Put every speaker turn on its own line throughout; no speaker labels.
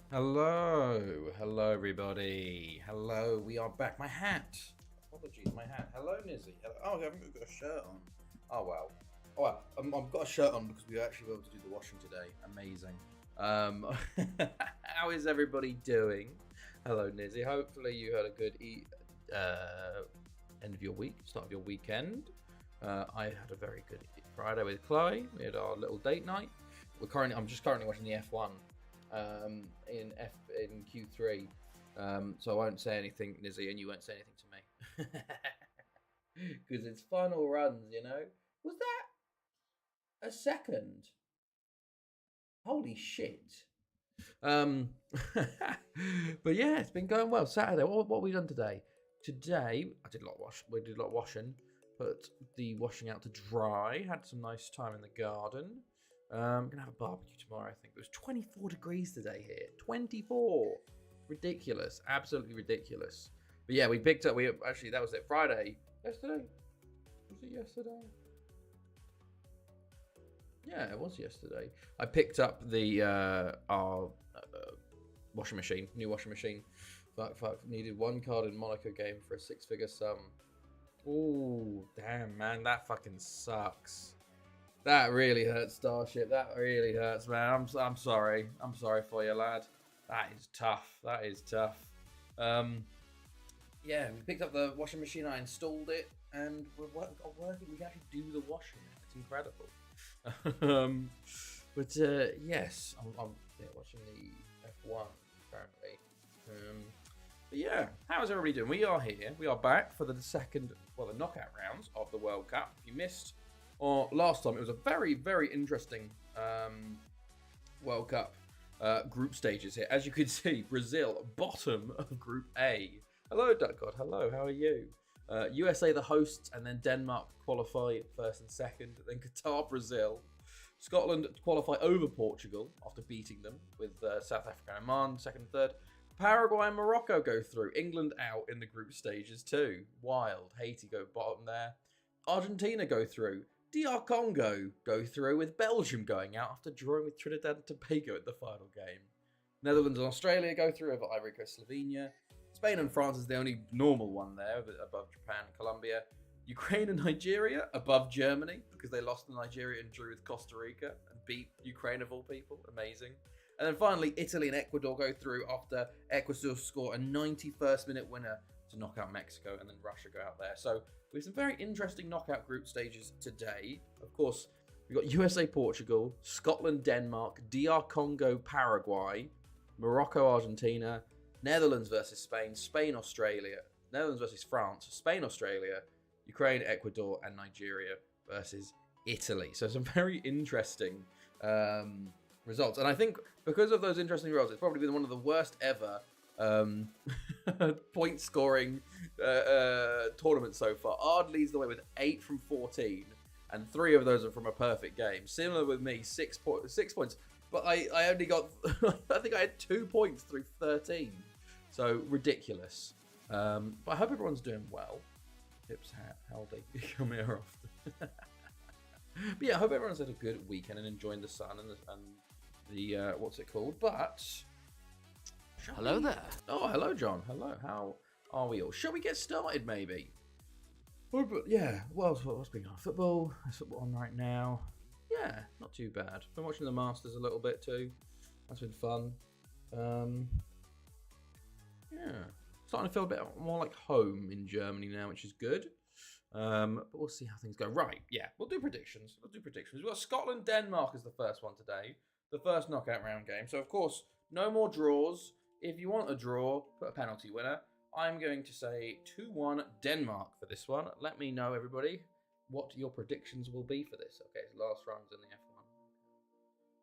Hello everybody. Hello, we are back. My hat. Apologies, my hat. Hello, Nizzy. Hello. Oh, I haven't got a shirt on. Oh well. Oh well. I've got a shirt on because we were actually able to do the washing today. Amazing. Um, how is everybody doing? Hello, Nizzy. Hopefully you had a good end of your week, start of your weekend. I had a very good Friday with Chloe. We had our little date night. I'm just currently watching the F1 in Q3. So I won't say anything, Nizzy, and you won't say anything to me because it's final runs. Was that a second? Holy shit! Um, but yeah, it's been going well. Saturday, what have we done today? Today, I did a lot of wash. We did a lot of washing. Put the washing out to dry. Had some nice time in the garden. Gonna have a barbecue tomorrow. I think it was 24 degrees today here. 24, ridiculous, absolutely ridiculous. But yeah, we picked up. We actually that was it. Friday, yesterday. Was it yesterday? Yeah, it was yesterday. I picked up the our washing machine, new washing machine. Fuck, needed one card in Monaco game for a six-figure sum. Ooh, damn, man, that fucking sucks. That really hurts, Starship. That really hurts, man. I'm sorry. I'm sorry for you, lad. That is tough. That is tough. Yeah, we picked up the washing machine. I installed it, and we're working. We can actually do the washing. It's incredible. But yes, I'm watching the F1 apparently. But yeah, how is everybody doing? We are here. We are back for the the knockout rounds of the World Cup. If you missed, or last time, it was a very, very interesting World Cup group stages here. As you can see, Brazil, bottom of Group A. Hello, Duck God. Hello, how are you? USA, the hosts, and then Denmark qualify first and second. Then Qatar, Brazil. Scotland qualify over Portugal after beating them with South Africa and Oman, second and third. Paraguay and Morocco go through. England out in the group stages too. Wild. Haiti go bottom there. Argentina go through. DR Congo go through with Belgium going out after drawing with Trinidad and Tobago at the final game. Netherlands and Australia go through over Ivory Coast, Slovenia. Spain and France is the only normal one there, above Japan and Colombia. Ukraine and Nigeria above Germany because they lost to Nigeria and drew with Costa Rica and beat Ukraine of all people. Amazing. And then finally, Italy and Ecuador go through after Ecuador score a 91st minute winner to knock out Mexico, and then Russia go out there. So we have some very interesting knockout group stages today. Of course, we've got USA, Portugal, Scotland, Denmark, DR Congo, Paraguay, Morocco, Argentina, Netherlands versus Spain, Spain, Australia, Netherlands versus France, Spain, Australia, Ukraine, Ecuador, and Nigeria versus Italy. So some very interesting results. And I think because of those interesting results, it's probably been one of the worst ever point scoring tournaments so far. Ard leads the way with 8 from 14, and 3 of those are from a perfect game. Similar with me, 6 points. But I only got, I think I had 2 points through 13. So ridiculous. But I hope everyone's doing well. Hips hat, howdy, come here often. But yeah, I hope everyone's had a good weekend and enjoying the sun and the what's it called? But
hello there.
Oh, hello, John. Hello. How are we all? Shall we get started, maybe? Yeah. What's been on? Football. That's football on right now. Yeah, not too bad. Been watching the Masters a little bit too. That's been fun. Yeah. Starting to feel a bit more like home in Germany now, which is good. But we'll see how things go. Right, yeah, we'll do predictions. We've got Scotland, Denmark as the first one today. The first knockout round game. So, of course, no more draws. If you want a draw, put a penalty winner. I'm going to say 2-1 Denmark for this one. Let me know, everybody, what your predictions will be for this. Okay, it's last rounds in the F1.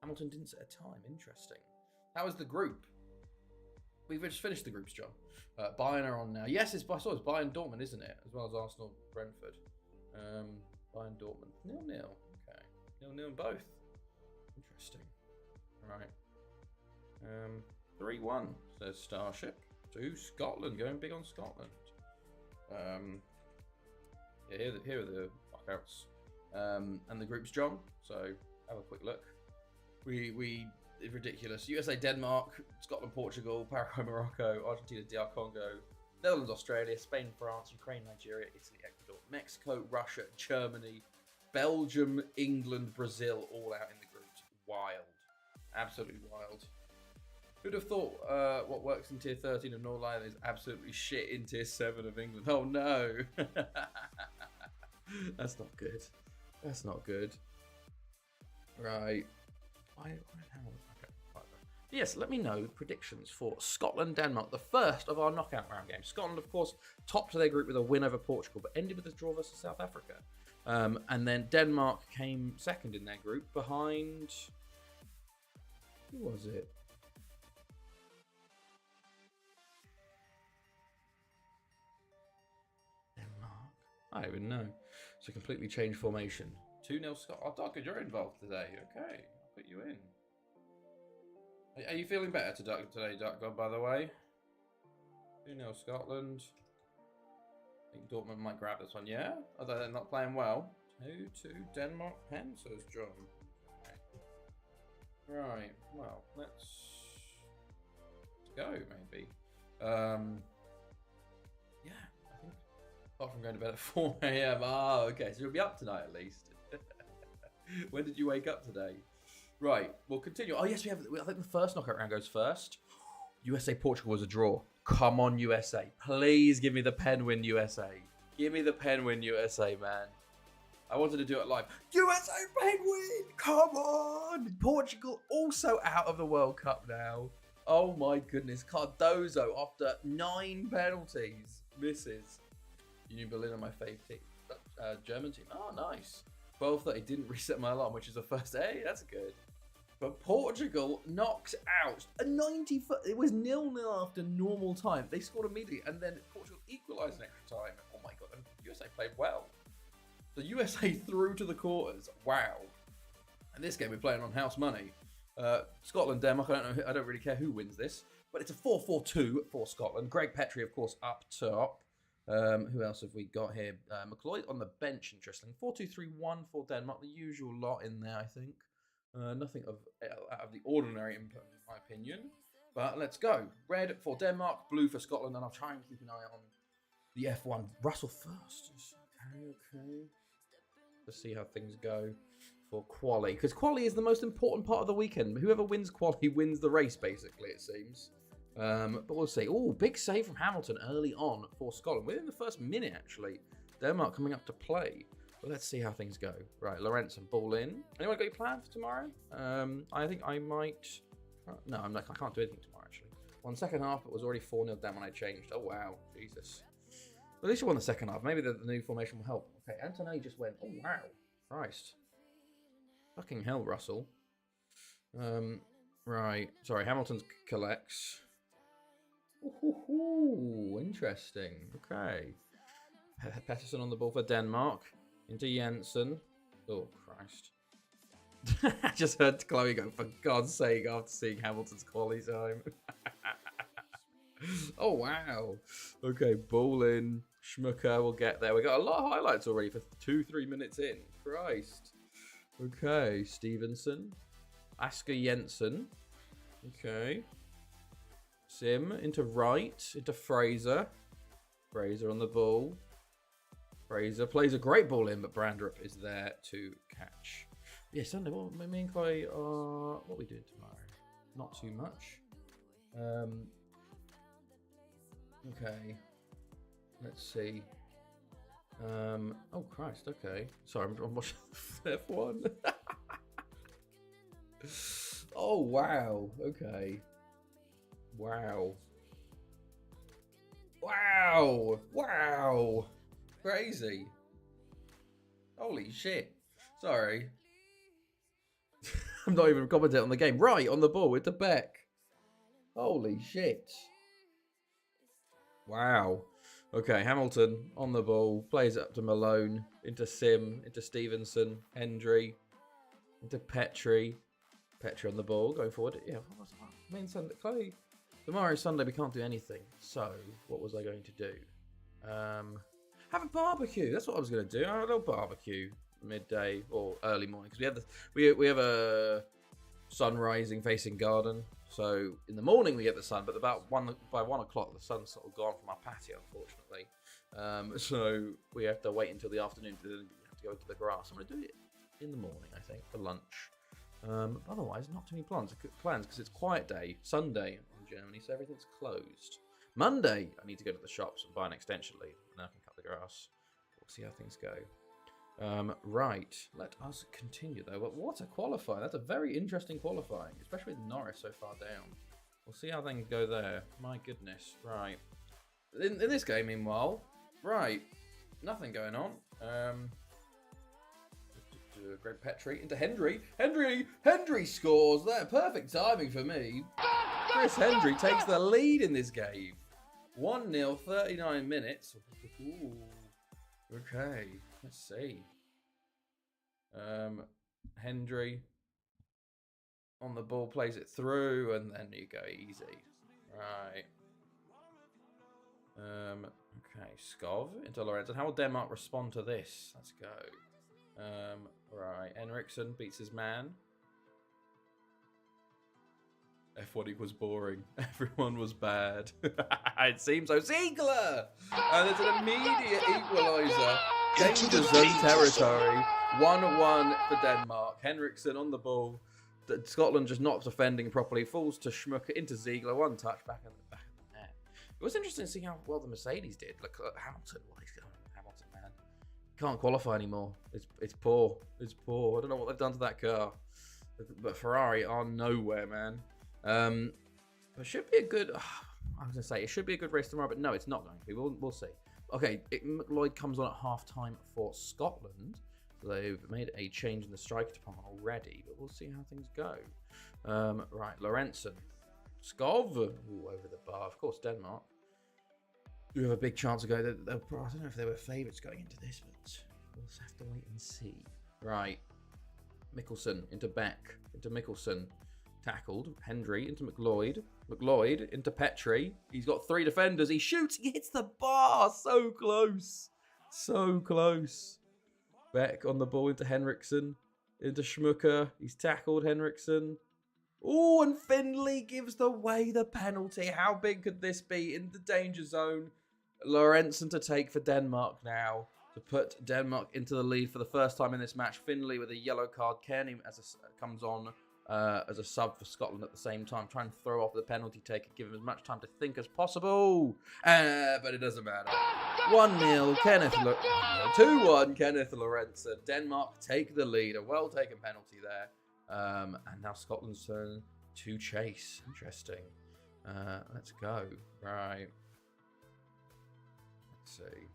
Hamilton didn't set a time. Interesting. How was the group? We've just finished the groups, John. Bayern are on now. Yes, I saw it's Bayern Dortmund, isn't it? As well as Arsenal Brentford. Bayern Dortmund. 0-0. Okay. 0-0 in both. Interesting. Right. 3-1, says Starship. To Scotland. Going big on Scotland. Yeah, here are the knockouts. And the groups, John. So have a quick look. We ridiculous. USA, Denmark, Scotland, Portugal, Paraguay, Morocco, Argentina, DR Congo, Netherlands, Australia, Spain, France, Ukraine, Nigeria, Italy, Ecuador, Mexico, Russia, Germany, Belgium, England, Brazil, all out in the groups. Wild. Absolutely wild. Who'd have thought what works in tier 13 of Northern Ireland is absolutely shit in tier 7 of England? Oh no. That's not good. That's not good. Right. Yes, let me know predictions for Scotland, Denmark, the first of our knockout round games. Scotland, of course, topped their group with a win over Portugal, but ended with a draw versus South Africa. And then Denmark came second in their group behind... Who was it? Denmark. I don't even know. It's a completely changed formation. 2-0 Scotland. Oh, Doug, you're involved today. Okay, I'll put you in. Are you feeling better today, Duck God, by the way? 2-0 Scotland. I think Dortmund might grab this one, yeah? Although they're not playing well. 2-2 Denmark, pen, says John. Okay. Right, well, let's go, maybe. Yeah, I think, apart from going to bed at 4 a.m. Oh, okay, so you'll be up tonight at least. When did you wake up today? Right, we'll continue. Oh, yes, I think the first knockout round goes first. USA, Portugal was a draw. Come on, USA. Please give me the pen win, USA. Give me the pen win, USA, man. I wanted to do it live. USA pen win! Come on! Portugal also out of the World Cup now. Oh, my goodness. Cardozo, after 9 penalties, misses. Union Berlin are my fave team. German team. Oh, nice. 12:30 didn't reset my alarm, which is the first. Hey, that's good. But Portugal knocks out a 90. It was 0-0 after normal time. They scored immediately, and then Portugal equalised in extra time. Oh my god! And USA played well. The USA through to the quarters. Wow. And this game we're playing on house money. Scotland, Denmark. I don't really care who wins this, but it's a 4-4-2 for Scotland. Greg Petrie, of course, up top. Who else have we got here? McLeod on the bench, interesting. 4-2-3-1 for Denmark, the usual lot in there, I think. Nothing out of the ordinary, in my opinion. But let's go. Red for Denmark, blue for Scotland, and I'll try and keep an eye on the F1. Russell first. Okay. Let's see how things go for quali. Because quali is the most important part of the weekend. Whoever wins quali wins the race, basically, it seems. But we'll see. Oh, big save from Hamilton early on for Scotland. Within the first minute, actually. Denmark coming up to play. But let's see how things go. Right, Lorenzen, ball in. Anyone got any plans for tomorrow? I think I might... No, I can't do anything tomorrow, actually. One second half, it was already 4-0 down when I changed. Oh, wow. Jesus. At least you won the second half. Maybe the new formation will help. Okay, Anthony just went. Oh, wow. Christ. Fucking hell, Russell. Right. Sorry, Hamilton collects. Ooh, interesting. Okay. Pettersson on the ball for Denmark. Into Jensen. Oh, Christ. I just heard Chloe go, for God's sake, after seeing Hamilton's quality time. Oh, wow. Okay, ball in. Schmucker will get there. We got a lot of highlights already for 2-3 minutes in. Christ. Okay, Stevenson. Asker Jensen. Okay. Sim into right, into Fraser. Fraser on the ball. Fraser plays a great ball in, but Brandrup is there to catch. Yeah, Sunday, me and Chloe are... What are we doing tomorrow? Not too much. Okay. Let's see. Oh, Christ, okay. Sorry, I'm watching F1. Oh, wow. Okay. Wow. Wow. Wow. Crazy. Holy shit. Sorry. I'm not even commenting on the game. Right, on the ball with the Beck. Holy shit. Wow. Okay, Hamilton on the ball. Plays up to Malone. Into Sim. Into Stevenson. Hendry. Into Petrie. Petrie on the ball. Going forward. Yeah, what was that? I mean, Sunday. Chloe. Tomorrow, Sunday, we can't do anything. So, what was I going to do? Have a barbecue. That's what I was going to do. Have a little barbecue midday or early morning because we have a sun rising facing garden. So in the morning we get the sun, but by 1 o'clock the sun's sort of gone from our patio, unfortunately. So we have to wait until the afternoon to go into the grass. I'm going to do it in the morning, I think, for lunch. Otherwise, not too many plans because it's quiet day, Sunday in Germany, so everything's closed. Monday, I need to go to the shops and buy an extension lead, and then I can cut the grass. We'll see how things go. Right, let us continue though. But what a qualifying! That's a very interesting qualifying, especially with Norris so far down. We'll see how things go there. My goodness, right. In this game, meanwhile, right, nothing going on. Great Petri into Hendry. Hendry scores there. Perfect timing for me. Chris Hendry takes the lead in this game. 1-0, 39 minutes. Ooh. Okay, let's see. Hendry on the ball, plays it through, and then you go easy. Right. Okay, Skov into Lorenzen. How will Denmark respond to this? Let's go. Right, Henriksen beats his man. F1 equals boring. Everyone was bad. It seems so. Ziegler! And there's an immediate equaliser. Danger zone territory. 1-1 for Denmark. Henriksen on the ball. Scotland just not defending properly. Falls to Schmucker into Ziegler. One touch back in the net. It was interesting to see how well the Mercedes did. Look at Hamilton. What he's going on. Hamilton, man. Can't qualify anymore. It's poor. It's poor. I don't know what they've done to that car. But Ferrari are nowhere, man. It should be a good. I was gonna say it should be a good race tomorrow, but no, it's not going to be. We'll see. Okay, McLeod comes on at half-time for Scotland. So they've made a change in the striker department already, but we'll see how things go. Right, Lorenzen, Skov, ooh, over the bar. Of course, Denmark do have a big chance to go. I don't know if they were favourites going into this, but we'll have to wait and see. Right, Mikkelsen into Beck into Mikkelsen. Tackled. Hendry into McLeod. McLeod into Petri. He's got 3 defenders. He shoots. He hits the bar. So close. So close. Beck on the ball into Henriksen. Into Schmucker. He's tackled Henriksen. Oh, and Finley gives away the penalty. How big could this be? In the danger zone. Lorenzen to take for Denmark now. To put Denmark into the lead for the first time in this match. Finley with a yellow card. Kearney comes on. As a sub for Scotland at the same time, trying to throw off the penalty taker, give him as much time to think as possible. But it doesn't matter. 1-0, 2-1, Kenneth Lorenzen. Denmark take the lead. A well-taken penalty there. And now Scotland's turn to chase. Interesting. Let's go. Right. Let's see.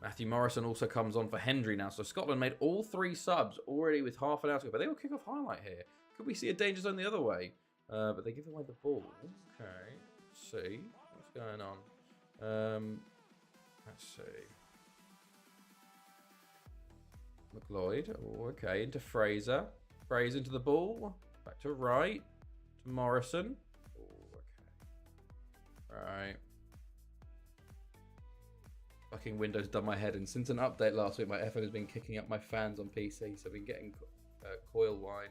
Matthew Morrison also comes on for Hendry now. So Scotland made all 3 subs already with half an hour to go. But they will kick off highlight here. Could we see a danger zone the other way? But they give away the ball. Okay. Let's see. What's going on? Let's see. McLeod. Oh, okay. Into Fraser. Fraser into the ball. Back to right. To Morrison. Oh, okay. Right. Fucking Windows done my head in. Since an update last week, my FM has been kicking up my fans on PC. So I've been getting coil wine.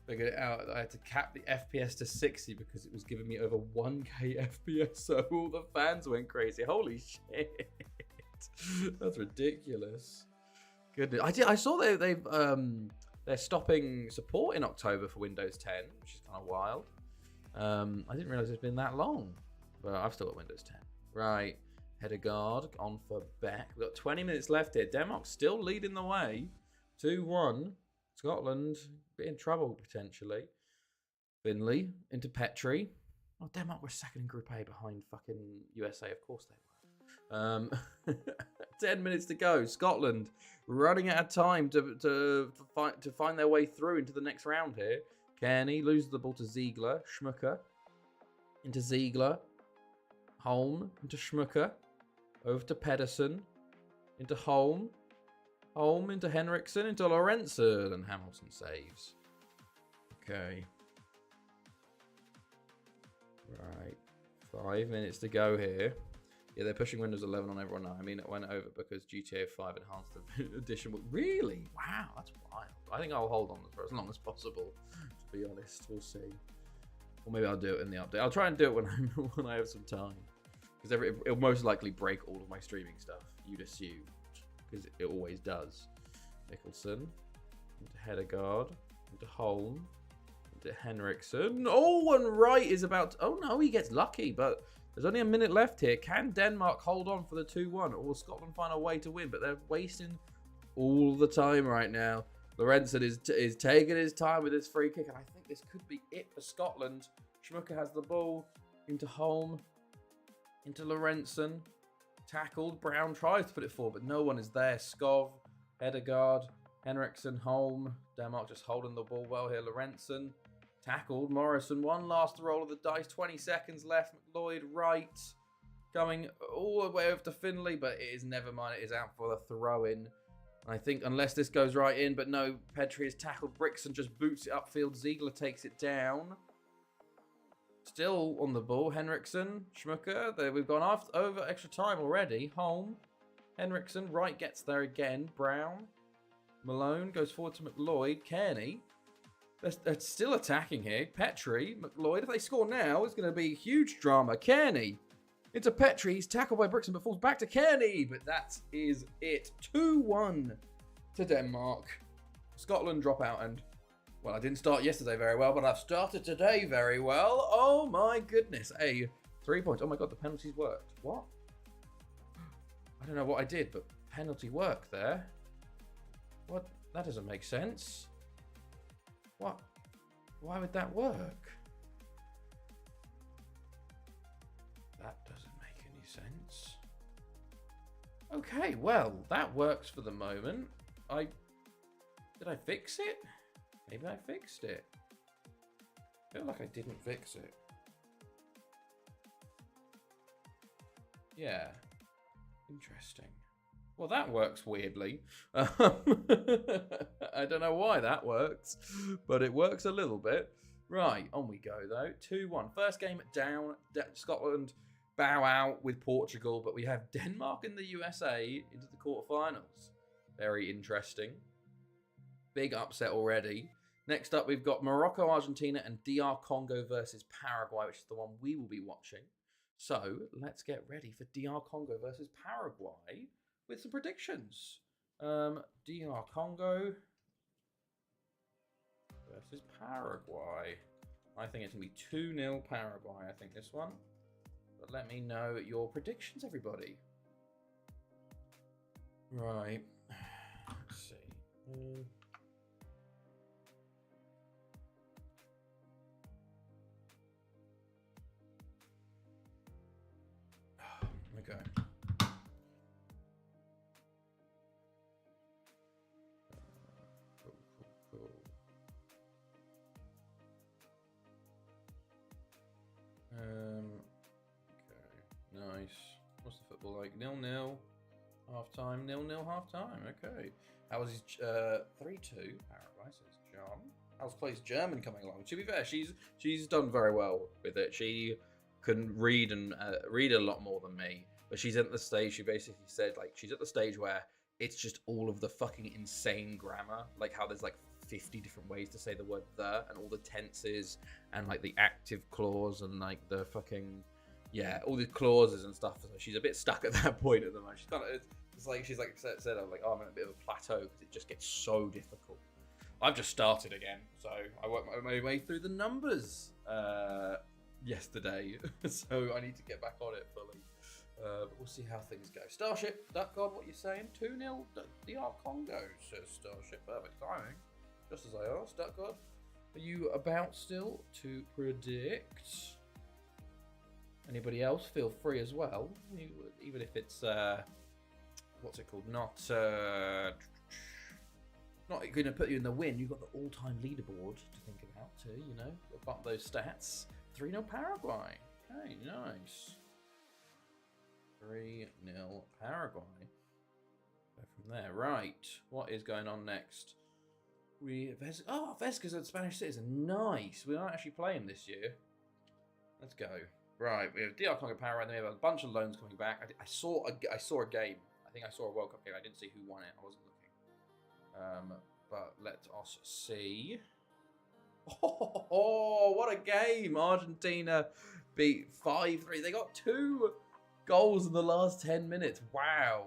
Figured it out. I had to cap the FPS to 60 because it was giving me over 1k FPS. So all the fans went crazy. Holy shit. That's ridiculous. Goodness. I saw they're stopping support in October for Windows 10, which is kind of wild. I didn't realize it's been that long. But I've still got Windows 10. Right. Hedegaard on for Beck. We've got 20 minutes left here. Denmark still leading the way. 2-1. Scotland in trouble potentially. Finley into Petri. Oh, Denmark were second in Group A behind fucking USA. Of course they were. 10 minutes to go. Scotland running out of time to find their way through into the next round here. Kearney loses the ball to Ziegler. Schmucker into Ziegler. Holm into Schmucker. Over to Pedersen. Into Holm. Holm into Henriksen, into Lorenzen, and Hamilton saves. Okay. Right. 5 minutes to go here. Yeah, they're pushing Windows 11 on everyone now. I mean, it went over because GTA 5 Enhanced Edition. Really? Wow, that's wild. I think I'll hold on for as long as possible, to be honest. We'll see. Or maybe I'll do it in the update. I'll try and do it when I have some time. Because it'll most likely break all of my streaming stuff, you'd assume. Because it always does. Nicholson. Into Hedegaard. Into Holm. Into Henriksen. Oh, and Wright is about to... Oh, no, he gets lucky, but... There's only a minute left here. Can Denmark hold on for the 2-1? Or will Scotland find a way to win? But they're wasting all the time right now. Lorenzen is taking his time with his free kick. And I think this could be it for Scotland. Schmucker has the ball. Into Holm. Into Lorenzen. Tackled. Brown tries to put it forward, but no one is there. Skov. Hedegaard. Henriksen. Holm. Denmark just holding the ball well here. Lorenzen. Tackled. Morrison. One last roll of the dice. 20 seconds left. McLeod right. Coming all the way over to Finlay, but it is never mind. It is out for the throw-in. I think unless this goes right in, but no. Petri is tackled. Brixton just boots it upfield. Ziegler takes it down. Still on the ball. Henriksen. Schmucker. There we've gone over extra time already. Holm. Henriksen. Wright gets there again. Brown. Malone goes forward to McLeod. Kearney. They're still attacking here. Petri, McLeod. If they score now, it's going to be huge drama. Kearney into Petri. He's tackled by Brixton, but falls back to Kearney. But that is it. 2-1 to Denmark. Scotland drop out. And, well, I didn't start yesterday very well, but I've started today very well. Oh, my goodness. 3 points. Oh, my God, the penalties worked. What? I don't know what I did, but penalty worked there. What? That doesn't make sense. What? Why would that work? That doesn't make any sense. Okay, well, that works for the moment. Did I fix it? Maybe I fixed it. I feel like I didn't fix it. Yeah. Interesting. Well, that works weirdly. I don't know why that works, but it works a little bit. Right, on we go, though. 2-1. First game down. Scotland bow out with Portugal, but we have Denmark and the USA into the quarterfinals. Very interesting. Big upset already. Next up, we've got Morocco, Argentina, and DR Congo versus Paraguay, which is the one we will be watching. So, let's get ready for DR Congo versus Paraguay with some predictions. DR Congo versus Paraguay. I think it's going to be 2-0 Paraguay, I think, this one. But let me know your predictions, everybody. Right. Let's see. Okay. Cool. Okay. Nice. What's the football like? 0-0. Half-time. 0-0 half-time. Okay. How was his 3-2? Paraguay, says John. How's Clay's German coming along? To be fair, she's done very well with it. She can read and read a lot more than me. But she's at the stage, she basically said, like, she's at the stage where it's just all of the fucking insane grammar. Like how there's like 50 different ways to say the word the, and all the tenses, and like the active clause, and like the fucking, yeah, all the clauses and stuff. So she's a bit stuck at that point at the moment. She's kind of, she's like said, I'm like, oh, I'm in a bit of a plateau because it just gets so difficult. I've just started again, so I worked my way through the numbers yesterday, so I need to get back on it fully. But we'll see how things go. Starship, Duck God, what are you saying? 2-0 DR Congo, says Starship. Perfect timing. Just as I asked, Duck God. Are you about still to predict? Anybody else? Feel free as well. Even if it's, what's it called? Not going to put you in the win. You've got the all-time leaderboard to think about too, you know. Bump those stats. 3-0 Paraguay. Okay, nice. 3-0 Paraguay. Go from there. Right. What is going on next? Vesca's a Spanish citizen. Nice. We aren't actually playing this year. Let's go. Right, we have DR Congo Power, and then we have a bunch of loans coming back. I saw a game. I think I saw a World Cup game. I didn't see who won it. I wasn't looking. But let us see. Oh, what a game! Argentina beat 5-3. They got 2 goals in the last 10 minutes. Wow.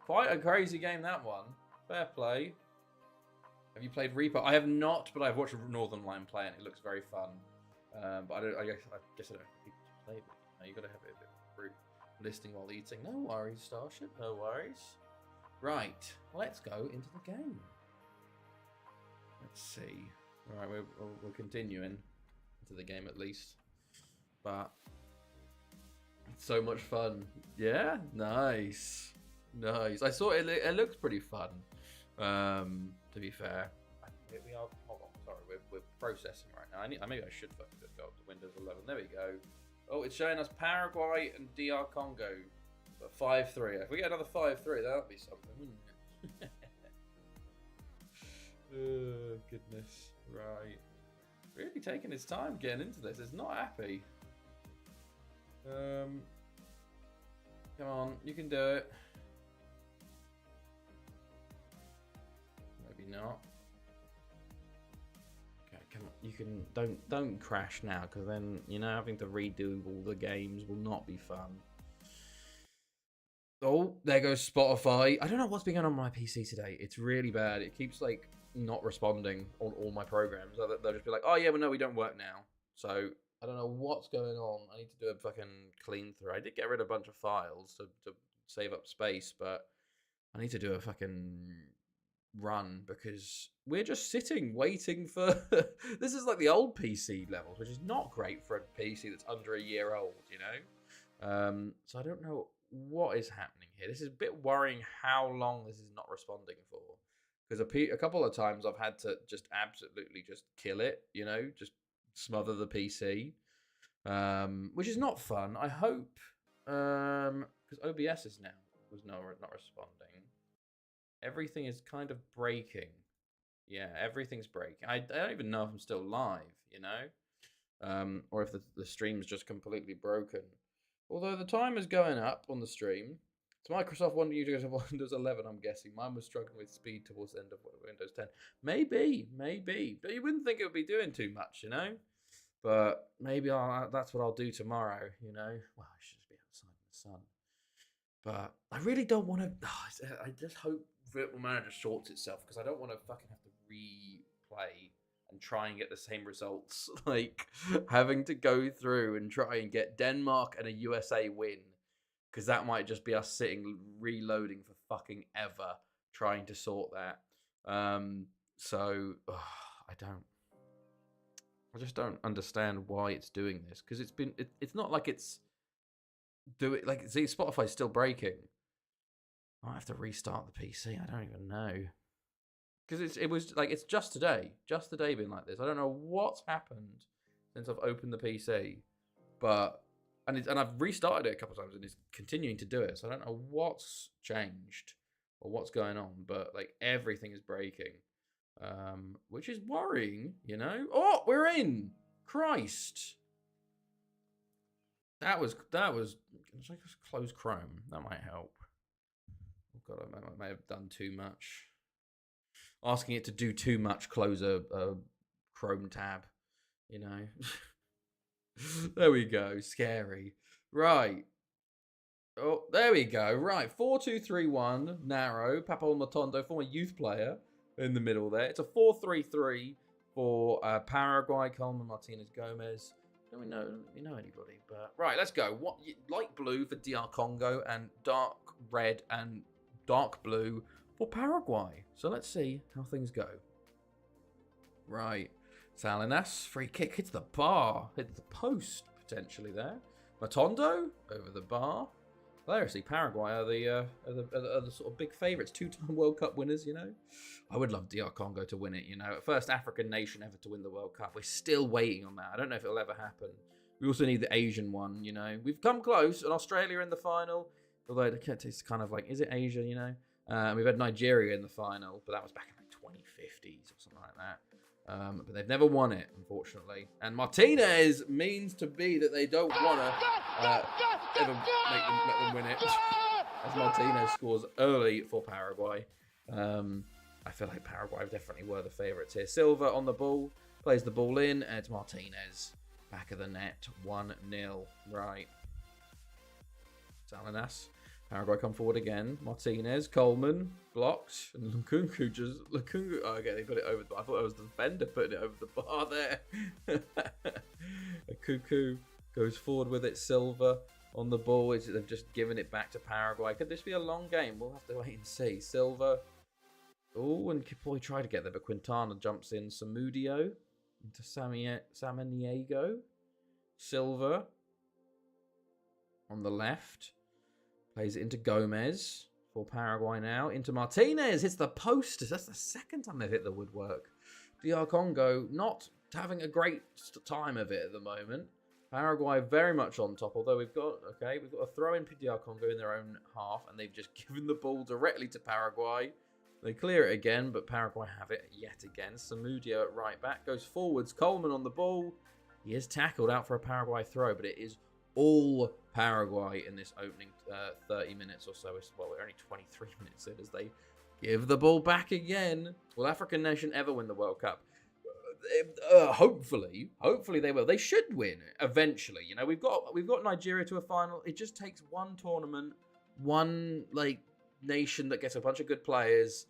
Quite a crazy game, that one. Fair play. Have you played Reaper? I have not, but I've watched Northern Line play, and it looks very fun. But I guess I don't have people to play with. Now you've got to have it a bit group listening while eating. No worries, Starship. No worries. Right, let's go into the game. Let's see. All right, we're continuing into the game at least. But it's so much fun. Yeah, nice. I saw it. It looks pretty fun. To be fair, we are. Hold on, sorry, we're processing right now. Maybe I should just go up to Windows 11. There we go. Oh, it's showing us Paraguay and DR Congo, but 5-3. If we get another 5-3, that'll be something, wouldn't it? Oh goodness! Right, really taking his time getting into this. It's not happy. Come on, you can do it. Maybe not. Okay, come on. You can don't crash now, because then having to redo all the games will not be fun. Oh, there goes Spotify. I don't know what's been going on my PC today. It's really bad. It keeps not responding on all my programs. They'll just be like, oh yeah, but no, we don't work now. So I don't know what's going on. I need to do a fucking clean through. I did get rid of a bunch of files to save up space, but I need to do a fucking run, because we're just sitting waiting for this is like the old PC levels, which is not great for a PC that's under a year old, so I don't know what is happening here. This is a bit worrying how long this is not responding for, because a couple of times I've had to just absolutely just kill it, just smother the PC, which is not fun. I hope, because OBS is now not responding. Everything is kind of breaking. Yeah, everything's breaking. I don't even know if I'm still live, or if the stream's just completely broken. Although the time is going up on the stream. It's Microsoft wanting you to go to Windows 11, I'm guessing. Mine was struggling with speed towards the end of Windows 10. Maybe. But you wouldn't think it would be doing too much, But maybe that's what I'll do tomorrow, Well, I should just be outside in the sun. But I really don't want to. I just hope Virtual Manager shorts itself, because I don't want to fucking have to replay and try and get the same results. Having to go through and try and get Denmark and a USA win, because that might just be us sitting reloading for fucking ever trying to sort that. So I just don't understand why it's doing this, because it's not like it's doing Spotify's still breaking. I might have to restart the PC. I don't even know, because it's just today been like this. I don't know what's happened since I've opened the PC, and I've restarted it a couple of times and it's continuing to do it. So I don't know what's changed or what's going on, but everything is breaking, which is worrying. Oh, we're in. Christ. That was. Let's close Chrome. That might help. Oh God, I may have done too much. Asking it to do too much. Close a Chrome tab. There we go. Scary. Right. Oh, there we go. Right. 4-2-3-1. Narrow. Papo Matondo, former youth player, in the middle there. It's a 4-3-3 for Paraguay. Coleman, Martinez, Gomez. Don't we know anybody? But right, let's go. Light blue for DR Congo and dark red and dark blue for Paraguay. So let's see how things go. Right, Salinas, free kick, hits the bar, hits the post potentially there. Matondo over the bar. Hilariously, Paraguay are the sort of big favourites, 2-time World Cup winners. I would love DR Congo to win it. First African nation ever to win the World Cup. We're still waiting on that. I don't know if it'll ever happen. We also need the Asian one. We've come close, and Australia in the final. Although it's kind of is it Asia? We've had Nigeria in the final, but that was back in 2050s or something like But they've never won it, unfortunately. And Martinez means to be that they don't want to ever let them win it. As Martinez scores early for Paraguay. I feel like Paraguay definitely were the favourites here. Silva on the ball, plays the ball in, and it's Martinez. Back of the net, 1-0. Right. Salinas. Paraguay come forward again. Martinez, Coleman, blocked. And Lukunku. Oh, okay, they put it over the bar. I thought it was the defender putting it over the bar there. Cuckoo goes forward with it. Silva on the ball. They've just given it back to Paraguay. Could this be a long game? We'll have to wait and see. Silva. Oh, and Kipoy tried to get there, but Quintana jumps in. Samudio into Samaniego. Silva on the left. Plays it into Gomez for Paraguay now. Into Martinez. Hits the post. That's the second time they've hit the woodwork. DR Congo not having a great time of it at the moment. Paraguay very much on top. Although we've got a throw in DR Congo in their own half. And they've just given the ball directly to Paraguay. They clear it again, but Paraguay have it yet again. Samudio at right back. Goes forwards. Coleman on the ball. He is tackled out for a Paraguay throw, but it is all Paraguay in this opening 30 minutes or so. Well, we're only 23 minutes in as they give the ball back again. Will African nation ever win the World Cup? Hopefully they will. They should win eventually. You know, we've got Nigeria to a final. It just takes one tournament, one nation that gets a bunch of good players.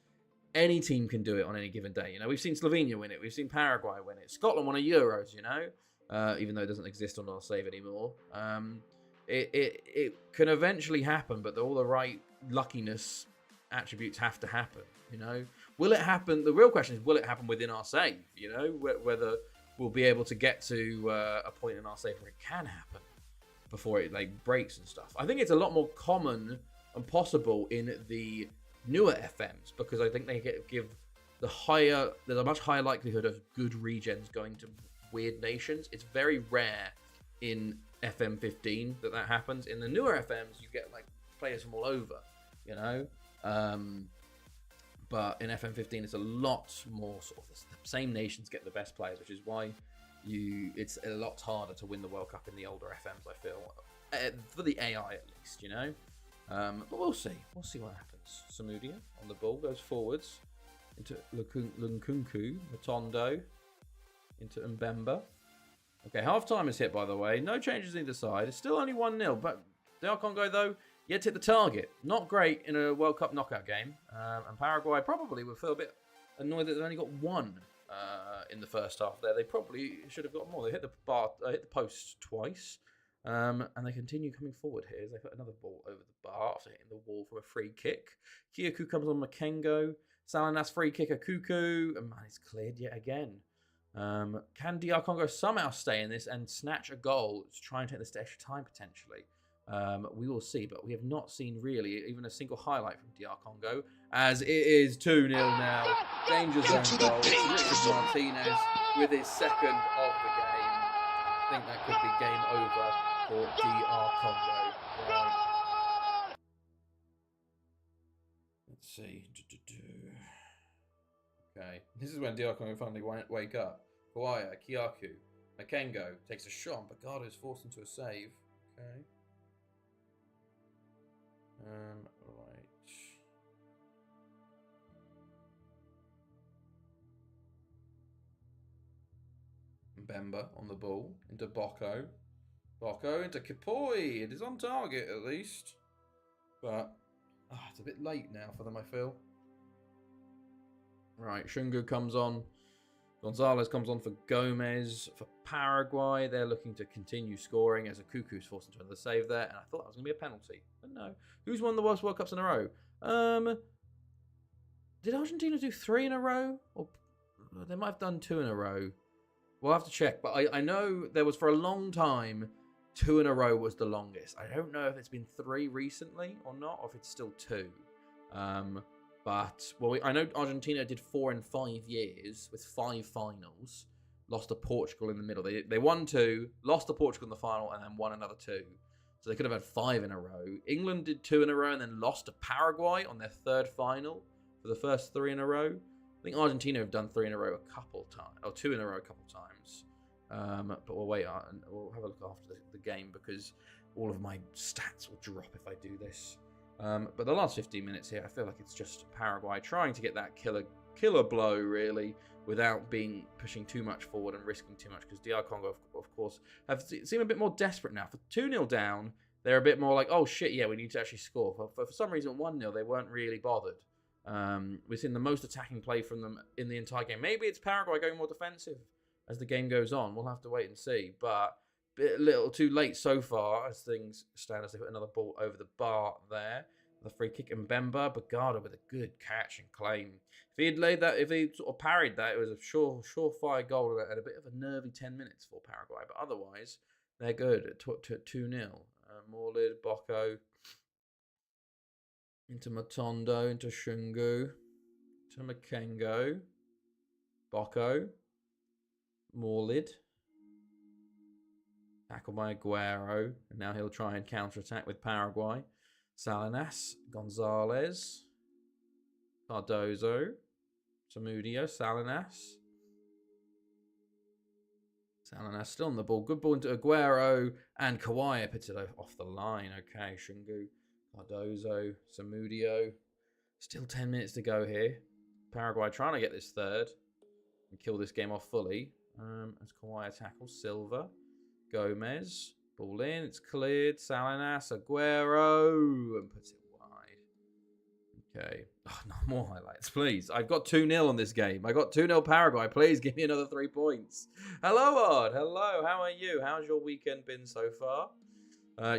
Any team can do it on any given day. You know, we've seen Slovenia win it. We've seen Paraguay win it. Scotland won a Euros. You know, even though it doesn't exist on our save anymore. It can eventually happen, but all the right luckiness attributes have to happen. You know, will it happen? The real question is, will it happen within our save? You know, whether we'll be able to get to a point in our save where it can happen before it breaks and stuff. I think it's a lot more common and possible in the newer FMs because I think they give there's a much higher likelihood of good regens going to weird nations. It's very rare in FM15 that happens. In the newer FMs, you get players from all over, you know. But in FM15, it's a lot more sort of the same nations get the best players, which is why it's a lot harder to win the World Cup in the older FMs. I feel for the AI at least, you know. But we'll see. We'll see what happens. Samudia on the ball goes forwards into Lunkunku, Matondo into Mbemba. Okay, half-time is hit, by the way. No changes either side. It's still only 1-0, but DR Congo, though, yet to hit the target. Not great in a World Cup knockout game. And Paraguay probably will feel a bit annoyed that they've only got one in the first half there. They probably should have got more. They hit the post twice. And they continue coming forward here as they put another ball over the bar after hitting the wall from a free kick. Kyoku comes on Makengo. Salinas free kicker Cuckoo. And man, it's cleared yet again. Can DR Congo somehow stay in this and snatch a goal to try and take this to extra time potentially? We will see, but we have not seen really even a single highlight from DR Congo as it is 2-0 now. Danger zone goal. Richard Martinez with his second of the game. I think that could be game over for DR Congo. Right. Let's see. Okay, this is when DR Congo finally wake up. Kawaya, Kyaku, Makengo takes a shot, but Bagado is forced into a save. Okay. Right. Mbemba on the ball into Boko. Boko into Kipoy. It is on target at least, but it's a bit late now for them, I feel. Right, Shungu comes on. Gonzalez comes on for Gomez. For Paraguay, they're looking to continue scoring as a Cuckoo's forced into another save there. And I thought that was going to be a penalty. But no. Who's won the worst World Cups in a row? Did Argentina do 3 in a row? Or they might have done 2 in a row. We'll have to check. But I know there was for a long time, 2 in a row was the longest. I don't know if it's been 3 recently or not, or if it's still 2. But, I know Argentina did 4 in 5 years with 5 finals. Lost to Portugal in the middle. They won 2, lost to Portugal in the final, and then won another 2. So they could have had 5 in a row. England did 2 in a row and then lost to Paraguay on their 3rd final for the first 3 in a row. I think Argentina have done 3 in a row a couple times, or 2 in a row a couple times. But we'll wait and we'll have a look after the game because all of my stats will drop if I do this. But the last 15 minutes here, I feel like it's just Paraguay trying to get that killer blow, really, without pushing too much forward and risking too much, because DR Congo, of course, seem a bit more desperate now. For 2-0 down, they're a bit more like, oh shit, yeah, we need to actually score. For some reason, 1-0, they weren't really bothered. We've seen the most attacking play from them in the entire game. Maybe it's Paraguay going more defensive as the game goes on. We'll have to wait and see. But a little too late so far as things stand, as they put another ball over the bar there. The free kick and Mbemba, Bagada with a good catch and claim. If he had laid that, if he sort of parried that, it was a surefire goal and a bit of a nervy 10 minutes for Paraguay. But otherwise, they're good at 2-0. Morlid, Bocco, into Matondo, into Shungu, to Makengo, Bocco, Morlid, tackled by Aguero, and now he'll try and counter-attack with Paraguay. Salinas, Gonzalez, Cardozo, Samudio, Salinas. Salinas still on the ball. Good ball into Aguero, and Kawhi puts it off the line. Okay, Shungu, Cardozo, Samudio. Still 10 minutes to go here. Paraguay trying to get this third and kill this game off fully. As Kawhi tackles Silva, Gomez. Ball in, it's cleared. Salinas, Aguero, and puts it wide. Okay. Oh, no more highlights, please. I've got 2-0 on this game. I got 2-0 Paraguay. Please give me another 3 points. Hello, Odd. Hello. How are you? How's your weekend been so far?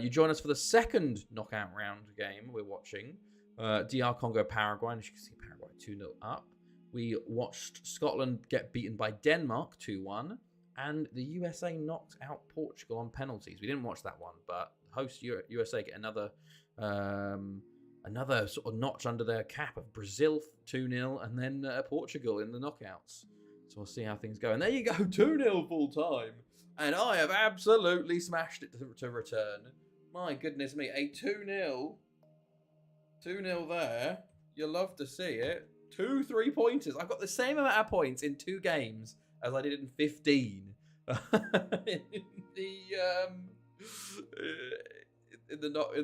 You join us for the second knockout round game we're watching. DR Congo, Paraguay. And as you can see, Paraguay 2-0 up. We watched Scotland get beaten by Denmark 2-1. And the USA knocked out Portugal on penalties. We didn't watch that one, but host USA get another sort of notch under their cap of Brazil 2-0 and then Portugal in the knockouts. So we'll see how things go. And there you go, 2-0 full time. And I have absolutely smashed it to return. My goodness me, a 2-0. 2-0 there. You'll love to see it. 2 3-pointers. I've got the same amount of points in 2 games as I did in 15 in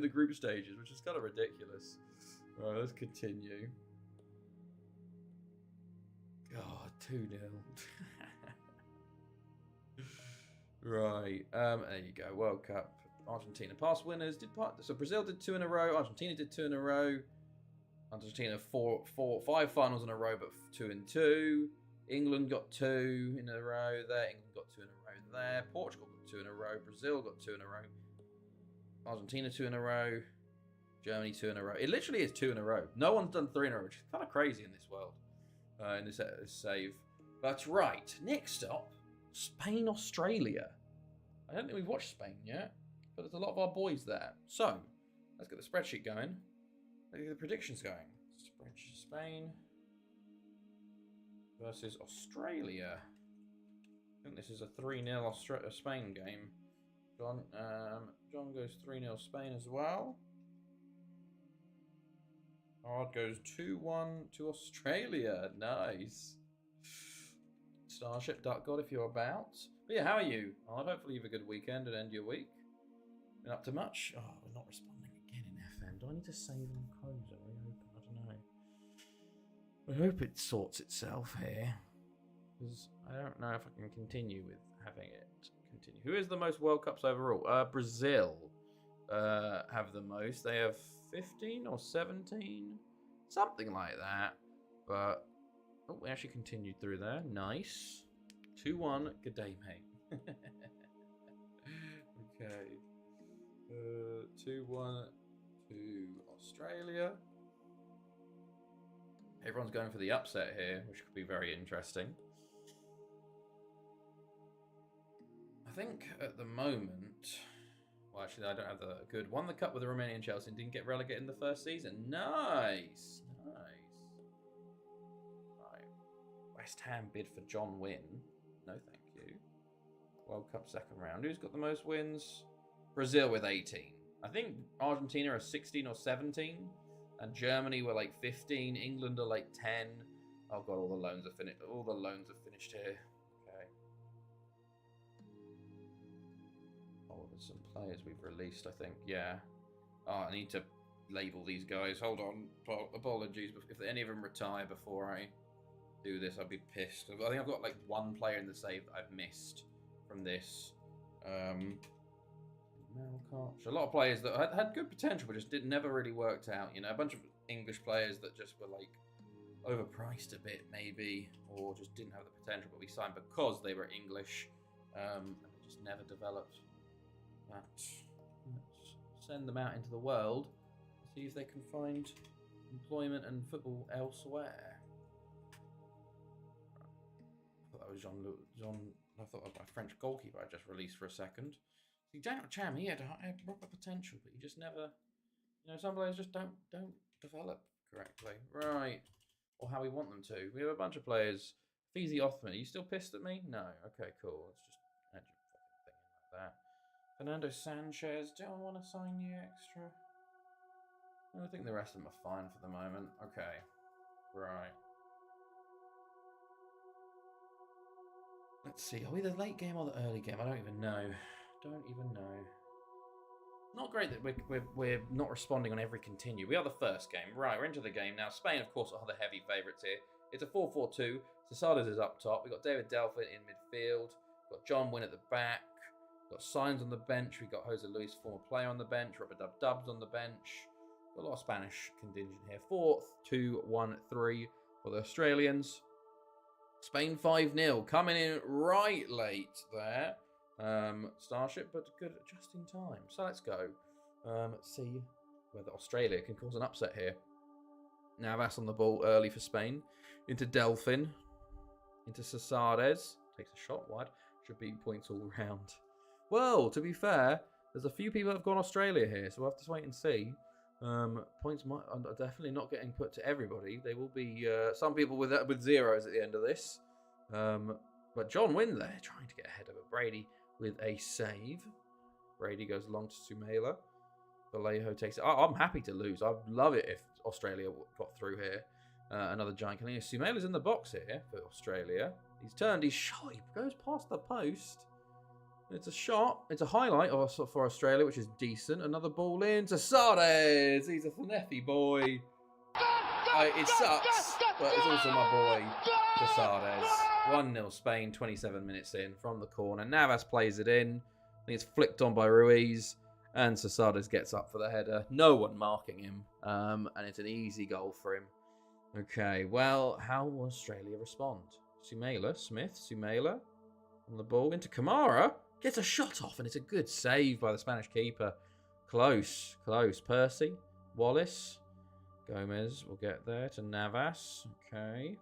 the group stages, which is kind of ridiculous. All right, let's continue. God, 2-0. Right, there you go. World Cup. Argentina past winners so Brazil did 2 in a row. Argentina did 2 in a row. Argentina 5 finals in a row, but 2 and 2. England got 2 in a row there. England got 2 in a row there. Portugal got 2 in a row. Brazil got 2 in a row. Argentina 2 in a row. Germany 2 in a row. It literally is 2 in a row. No one's done 3 in a row, which is kind of crazy in this world, in this save. But right, next up, Spain, Australia. I don't think we've watched Spain yet, but there's a lot of our boys there. So, let's get the spreadsheet going. Let's get the predictions going. Spreadsheet Spain versus Australia. I think this is a 3-0 Spain game. John goes 3-0 Spain as well. Hard goes 2-1 to Australia. Nice. Starship Duck God if you're about. But yeah, how are you? Hard. Hopefully you have a good weekend and end your week. Been up to much? Oh, we're not responding again in FM. Do I need to save and close it? I don't know. I hope it sorts itself here, because I don't know if I can continue with having it continue. Who is the most World Cups overall? Brazil have the most. They have 15 or 17, something like that. But oh, we actually continued through there. Nice. 2-1. Good day, mate. Okay. 2-1 to Australia. Everyone's going for the upset here, which could be very interesting. I think at the moment... Well, actually, I don't have the good... Won the cup with the Romanian Chelsea and didn't get relegated in the first season. Nice! Nice. Right. West Ham bid for John Wynn. No, thank you. World Cup second round. Who's got the most wins? Brazil with 18. I think Argentina are 16 or 17. And Germany were like 15. England are like 10. Oh god, all the loans are finished. All the loans are finished here. Okay. Oh, there's some players we've released, I think. Yeah. Oh, I need to label these guys. Hold on. Apologies. If any of them retire before I do this, I'd be pissed. I think I've got like one player in the save that I've missed from this. A lot of players that had good potential but just never really worked out. You know, a bunch of English players that just were like overpriced a bit, maybe, or just didn't have the potential, but we signed because they were English, and they just never developed. But let's send them out into the world and see if they can find employment and football elsewhere. I thought that was Jean. I thought that was my French goalkeeper I just released for a second. See, Daniel Cham, he had proper potential, but he just never. You know, some players just don't develop correctly, right? Or how we want them to. We have a bunch of players. Fizi Othman, are you still pissed at me? No. Okay, cool. Let's just add your fucking thing in like that. Fernando Sanchez, do I want to sign you extra? I think the rest of them are fine for the moment. Okay. Right. Let's see. Are we the late game or the early game? I don't even know. Not great that we're not responding on every continue. We are the first game. Right, we're into the game now. Spain, of course, are the heavy favourites here. It's a 4-4-2. Sasadas is up top. We've got David Delphin in midfield. We've got John Wynn at the back. We've got Signs on the bench. We've got Jose Luis, former player, on the bench. Rubber Dub Dubs on the bench. Got a lot of Spanish contingent here. 4-2-1-3 for the Australians. Spain 5-0. Coming in right late there. Starship, but good just in time. So let's go. See whether Australia can cause an upset here. Navas on the ball early for Spain. Into Delphin. Into Sasares. Takes a shot wide. Should be points all round. Well, to be fair, there's a few people that have gone Australia here, so we'll have to wait and see. Points are definitely not getting put to everybody. They will be some people with zeros at the end of this. But John Wynn there, trying to get ahead of it. Brady with a save. Brady goes long to Sumela. Vallejo takes it. I'm happy to lose. I'd love it if Australia got through here. Another giant killing. Sumela's in the box here for Australia. He's turned. He's shot. He goes past the post. It's a shot. It's a highlight for Australia, which is decent. Another ball in to Sardes. He's a Finefi boy. It sucks, but it's also my boy, Sardes. 1-0 Spain, 27 minutes in from the corner. Navas plays it in. I think it's flicked on by Ruiz. And Sasadas gets up for the header. No one marking him. And it's an easy goal for him. Okay, well, how will Australia respond? Sumela on the ball into Kamara. Gets a shot off, and it's a good save by the Spanish keeper. Close. Percy, Wallace, Gomez will get there to Navas. Okay.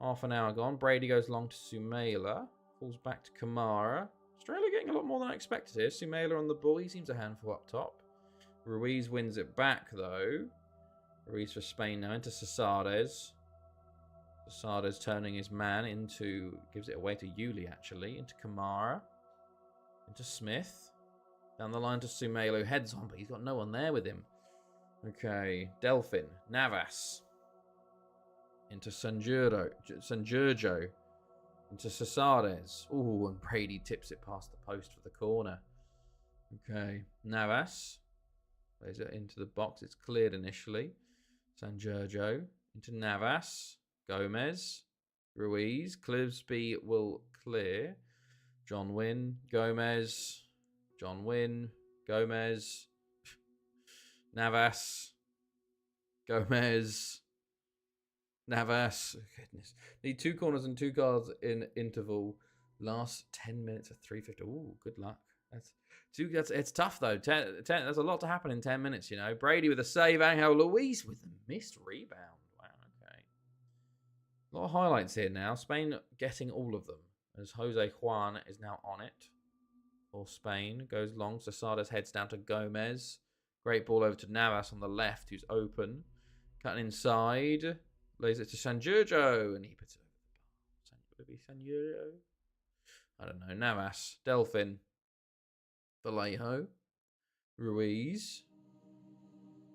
Half an hour gone. Brady goes long to Sumela. Falls back to Kamara. Australia getting a lot more than I expected here. Sumela on the ball. He seems a handful up top. Ruiz wins it back, though. Ruiz for Spain now into Sasares. Sasares turning his man into... Gives it away to Yuli, actually. Into Kamara. Into Smith. Down the line to Sumela, who heads on, but he's got no one there with him. Okay. Delphin. Navas. Into Sanjurjo. Into Sasares. Ooh, and Brady tips it past the post for the corner. Okay. Navas. Plays it into the box. It's cleared initially. Sanjurjo. Into Navas. Gomez. Ruiz. Clisby will clear. John Wynn. Gomez. John Wynn. Gomez. Navas. Gomez. Navas. Oh, goodness. Need 2 corners and 2 guards in interval. Last 10 minutes of 3:50. Ooh, good luck. It's tough, though. 10, there's a lot to happen in 10 minutes, you know. Brady with a save. Angel Luis with a missed rebound. Wow, okay. A lot of highlights here now. Spain getting all of them. As Jose Juan is now on it. For Spain. Goes long. Sasadas heads down to Gomez. Great ball over to Navas on the left, who's open. Cutting inside. Lays it to Sanjurjo. And he puts it over the bar. Would it be Sanjurjo? I don't know. Navas. Delphin. Vallejo. Ruiz.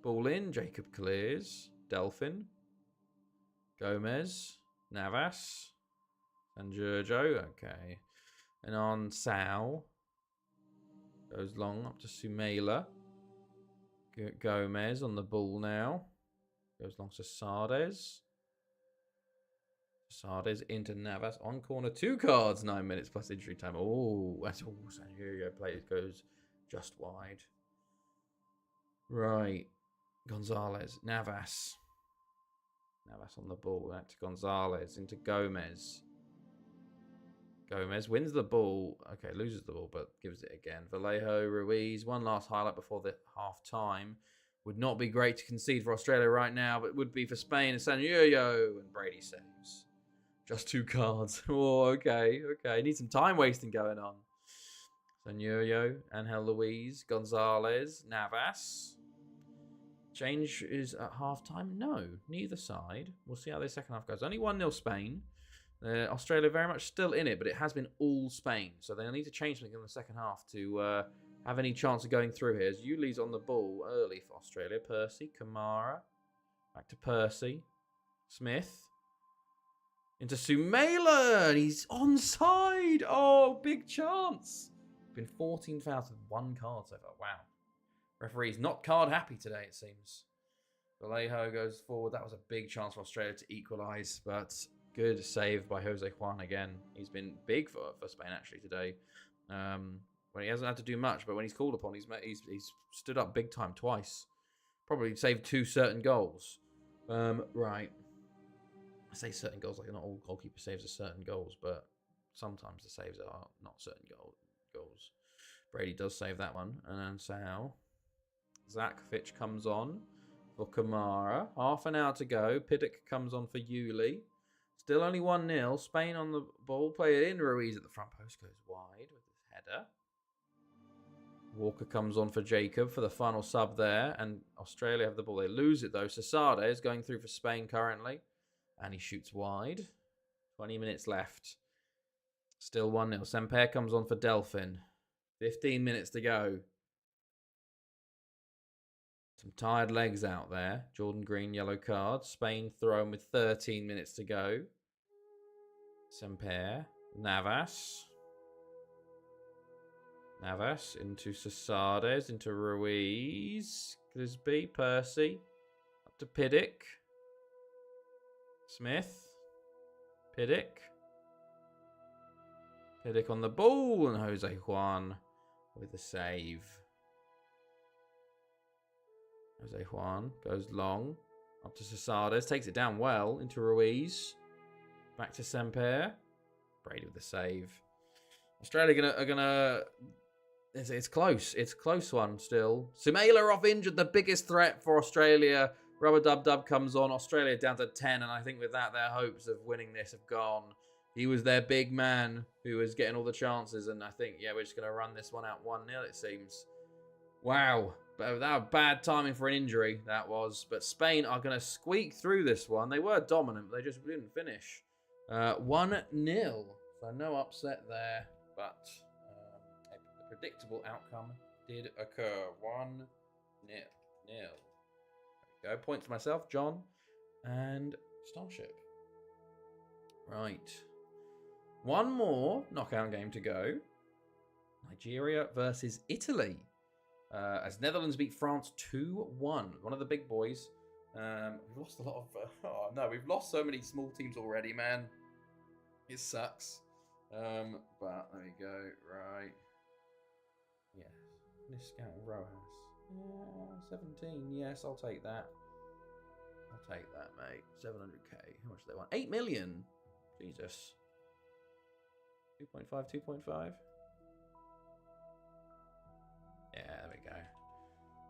Ball in. Jacob clears. Delphin. Gomez. Navas. And Giorgio. Okay. And on Sal. Goes long up to Sumela. Gomez on the ball now. Goes long to Sardes. Sardes into Navas on corner. 2 cards, 9 minutes plus injury time. Oh, that's all. Sanjurio plays goes just wide. Right. Gonzalez. Navas. Navas on the ball. Back to Gonzalez. Into Gomez. Gomez wins the ball. Okay, loses the ball, but gives it again. Vallejo, Ruiz. One last highlight before the half time. Would not be great to concede for Australia right now, but would be for Spain and Sanjurio. And Brady saves. Just 2 cards. Oh, okay. Need some time wasting going on. Sanjurio, Angel Luis, Gonzalez, Navas. Change is at half time? No, neither side. We'll see how the second half goes. Only 1-0 Spain. Australia very much still in it, but it has been all Spain. So they'll need to change something in the second half to have any chance of going through here. As Yuli's on the ball early for Australia. Percy, Kamara. Back to Percy. Smith. Into Sumela. And he's onside. Oh, big chance. Been 14 fouls with 1 card so far. Wow. Referee's not card happy today, it seems. Vallejo goes forward. That was a big chance for Australia to equalise, but good save by Jose Juan again. He's been big for Spain actually today. When he hasn't had to do much, but when he's called upon, he's stood up big time twice. Probably saved 2 certain goals. Right. I say certain goals like not all goalkeeper saves are certain goals, but sometimes the saves are not certain goals. Brady does save that one. And then Sal. Zach Fitch comes on for Kamara. Half an hour to go. Piddock comes on for Yuli. Still only 1-0. Spain on the ball. Play it in. Ruiz at the front post goes wide with his header. Walker comes on for Jacob for the final sub there. And Australia have the ball. They lose it though. Sasade is going through for Spain currently. And he shoots wide. 20 minutes left. Still 1-0. Semper comes on for Delphin. 15 minutes to go. Some tired legs out there. Jordan Green, yellow card. Spain thrown with 13 minutes to go. Semper. Navas. Navas into Sasades. Into Ruiz. Grisby. Percy. Up to Piddock. Smith. Piddock. Piddock on the ball. And Jose Juan with the save. Jose Juan goes long. Up to Sasades. Takes it down well. Into Ruiz. Back to Semper. Brady with the save. Australia are gonna. It's close. It's a close one still. Sumela off injured. The biggest threat for Australia. Rubber Dub Dub comes on. Australia down to 10. And I think with that, their hopes of winning this have gone. He was their big man who was getting all the chances. And I think, yeah, we're just going to run this one out 1-0, it seems. Wow. But that was bad timing for an injury, that was. But Spain are going to squeak through this one. They were dominant, but they just didn't finish. 1-0. So no upset there. But a predictable outcome did occur. 1-0. There we go. Point to myself, John, and Starship. Right. One more knockout game to go. Nigeria versus Italy. As Netherlands beat France 2-1. One of the big boys. We've lost a lot of... we've lost so many small teams already, man. It sucks. But there we go. Right. Yeah. Niscat and Rojas. 17. Yes, I'll take that. I'll take that, mate. 700k. How much do they want? 8 million. Jesus. 2.5, 2.5. Yeah, there we go.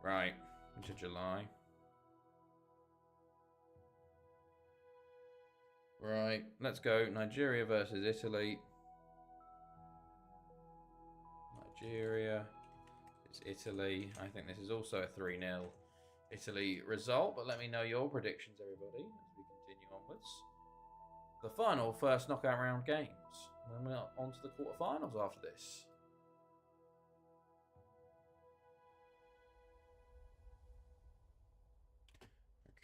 Right. Into July. Right. Let's go. Nigeria versus Italy. Nigeria. It's Italy. I think this is also a 3-0 Italy result. But let me know your predictions, everybody, as we continue onwards. The final first knockout round games. And then we're on to the quarterfinals after this.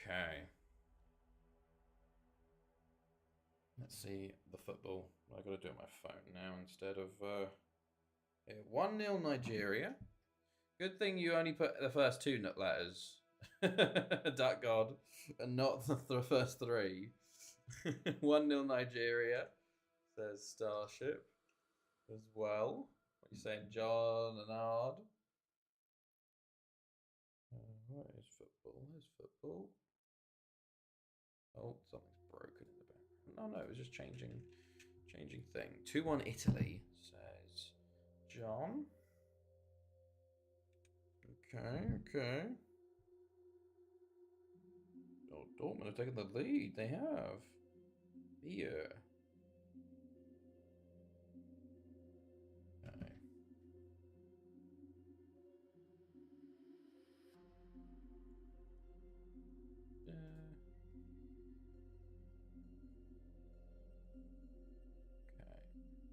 Okay. Let's see the football. I got to do it on my phone now instead of 1-0 Nigeria. Good thing you only put the first two letters, Duck God, and not the first three. 1-0 Nigeria, says Starship as well. What are you saying, John and Ard? What is football? There's football. Oh, something's broken in the background. No, it was just changing thing. 2-1 Italy, says John. Okay. Oh, Dortmund have taken the lead. They have. Beer. Okay.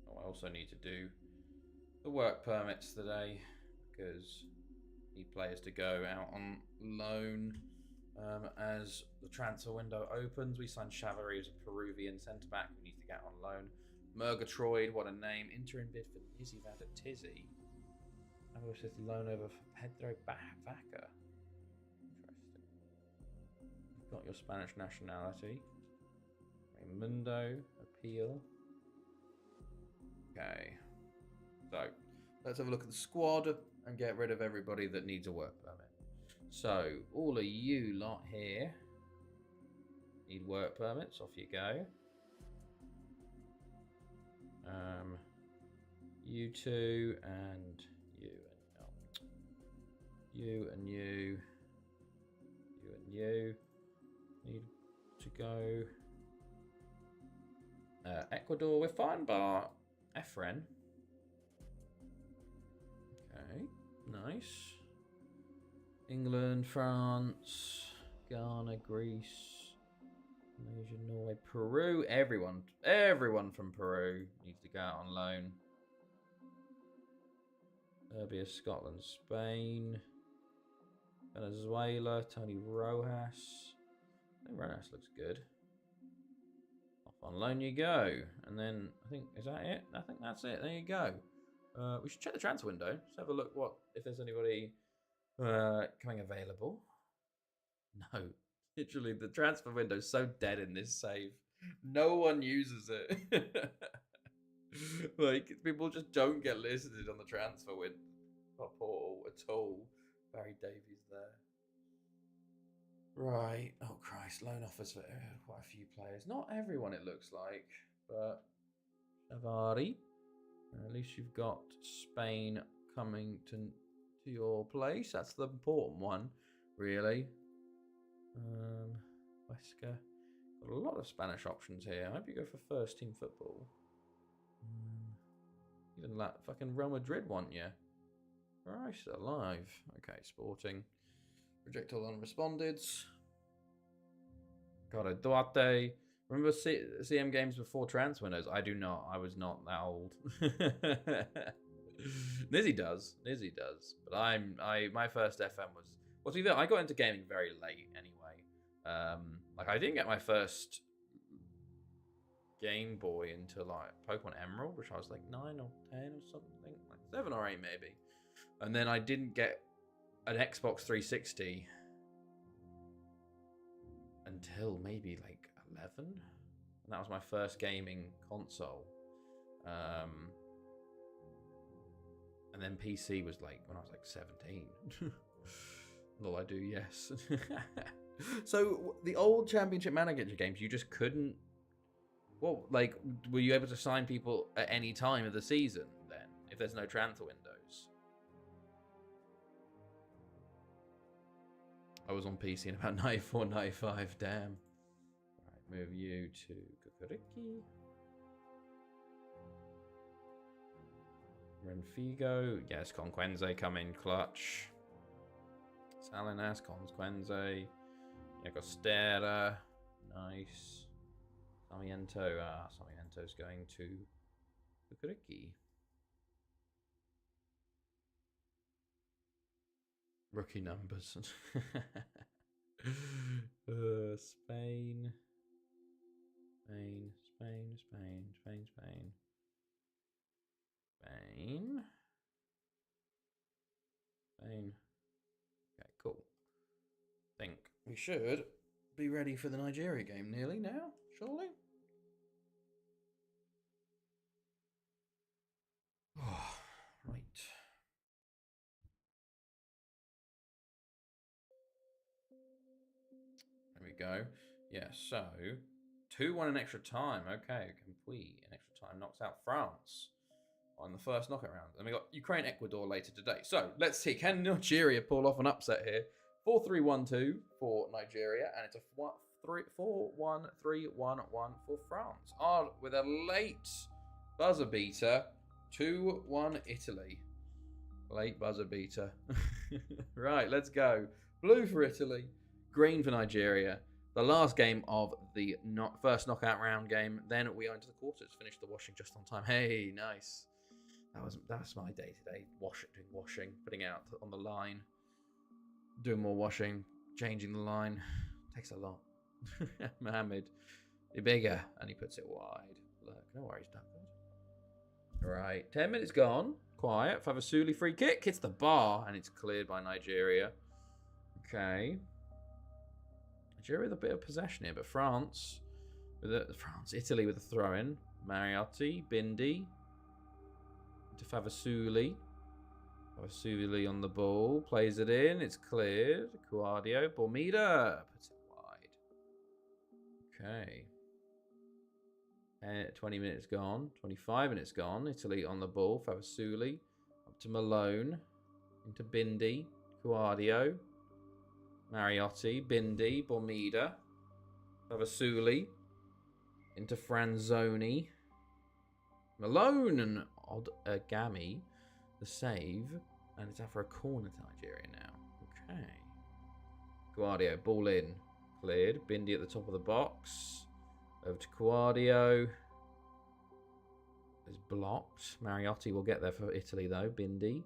Oh, I also need to do the work permits today because I need players to go out on loan as the transfer window opens. We signed Chavarri as a Peruvian centre back who needs to get on loan. Murgatroyd, what a name. Interim bid for Nizzy Vander Tizzy. I wish this loan over for Pedro Vaca. Interesting. You've got your Spanish nationality. Raimundo, appeal. Okay. So, let's have a look at the squad and get rid of everybody that needs a work permit. So, all of you lot here need work permits. Off you go. You two and you and you and you and you need to go. Ecuador, we're fine, bar Efren. Okay, nice. England, France, Ghana, Greece, Malaysia, Norway, Peru. Everyone from Peru needs to go out on loan. Serbia, Scotland, Spain, Venezuela, Tony Rojas. I think Rojas looks good. Off on loan you go. And then, I think, is that it? I think that's it. There you go. We should check the transfer window. Just have a look if there's anybody coming available. No. Literally, the transfer window's so dead in this save. No one uses it. Like, people just don't get listed on the transfer window portal at all. Barry Davies there. Right. Oh, Christ. Loan offers for quite a few players. Not everyone, it looks like. But Chavarri. At least you've got Spain coming to your place. That's the important one, really. Wesker. Got a lot of Spanish options here. I hope you go for first team football. Even that fucking Real Madrid want you. Christ alive. Okay, Sporting. Reject all unresponded. Got a Duarte. Remember CM games before transfer windows? I do not. I was not that old. Nizzy does. But my first FM was. Well, to be fair, I got into gaming very late anyway. Like I didn't get my first Game Boy until like Pokemon Emerald, which I was like 9 or 10 or something, like 7 or 8 maybe. And then I didn't get an Xbox 360 until maybe like 11. And that was my first gaming console. And then PC was like when I was like 17. Well, I do, yes. So the old Championship Manager games, you just couldn't. Well, like, were you able to sign people at any time of the season then, if there's no transfer windows? I was on PC in about 94, 95, damn. Right, move you to Kukuriki. Renfigo, yes, Conquenze come in clutch. Salinas, Conquenze, Llagostera, nice. Sarmiento, Sarmiento's going to Kukuriki. Rookie numbers. Spain. Okay, cool. Think we should be ready for the Nigeria game nearly now, surely? Oh, right. There we go. Yeah, so 2-1 in extra time. Okay, complete in extra time knocks out France on the first knockout round. And we got Ukraine, Ecuador later today. So let's see, can Nigeria pull off an upset here? 4-3-1-2 for Nigeria, and it's a 4-1-3-1-1 for France. With a late buzzer beater, 2-1 Italy. Late buzzer beater. Right, let's go. Blue for Italy, green for Nigeria. The last game of the first knockout round game. Then we are into the quarters. Finish the washing just on time. Hey, nice. That was my day today. Doing washing, putting out on the line, doing more washing, changing the line. Takes a lot. Mohamed, be bigger, and he puts it wide. Look, no worries, Duckwood. Right, 10 minutes gone. Quiet. Favasuli free kick hits the bar, and it's cleared by Nigeria. Okay. Nigeria with a bit of possession here, but Italy with a throw-in. Mariotti, Bindi. To Favasuli. Favasuli on the ball. Plays it in. It's cleared. Cuadio. Bormida. Puts it wide. Okay. 20 minutes gone. 25 minutes gone. Italy on the ball. Favasuli. Up to Malone. Into Bindi. Cuadio. Mariotti. Bindi. Bormida. Favasuli. Into Franzoni. Malone and Gami, the save, and it's out for a corner to Nigeria now. Okay. Guardio, ball in, cleared. Bindi at the top of the box. Over to Guardio. Is blocked. Mariotti will get there for Italy though. Bindi,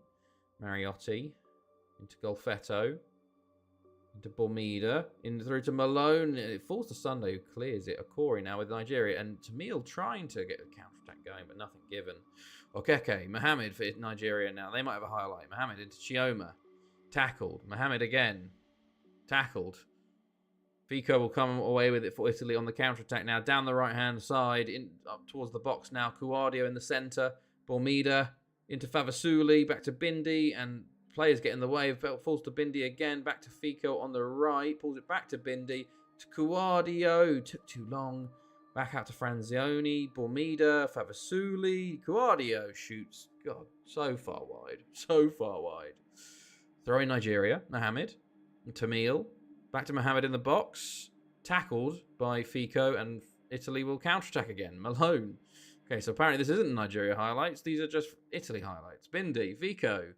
Mariotti into Golfetto, into Bormida, in through to Malone. It falls to Sunday, who clears it. Okori now with Nigeria, and Tamil trying to get a counter-attack going, but nothing given. Okeke, Mohamed for Nigeria now. They might have a highlight. Mohamed into Chioma. Tackled. Mohamed again. Tackled. Fico will come away with it for Italy on the counter-attack now. Down the right-hand side, up towards the box now. Cuadio in the centre. Bormida into Favasuli. Back to Bindi, and players get in the way. Falls to Bindi again. Back to Fico on the right. Pulls it back to Bindi. To Cuadio. Took too long. Back out to Franzioni. Bormida. Favasuli. Cuadio shoots. God, so far wide. So far wide. Throwing Nigeria. Mohamed. And Tamil. Back to Mohamed in the box. Tackled by Fico, and Italy will counter-attack again. Malone. Okay, so apparently this isn't Nigeria highlights. These are just Italy highlights. Bindi. Fico.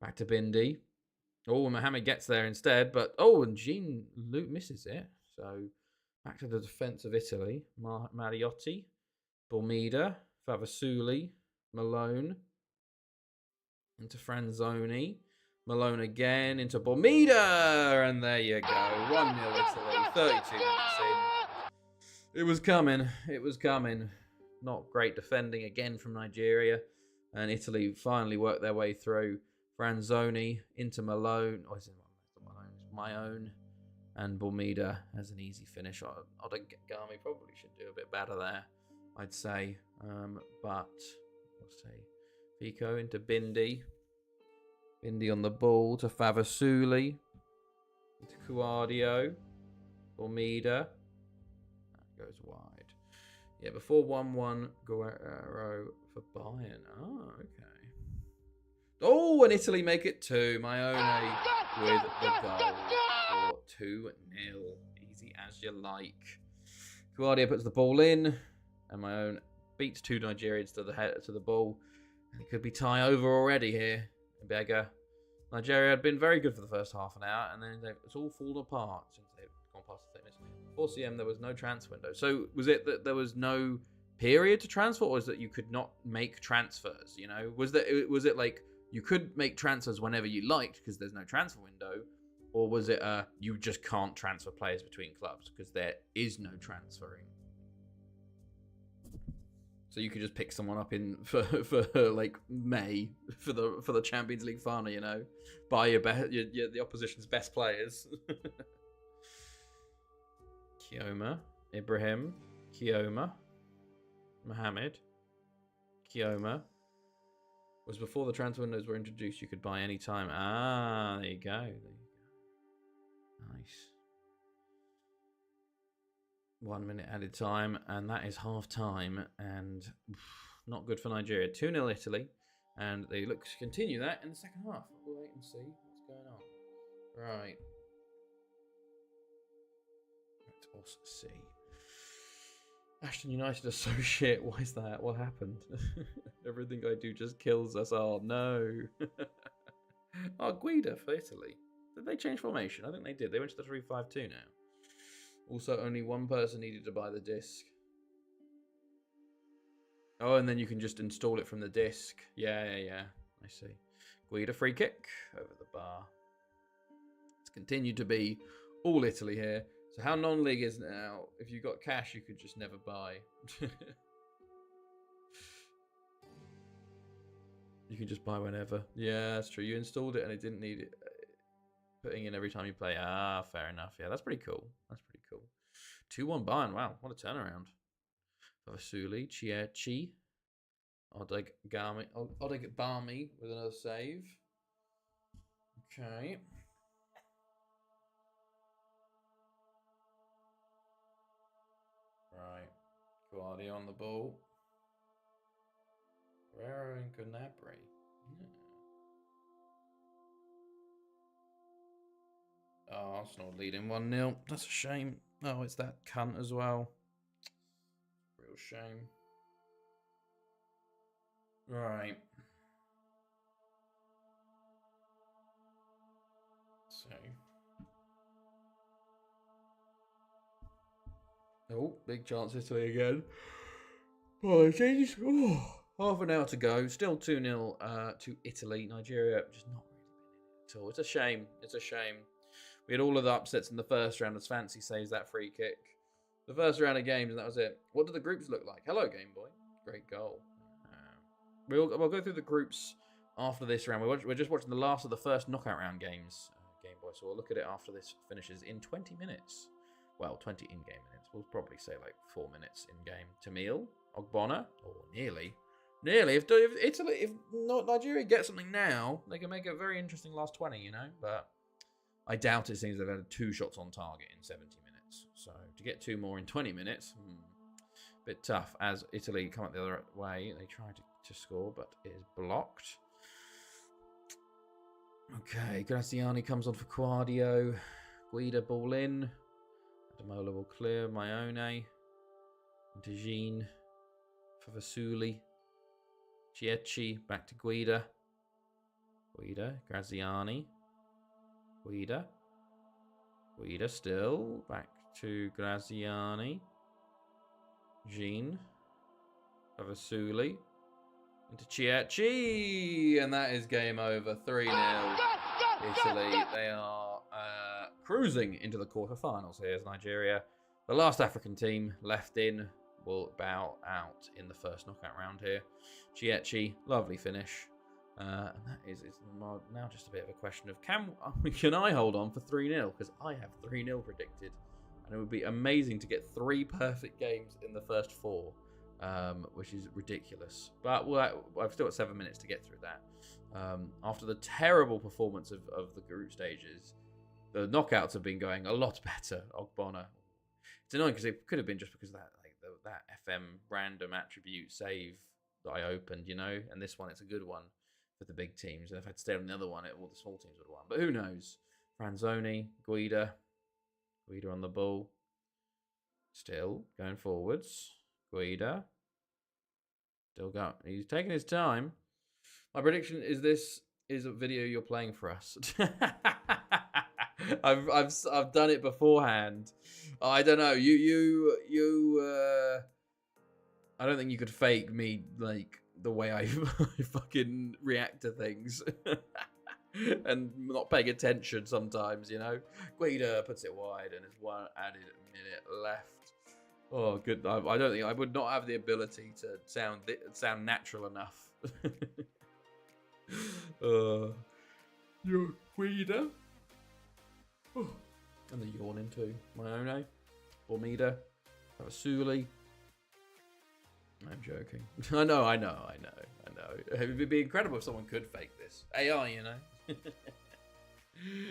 Back to Bindi. Oh, Mohamed gets there instead, but and Jean Luke misses it. So back to the defence of Italy. Mariotti, Bormida, Favasuli, Malone, into Franzoni, Malone again, into Bormida, and there you go. 1-0 Italy, 32 minutes in. It was coming. It was coming. Not great defending again from Nigeria, and Italy finally worked their way through. Franzoni into Malone. Is it Malone? It's my own. And Bormida has an easy finish. Odagami probably should do a bit better there, I'd say. But we'll see. Fico into Bindi. Bindi on the ball to Favasuli. Into Cuadio. Bormida. That goes wide. Yeah, before 1-1 Guerrero for Bayern. Oh, okay. Oh, and Italy make it 2. Maione with the goal for 2-0. Easy as you like. Guardia puts the ball in, and Maione beats 2 Nigerians to the ball. And it could be tie over already here. Bega. Nigeria had been very good for the first half an hour, and then it's all fallen apart since they've gone past the 30 minutes. Before CM, there was no transfer window. So was it that there was no period to transfer, or was it that you could not make transfers? You know, was it like you could make transfers whenever you liked because there's no transfer window, or was it you just can't transfer players between clubs because there is no transferring? So you could just pick someone up in for like May for the Champions League final, you know, buy your the opposition's best players. Kioma, Ibrahim, Kioma, Mohammed, Kioma. Was before the transfer windows were introduced, you could buy any time. Ah, there you go. There you go. Nice. 1 minute added time, and that is half time, and not good for Nigeria. 2-0 Italy, and they look to continue that in the second half. We'll wait and see what's going on. Right. Let us see. Ashton United are so shit. Why is that? What happened? Everything I do just kills us. Oh, no. Oh, Guida for Italy. Did they change formation? I think they did. They went to the 3-5-2 now. Also, only one person needed to buy the disc. Oh, and then you can just install it from the disc. Yeah. I see. Guida free kick over the bar. It's continued to be all Italy here. So how non-league is now? If you got cash, you could just never buy. You can just buy whenever. Yeah, that's true. You installed it and it didn't need it putting in every time you play. Ah, fair enough. Yeah, that's pretty cool. That's pretty cool. 2-1 Bayern. Wow, what a turnaround. Vasuli, Chiachi, Odegbami with another save. Okay. Right. Guardia on the ball. Guerrero and Gnabry. Yeah. Oh, Arsenal leading 1-0. That's a shame. Oh, it's that cunt as well. Real shame. Right. So. Oh, big chance Italy again. Oh, half an hour to go. Still 2-0 to Italy. Nigeria just not really been in it at all. It's a shame. It's a shame. We had all of the upsets in the first round as Fancy saves that free kick. The first round of games, and that was it. What do the groups look like? Hello, Game Boy. Great goal. We'll go through the groups after this round. We're just watching the last of the first knockout round games, Game Boy. So we'll look at it after this finishes in 20 minutes. Well, 20 in-game minutes. We'll probably say like 4 minutes in-game. Tamil, Ogbonna, nearly. If not Nigeria get something now, they can make a very interesting last 20, you know. But I doubt it seems they've had 2 shots on target in 70 minutes. So to get 2 more in 20 minutes, bit tough. As Italy come up the other way, they try to score, but it is blocked. Okay, Graziani comes on for Quadio. Guida ball in. Ademola will clear. Maione. Dejin for Vasuli. Chiecci back to Guida. Graziani. Guida still back to Graziani. Jean for Vasuli. Into Chiecci. And that is game over. 3-0. Italy. They are cruising into the quarterfinals. Here's Nigeria. The last African team left in will bow out in the first knockout round here. Chiecci, lovely finish. And that is now just a bit of a question of can I hold on for 3-0? Because I have 3-0 predicted. And it would be amazing to get 3 perfect games in the first 4. Which is ridiculous. But I've still got 7 minutes to get through that. After the terrible performance of the group stages, the knockouts have been going a lot better. Ogbonna. It's annoying because it could have been just because of that, like that FM random attribute save that I opened, you know. And this one, it's a good one for the big teams. And if I'd stayed on the other one, all the small teams would have won. But who knows? Franzoni, Guida on the ball. Still going forwards. Guida. Still going. He's taking his time. My prediction is this is a video you're playing for us. I've done it beforehand. I don't know. I don't think you could fake me like the way I fucking react to things. And not paying attention sometimes, you know. Guida puts it wide and there's one added minute left. Oh, good. I don't think I would not have the ability to sound natural enough. You're Quida. Oh, and the yawning too. Myone, Bormida, Ravasuli. I'm joking. I know. It would be incredible if someone could fake this. AI, you know.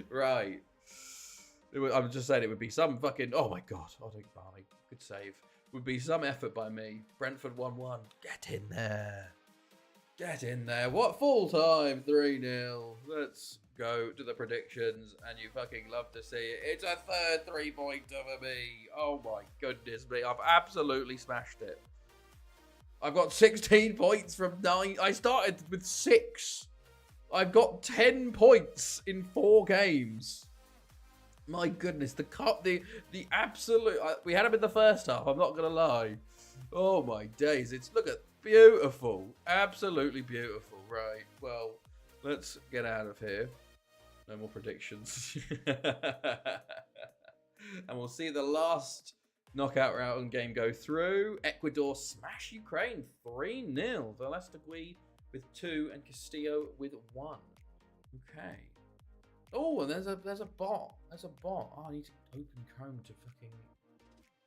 Right. I'm just saying it would be some fucking... Oh, my God. I think Barney. Good save. Would be some effort by me. Brentford 1-1. Get in there. Get in there. What full time? 3-0. Let's go to the predictions. And you fucking love to see it. It's a third 3-pointer for me. Oh, my goodness me. I've absolutely smashed it. I've got 16 points from 9. I started with 6. I've got 10 points in 4 games. My goodness, the absolute... we had him in the first half, I'm not going to lie. Oh my days, look at, beautiful. Absolutely beautiful. Right, well, let's get out of here. No more predictions. And we'll see the last knockout round game go through. Ecuador smash Ukraine 3-0. Velastegui with 2 and Castillo with 1. Okay. Oh, and there's a bot. There's a bot. Oh, I need to open Chrome to fucking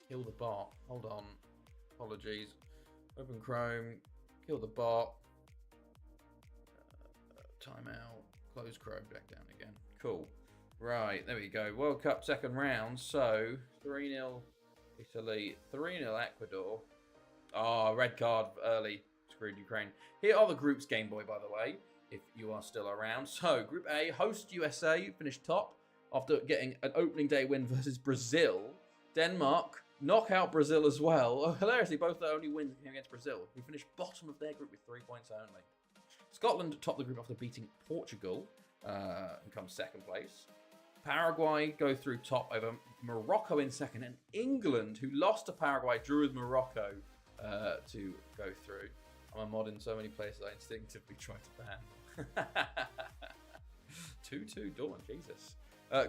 kill the bot. Hold on. Apologies. Open Chrome. Kill the bot. Timeout. Close Chrome. Back down again. Cool. Right. There we go. World Cup second round. So 3-0 Italy. 3-0 Ecuador. Oh, red card early. Screwed Ukraine. Here are the groups, Game Boy, by the way, if you are still around. So, Group A, host USA, finished top after getting an opening day win versus Brazil. Denmark, knock out Brazil as well. Oh, hilariously, both their only wins came against Brazil, who finished bottom of their group with 3 points only. Scotland topped the group after beating Portugal, who comes second place. Paraguay go through top over Morocco in second, and England, who lost to Paraguay, drew with Morocco to go through. I'm a mod in so many places I instinctively try to ban. 2-2 Dawn, Jesus.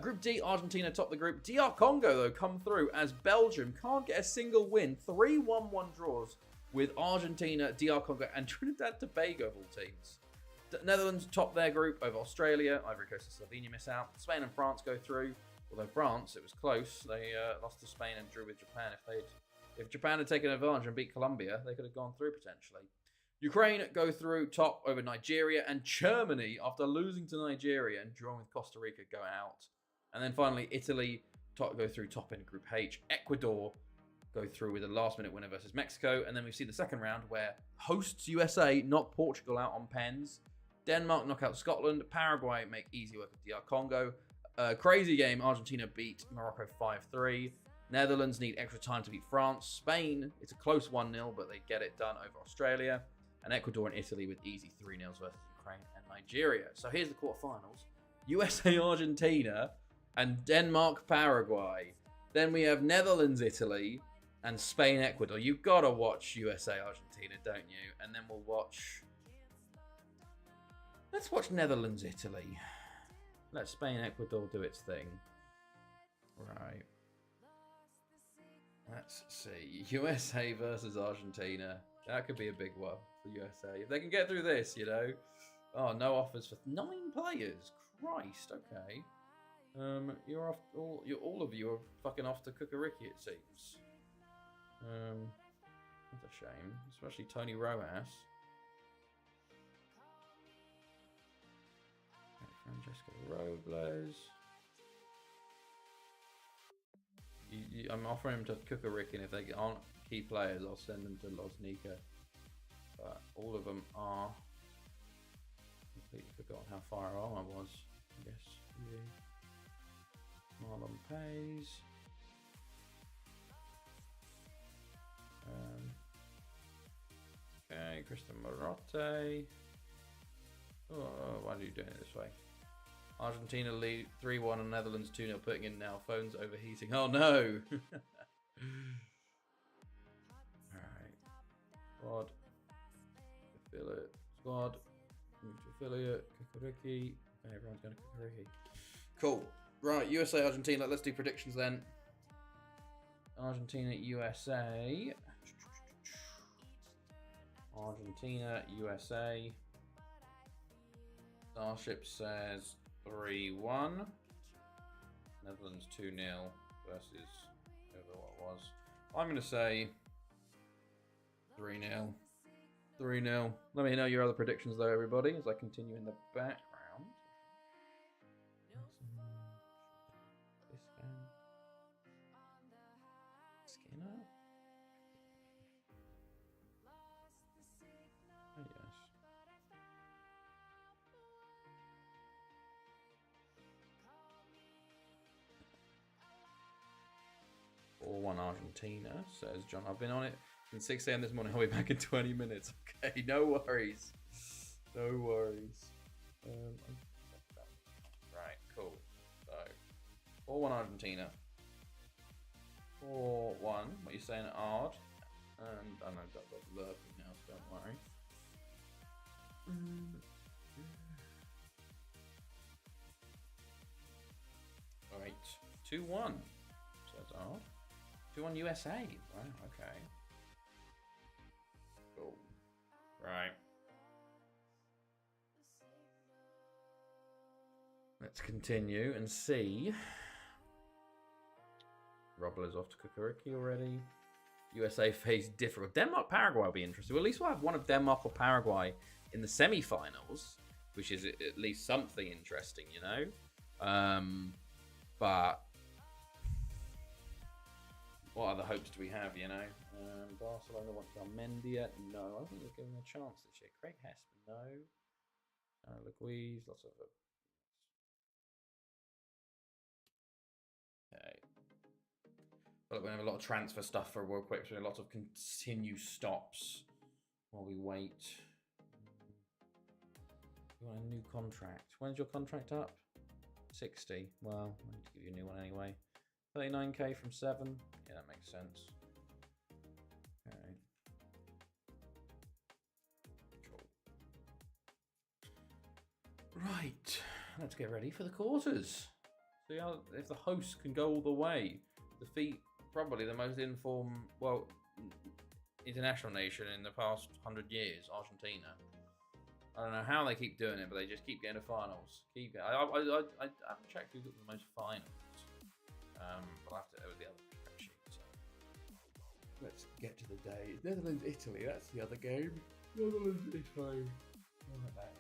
Group D, Argentina top the group. DR Congo, though, come through as Belgium can't get a single win. 3 1-1 draws with Argentina, DR Congo, and Trinidad Tobago of all teams. Netherlands top their group over Australia. Ivory Coast and Slovenia miss out. Spain and France go through. Although France, it was close. They lost to Spain and drew with Japan. If Japan had taken advantage and beat Colombia, they could have gone through potentially. Ukraine go through top over Nigeria, and Germany, after losing to Nigeria and drawing with Costa Rica, go out. And then finally, Italy go through top in Group H. Ecuador go through with a last-minute winner versus Mexico. And then we see the second round where hosts USA knock Portugal out on pens. Denmark knock out Scotland. Paraguay make easy work of DR Congo. Crazy game, Argentina beat Morocco 5-3. Netherlands need extra time to beat France. Spain, it's a close 1-0, but they get it done over Australia. And Ecuador and Italy with easy 3-0s versus Ukraine and Nigeria. So here's the quarterfinals. USA, Argentina, and Denmark, Paraguay. Then we have Netherlands, Italy, and Spain, Ecuador. You've got to watch USA, Argentina, don't you? And then we'll watch... Let's watch Netherlands, Italy. Let Spain, Ecuador do its thing. Right. Let's see. USA versus Argentina. That could be a big one for USA. If they can get through this, you know. Oh, no offers for 9 players. Christ, okay. You're off. All of you are fucking off to Kukariki, it seems. That's a shame. Especially Tony Rojas. Francesco Robles. I'm offering him to Kukariki, and if they aren't key players, I'll send them to Loznica. But all of them are... completely forgotten how far on I was. I guess. Yeah. Marlon Pays. Okay, Christian Marotte. Oh, why are you doing it this way? Argentina lead 3-1 and Netherlands 2-0, putting in now. Phone's overheating. Oh no! Alright. Squad. Affiliate. Squad. Move to affiliate. Kukariki. Okay, everyone's going to Kukariki. Cool. Right, USA, Argentina. Let's do predictions then. Argentina, USA. Argentina, USA. Starship says 3-1. Netherlands 2-0 versus whoever what it was. I'm going to say 3-0. 3-0. Let me know your other predictions though, everybody, as I continue in the background. Skinner? Oh, yes. 4-1 Argentina, says John. I've been on it since 6 a.m. this morning. I'll be back in 20 minutes. Okay, no worries. No worries. Right, cool. So, 4-1 Argentina. 4-1. What are you saying, Ard? And I know I've got lurking now, so don't worry. Alright, 2-1. Says Ard. 2-1 USA. Wow, okay. Cool. Right. Let's continue and see. Robler's off to Kukuriki already. USA face different. Denmark, Paraguay will be interesting. Well, at least we'll have one of Denmark or Paraguay in the semi-finals, which is at least something interesting, you know. But what other hopes do we have, you know? Barcelona want Garmendia? No, I don't think we're giving them a chance this year. Craig Heston? No. Louise, lots of... Okay. But we're going to have a lot of transfer stuff for World Quick, so a lot of continue stops while we wait. You want a new contract? When's your contract up? 60. Well, I need to give you a new one anyway. 39k from 7. Yeah, that makes sense. Okay. Cool. Right. Let's get ready for the quarters. See how if the host can go all the way. Defeat probably the most informed, well, international nation in the past 100 years, Argentina. I don't know how they keep doing it, but they just keep getting to finals. I haven't checked who's got the most finals. I'll have to with the other spreadsheet. So. Let's get to the day. Netherlands, Italy. That's the other game. Netherlands, Italy. Netherlands.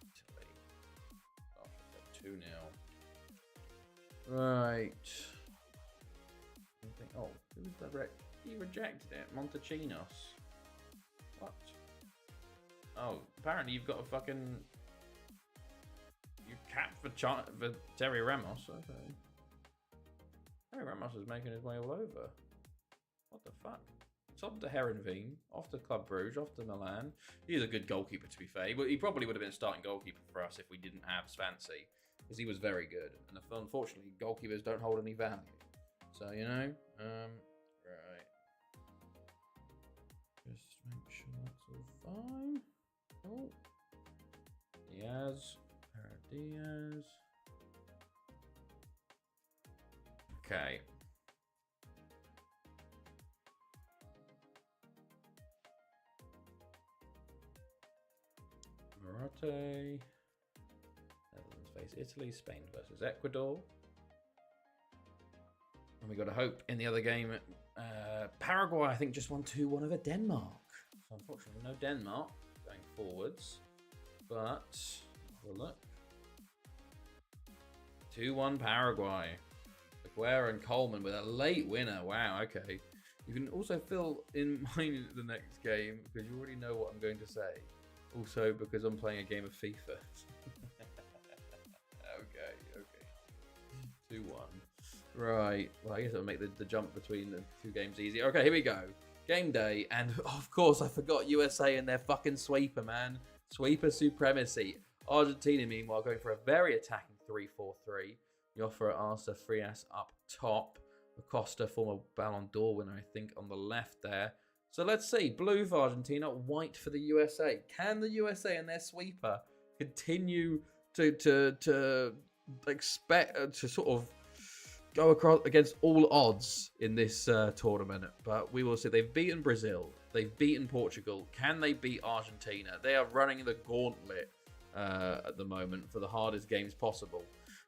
Italy. Oh, 2-0. Right. Oh, who was direct? He rejected it. Montachinos. What? Oh, apparently you've got a fucking... You capped for Terry Ramos. Okay. Terry Ramos is making his way all over. What the fuck? It's on to Herenveen, off to Club Brugge, off to Milan. He's a good goalkeeper, to be fair. He probably would have been a starting goalkeeper for us if we didn't have Swansea, because he was very good. And unfortunately, goalkeepers don't hold any value. So, you know, right. Just make sure that's all fine. Oh. Diaz. Diaz. Okay. Morate. Netherlands face Italy. Spain versus Ecuador. And we got a hope in the other game. Paraguay, I think, just won 2-1 over Denmark. So unfortunately, no Denmark going forwards. But we'll look. 2-1 Paraguay. Aguero and Coleman with a late winner. Wow, okay. You can also fill in mind the next game because you already know what I'm going to say. Also because I'm playing a game of FIFA. Okay. 2-1. Right. Well, I guess it'll make the jump between the two games easier. Okay, here we go. Game day. And of course, I forgot USA and their fucking sweeper, man. Sweeper supremacy. Argentina, meanwhile, going for a very attacking 3-4-3. The offer at Arsa Frias up top. Acosta, former Ballon d'Or winner, I think, on the left there. So let's see. Blue for Argentina, white for the USA. Can the USA and their sweeper continue to expect to sort of go across against all odds in this tournament, but we will see. They've beaten Brazil. They've beaten Portugal. Can they beat Argentina? They are running the gauntlet at the moment for the hardest games possible.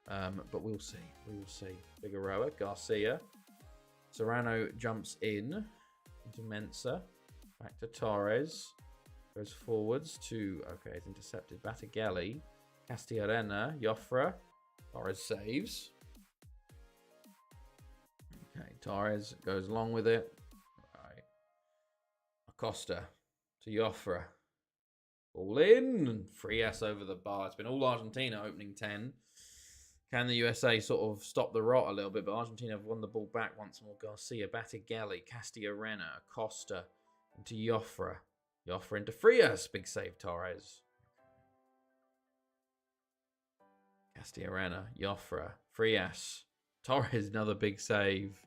But we'll see. We will see. Figueroa, Garcia. Serrano jumps into Mensah. Back to Torres. Goes forwards to... Okay, it's intercepted. Battigelli. Castillarena. Joffre. Torres saves. Okay, Torres goes along with it. Right. Acosta to Joffre. All in. Frias over the bar. It's been all Argentina opening 10. Can the USA sort of stop the rot a little bit? But Argentina have won the ball back once more. Garcia, Battigelli, Castillarena, Acosta into Joffre. Joffre into Frias. Big save, Torres. Castillarena, Joffre, Frias. Torres, another big save.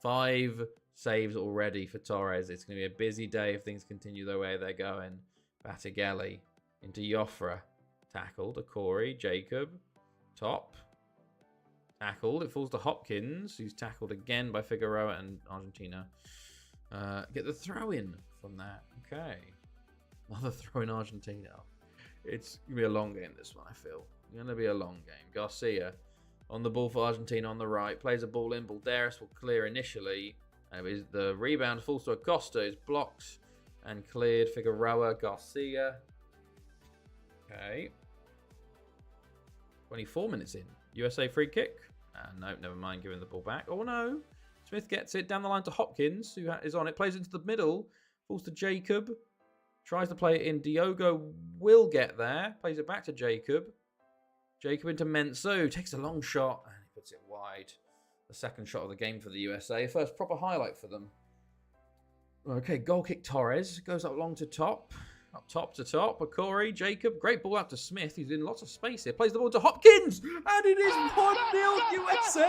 5 saves already for Torres. It's going to be a busy day if things continue the way they're going. Battigelli into Joffre. Tackled. Akori, Jacob. Top. Tackled. It falls to Hopkins, who's tackled again by Figueroa, and Argentina get the throw in from that. Okay. Another throw in Argentina. It's going to be a long game, this one, I feel. It's going to be a long game. Garcia on the ball for Argentina on the right. Plays a ball in. Balderas will clear initially. The rebound falls to Acosta. Is blocked and cleared. Figueroa, Garcia. Okay. 24 minutes in. USA free kick. No, never mind giving the ball back. Oh, no. Smith gets it down the line to Hopkins, who is on it. Plays into the middle. Falls to Jacob. Tries to play it in. Diogo will get there. Plays it back to Jacob. Jacob into Mensah. Takes a long shot. And he puts it wide. The second shot of the game for the USA. First proper highlight for them. Okay, goal kick Torres. Goes up long to top. Up top to top. Akori, Jacob. Great ball out to Smith. He's in lots of space here. Plays the ball to Hopkins. And it is 1-0 USA.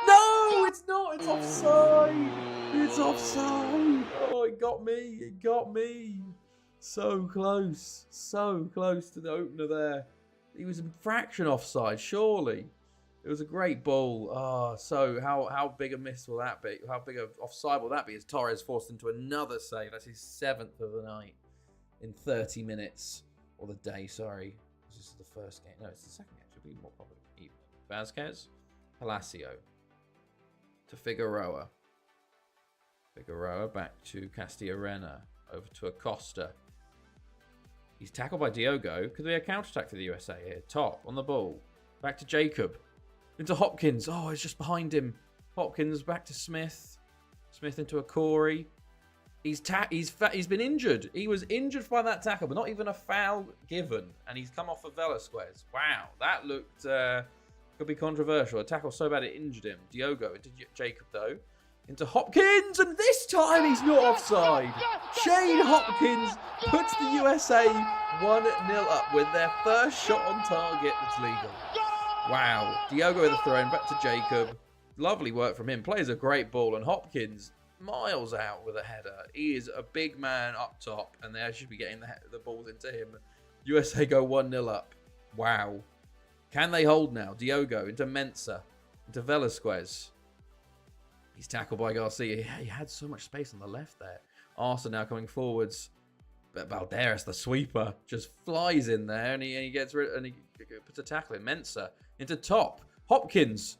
No, it's not. It's offside. It's offside. Oh, it got me. It got me. So close. So close to the opener there. He was a fraction offside, surely. It was a great ball. Oh, so how big a miss will that be? How big of offside will that be as Torres forced into another save? That's his 7th of the night. In 30 minutes. Or the day, sorry. This is the first game. No, it's the second game. Should be more probably even. Vazquez. Palacio. To Figueroa. Figueroa back to Castillarena. Over to Acosta. He's tackled by Diogo. Could there be a counter-attack for the USA here? Top on the ball. Back to Jacob. Into Hopkins. Oh, it's just behind him. Hopkins back to Smith. Smith into Akori. He's been injured. He was injured by that tackle, but not even a foul given. And he's come off of Velasquez. Wow, that looked could be controversial. A tackle so bad it injured him. Diogo into Jacob though. Into Hopkins, and this time he's not offside. Shane Hopkins puts the USA 1-0 up with their first shot on target that's legal. Wow. Diogo with a throw in back to Jacob. Lovely work from him. Plays a great ball, and Hopkins miles out with a header. He is a big man up top, and they should be getting the balls into him. USA go 1-0 up. Wow. Can they hold now? Diogo into Mensah. Into Velasquez. He's tackled by Garcia. He had so much space on the left there. Arthur now coming forwards. But Balderas, the sweeper, just flies in there, and he gets rid, and he puts a tackle in. Mensah into top. Hopkins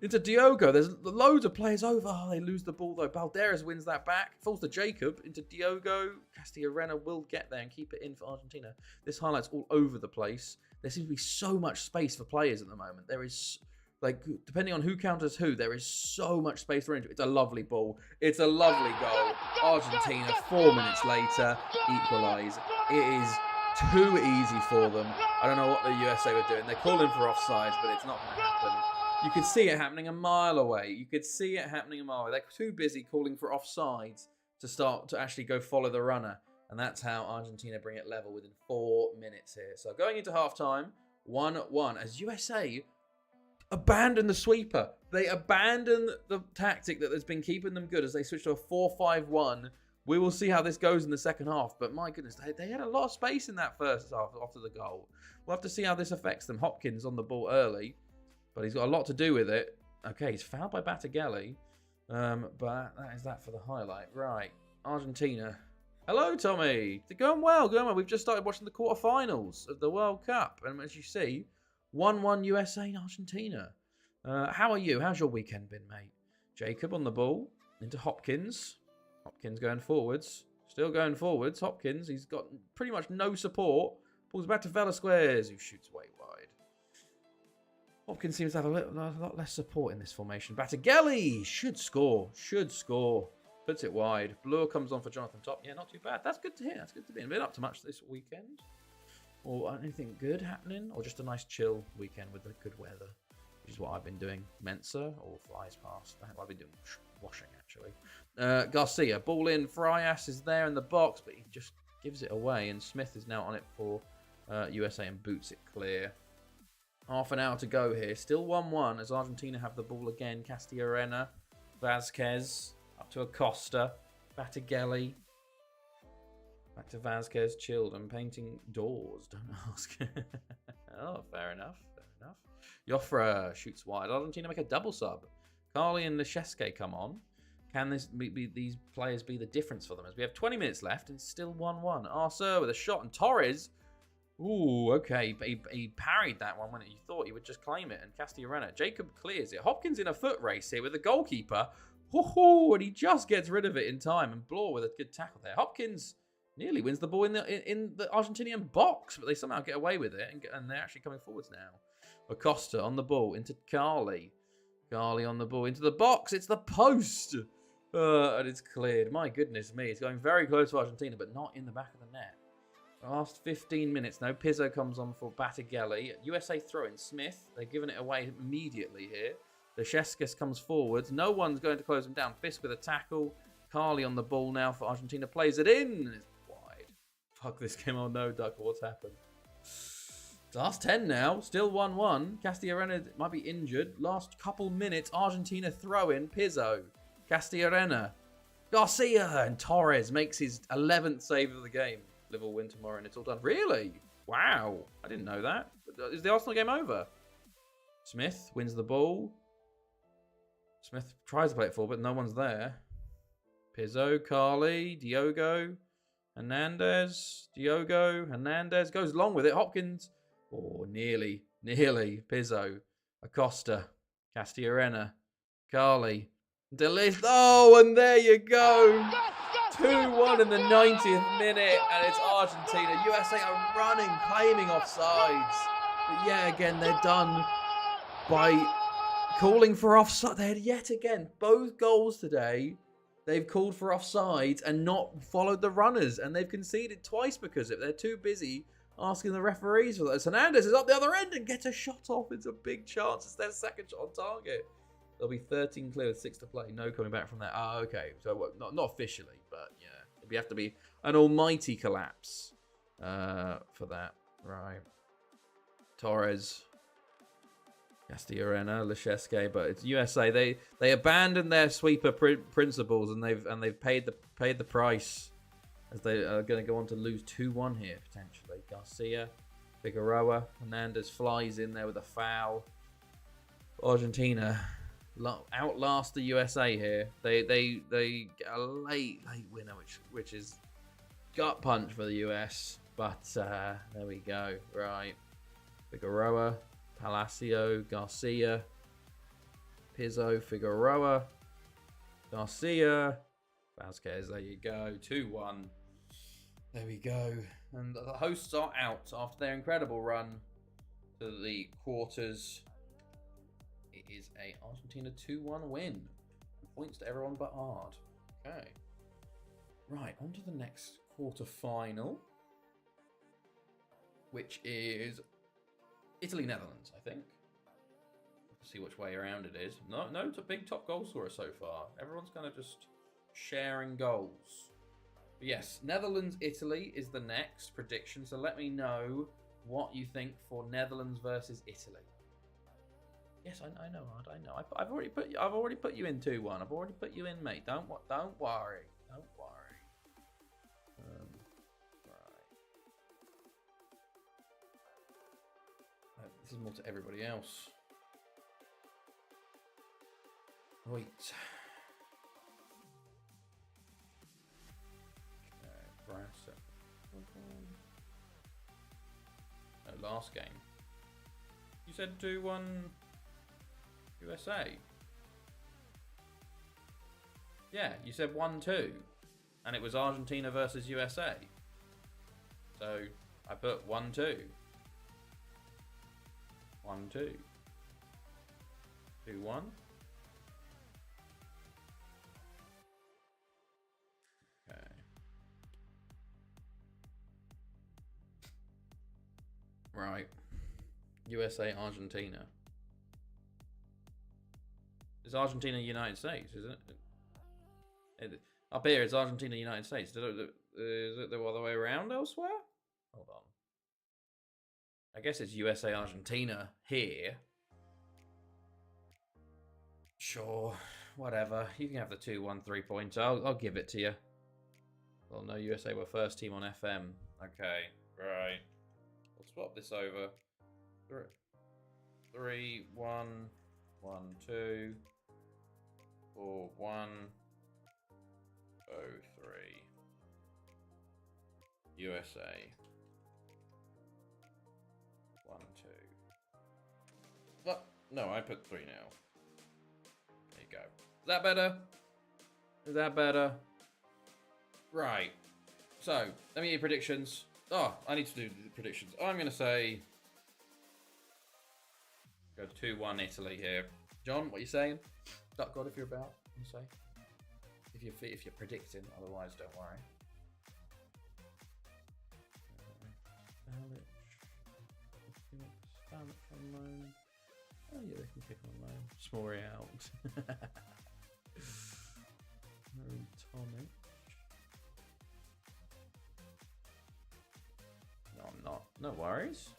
into Diogo. There's loads of players over. Oh, they lose the ball though. Balderas wins that back. Falls to Jacob into Diogo. Castillarena will get there and keep it in for Argentina. This highlights all over the place. There seems to be so much space for players at the moment. There is, like, depending on who counters who, there is so much space for injury. It's a lovely ball. It's a lovely goal. Argentina, 4 minutes later, equalise. It is too easy for them. I don't know what the USA were doing. They're calling for offsides, but it's not going to happen. You could see it happening a mile away. You could see it happening a mile away. They're too busy calling for offsides to actually go follow the runner. And that's how Argentina bring it level within 4 minutes here. So going into halftime, 1-1 as USA abandon the sweeper. They abandon the tactic that has been keeping them good as they switch to a 4-5-1 We will see how this goes in the second half. But my goodness, they had a lot of space in that first half after the goal. We'll have to see how this affects them. Hopkins on the ball early, but he's got a lot to do with it. Okay, he's fouled by Battigelli. But that is that for the highlight. Right, Argentina. Hello, Tommy. It's going well, going well. We've just started watching the quarterfinals of the World Cup. And as you see, 1-1 USA and Argentina. How are you? How's your weekend been, mate? Jacob on the ball. Into Hopkins. Hopkins going forwards. Still going forwards. Hopkins, he's got pretty much no support. Pulls back to Velasquez, who shoots way wide. Hopkins seems to have a lot less support in this formation. Battigelli should score. Should score. Puts it wide. Blur comes on for Jonathan Top. Yeah, not too bad. That's good to hear. That's good to be. Been up to much this weekend. Or anything good happening? Or just a nice chill weekend with the good weather? Which is what I've been doing. Mensa or flies past. I've been doing washing, actually. Garcia. Ball in. Frias is there in the box, but he just gives it away. And Smith is now on it for USA and boots it clear. Half an hour to go here. Still 1-1 as Argentina have the ball again. Castillarena. Vazquez. Up to Acosta. Battigelli. Back to Vazquez. Chilled and painting doors. Don't ask. Oh, fair enough. Fair enough. Joffre shoots wide. Argentina make a double sub. Carly and Lecheske come on. Can these players be the difference for them? As we have 20 minutes left and it's still 1-1. Arce with a shot and Torres. Ooh, okay. He parried that one when you thought he would just claim it. And Castillarena. Jacob clears it. Hopkins in a foot race here with the goalkeeper. And he just gets rid of it in time. And Blore with a good tackle there. Hopkins nearly wins the ball in the Argentinian box, but they somehow get away with it, and they're actually coming forwards now. Acosta on the ball into Carly. Carly on the ball into the box. It's the post. And it's cleared. My goodness me. It's going very close to Argentina, but not in the back of the net. Last 15 minutes now. Pizzo comes on for Battigelli. USA throw-in. Smith. They're giving it away immediately here. The Sheskis comes forwards. No one's going to close him down. Fisk with a tackle. Carly on the ball now for Argentina. Plays it in. It's wide. Fuck this game. Oh no, Duck. What's happened? Last 10 now. Still 1-1. Castillarena might be injured. Last couple minutes. Argentina throw-in. Pizzo. Castillarena. Garcia. And Torres makes his 11th save of the game. Liverpool win tomorrow and it's all done. Really? Wow. I didn't know that. Is the Arsenal game over? Smith wins the ball. Smith tries to play it forward, but no one's there. Pizzo, Carly, Diogo, Hernandez, Diogo, Hernandez goes long with it. Hopkins. Oh, nearly. Pizzo, Acosta, Castillarena, Carly, Delist. Oh, and there you go. 2-1 in the 90th minute, and it's Argentina. USA are running, claiming offsides. But yeah, again, they're done by calling for offside. They're yet again, both goals today, they've called for offsides and not followed the runners. And they've conceded twice because of it. They're too busy asking the referees for that. Hernandez is up the other end and gets a shot off. It's a big chance. It's their second shot on target. There'll be 13 clear with 6 to play. No coming back from that. Oh, okay. So not officially, but yeah. It'd have to be an almighty collapse for that. Right. Torres. Castillarena, Lecheske, but it's USA. They abandoned their sweeper principles and they've paid the price as they are going to go on to lose 2-1 here potentially. Garcia, Figueroa, Hernandez flies in there with a foul. Argentina outlast the USA here. They get a late winner, which is gut punch for the US. But there we go. Right, Figueroa. Palacio, Garcia, Pizzo, Figueroa, Garcia, Vazquez, there you go, 2-1. There we go. And the hosts are out after their incredible run to the quarters. It is a Argentina 2-1 win. Points to everyone but Ard. Okay. Right, on to the next quarter final, which is Italy, Netherlands, I think. Let's see which way around it is. No, it's a big top goal scorer so far. Everyone's kind of just sharing goals. But yes, Netherlands, Italy is the next prediction. So let me know what you think for Netherlands versus Italy. Yes, I know, Ard. I know. I've already put you in 2-1. I've already put you in, mate. Don't worry. Don't worry. This is more to everybody else. Right. Brass. No, last game. You said 2-1 USA. Yeah, you said 1-2. And it was Argentina versus USA. So I put 1-2. 1-2. 2-1. Okay. Right. USA, Argentina. It's Argentina, United States, isn't it? Up here, it's Argentina, United States. Is it the other way around elsewhere? Hold on. I guess it's USA, Argentina here. Sure, whatever. You can have the 2-1 3-pointer. I'll give it to you. Well, no, USA were first team on FM. Okay, right. We'll swap this over. 3-1, 1-2, 4-1, 0-3. USA. 1-2. What? No, I put 3 now. There you go. Is that better? Is that better? Right. So, let me get predictions. Oh, I need to do the predictions. I'm going to say... Go 2-1 Italy here. John, what are you saying? Duck God, if you're about, you say. If you're predicting, otherwise don't worry. Spanish on loan. Oh yeah, they can kick on loan. Smorey out. Tonic. No, I'm not. No worries.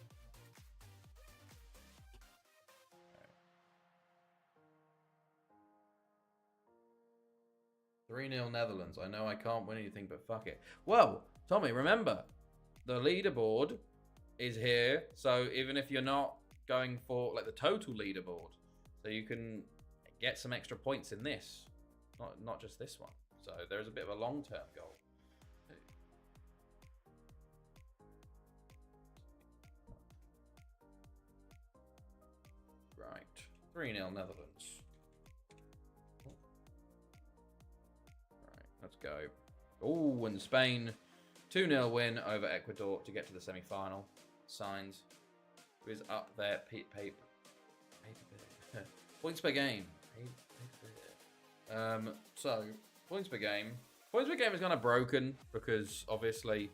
3-0 Netherlands. I know I can't win anything, but fuck it. Well, Tommy, remember, the leaderboard is here. So even if you're not going for like the total leaderboard, so you can get some extra points in this, not just this one. So there's a bit of a long-term goal. Right, 3-0 Netherlands. Let's go. Oh, and Spain, 2-0 win over Ecuador to get to the semi-final. Signs. Who is up there? Points per game. So, points per game. Points per game is kind of broken because obviously,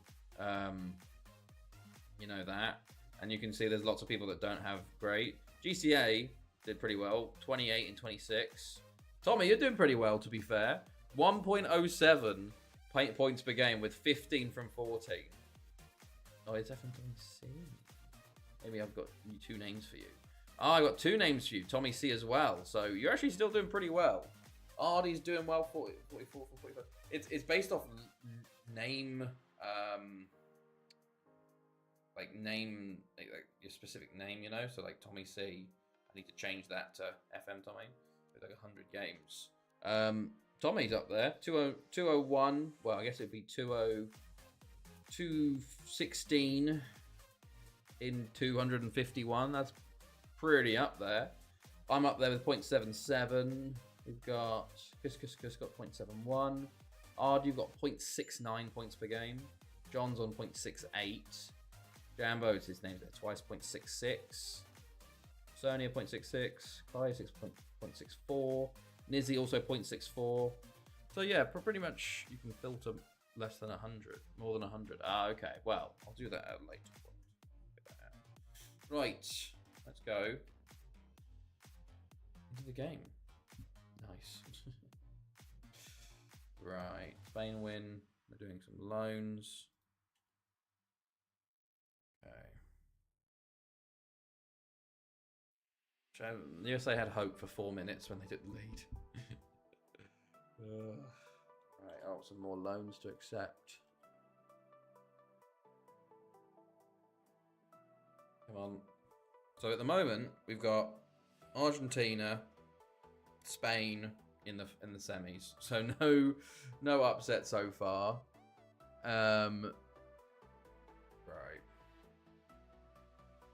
you know that. And you can see there's lots of people that don't have great. GCA did pretty well. 28 and 26. Tommy, you're doing pretty well, to be fair. 1.07 points per game with 15 from 14. Oh, it's FM15. Maybe I've got 2 names for you. Oh, I got 2 names for you. Tommy C as well. So you're actually still doing pretty well. Ardy's doing well. 44 for 45. It's based off name, like your specific name, you know. So like Tommy C. I need to change that to FM Tommy with like 100 games. Tommy's up there, 201. Well, I guess it'd be 216 in 251. That's pretty up there. I'm up there with 0.77. We've got Kus got 0.71. Ard, you've got 0.69 points per game. John's on 0.68. Jambo's his name's there twice, 0.66. Sonia 0.66. Kai 6.64. Nizzy also 0.64. So yeah, pretty much you can filter less than 100, more than 100. Ah, okay. Well, I'll do that at a later point. Right, let's go into the game. Nice. Right, Spain win. We're doing some loans. Okay. The USA had hope for 4 minutes when they didn't lead. Right, oh, some more loans to accept. Come on. So at the moment, we've got Argentina, Spain in the semis. So no upset so far. Right.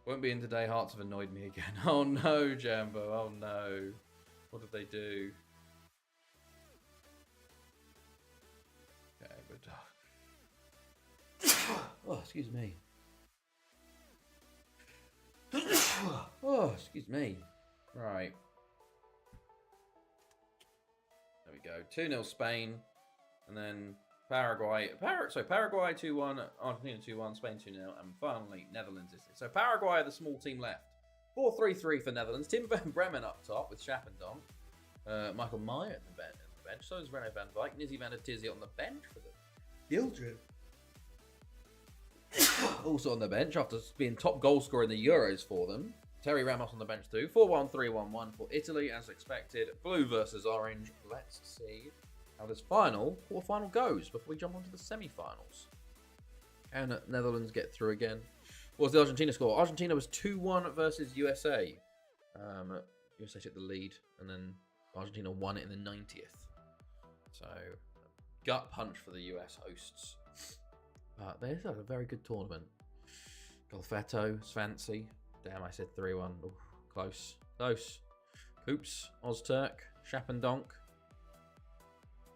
Won't be in today. Hearts have annoyed me again. Oh no, Jambo. Oh no. What did they do? Okay, but oh, excuse me. Oh, excuse me. Right. There we go. 2-0 Spain. And then Paraguay 2-1, Argentina 2-1, Spain 2-0, and finally Netherlands. So Paraguay are the small team left. 4-3-3 for Netherlands. Tim van Bremen up top with Schappendonk. Michael Meyer at the bench. So is René van Dijk. Nizzy van der Tizzy on the bench for the Gildred. Also on the bench after being top goal scorer in the Euros for them. Terry Ramos on the bench too. 4-1, 3-1-1 for Italy as expected. Blue versus orange. Let's see how this quarterfinal goes before we jump onto the semi-finals. Can Netherlands get through again? What was the Argentina score? Argentina was 2-1 versus USA. USA took the lead, and then Argentina won it in the 90th. So, gut punch for the US hosts. But there's a very good tournament. Golfetto, Svancy. Damn, I said 3-1. Ooh, close. Coops, Ozturk, Schappendonk.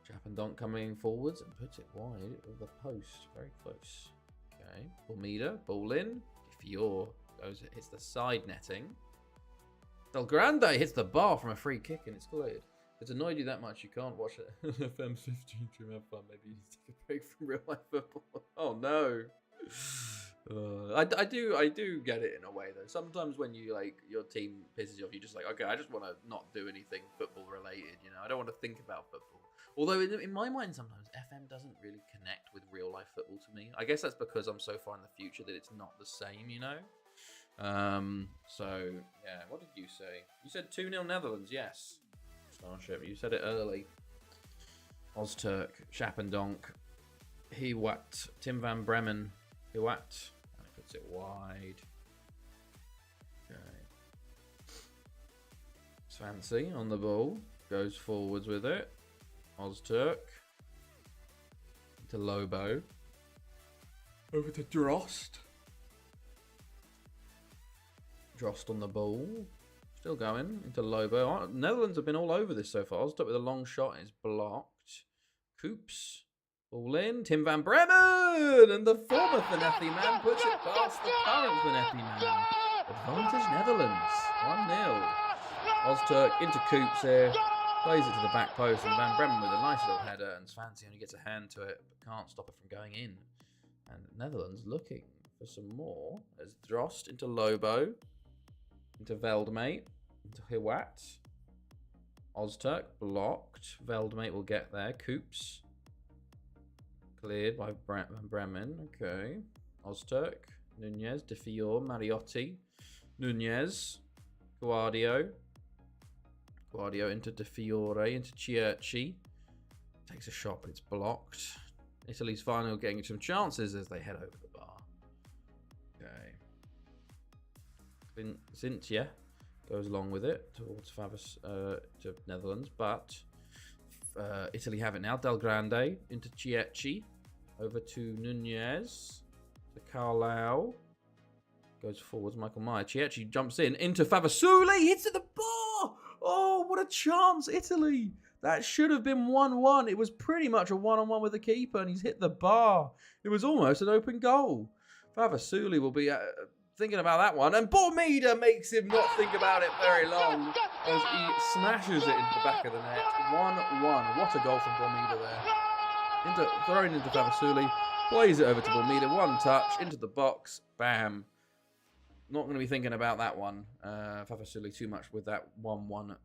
Schappendonk coming forwards and puts it wide of the post. Very close. Okay. Almeida, ball in. Fior hits the side netting. Del Grande hits the bar from a free kick and it's cleared. If it's annoyed you that much you can't watch it FM15 to have fun. Maybe you need to take a break from real life football. Oh no. I do get it in a way though. Sometimes when you your team pisses you off, you're just like, okay, I just want to not do anything football related. I don't want to think about football. Although in my mind, sometimes FM doesn't really connect with real life football to me. I guess that's because I'm so far in the future that it's not the same, So yeah, what did you say? You said 2-0 Netherlands, yes. Starship, you said it early. Ozturk, Schappendonk, Hiwat, Tim van Bremen, Hiwat, and it puts it wide. Okay. Svancy on the ball, goes forwards with it. Ozturk to Lobo, over to Drost on the ball, still going into Lobo. Netherlands have been all over this so far. Ozturk with a long shot and it's blocked. Coops, ball in, Tim van Bremen, and the former Finetti man puts it past the current Finetti man. Advantage Netherlands, 1-0. Ozturk into Coops here. Plays it to the back post, and Van Bremen with a nice little header, and Svancy only gets a hand to it, but can't stop it from going in. And Netherlands looking for some more. There's Drost into Lobo, into Veldmate, into Hiwat. Ozturk blocked. Veldmate will get there. Coops cleared by Van Bremen. Okay. Ozturk, Nunez, De Fior, Mariotti, Nunez, Guardio into De Fiore, into Chierchi. Takes a shot, but it's blocked. Italy's finally getting some chances as they head over the bar. Okay. Cynthia goes along with it towards to Netherlands, but Italy have it now. Del Grande into Chierchi. Over to Nunez. To Carlau. Goes forwards, Michael Meyer. Chierchi jumps into Favasuli. Hits at the bar! Oh, what a chance, Italy! That should have been 1-1. It was pretty much a one-on-one with the keeper, and he's hit the bar. It was almost an open goal. Favasuli will be thinking about that one, and Bormida makes him not think about it very long as he smashes it into the back of the net. 1-1. What a goal from Bormida there. Thrown into Favasuli, plays it over to Bormida. One touch into the box. Bam. Not going to be thinking about that one. Favasuli too much with that 1-1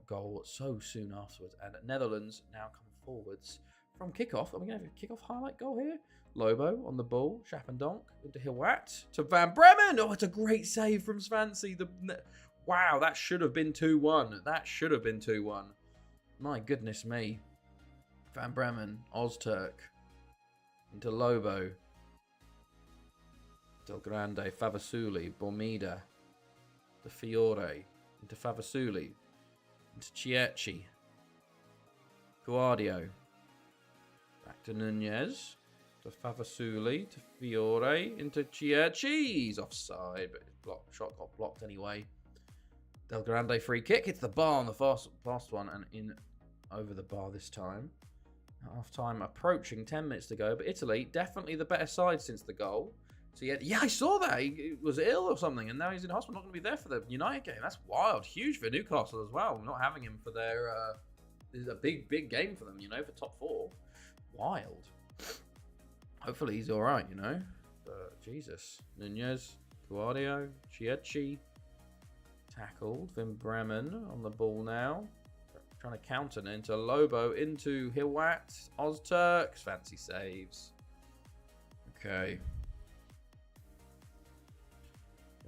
goal so soon afterwards. And Netherlands now come forwards from kickoff. Are we going to have a kickoff highlight goal here? Lobo on the ball. Schappendonk into Hiwat to Van Bremen. Oh, it's a great save from Svancy. Wow, that should have been 2-1. That should have been 2-1. My goodness me. Van Bremen, Ozturk into Lobo. Del Grande, Favasuli, Bormida. De Fiore. Into Favasuli. Into Chiachi. Guardio. Back to Nunez. To Favasuli. To Fiore. Into Chiachi. He's offside, but his shot got blocked anyway. Del Grande free kick. Hits the bar on the fast one and in over the bar this time. Half time approaching, 10 minutes to go. But Italy, definitely the better side since the goal. So yeah, I saw that. He was ill or something, and now he's in hospital. Not going to be there for the United game. That's wild. Huge for Newcastle as well. Not having him for their... this is a big game for them, for top 4. Wild. Hopefully he's all right, But Jesus. Nunez, Guardio, Chiachi. Tackled. Van Bremen on the ball now. Trying to counter into Lobo, into Hiwat. Ozturks. Fancy saves. Okay.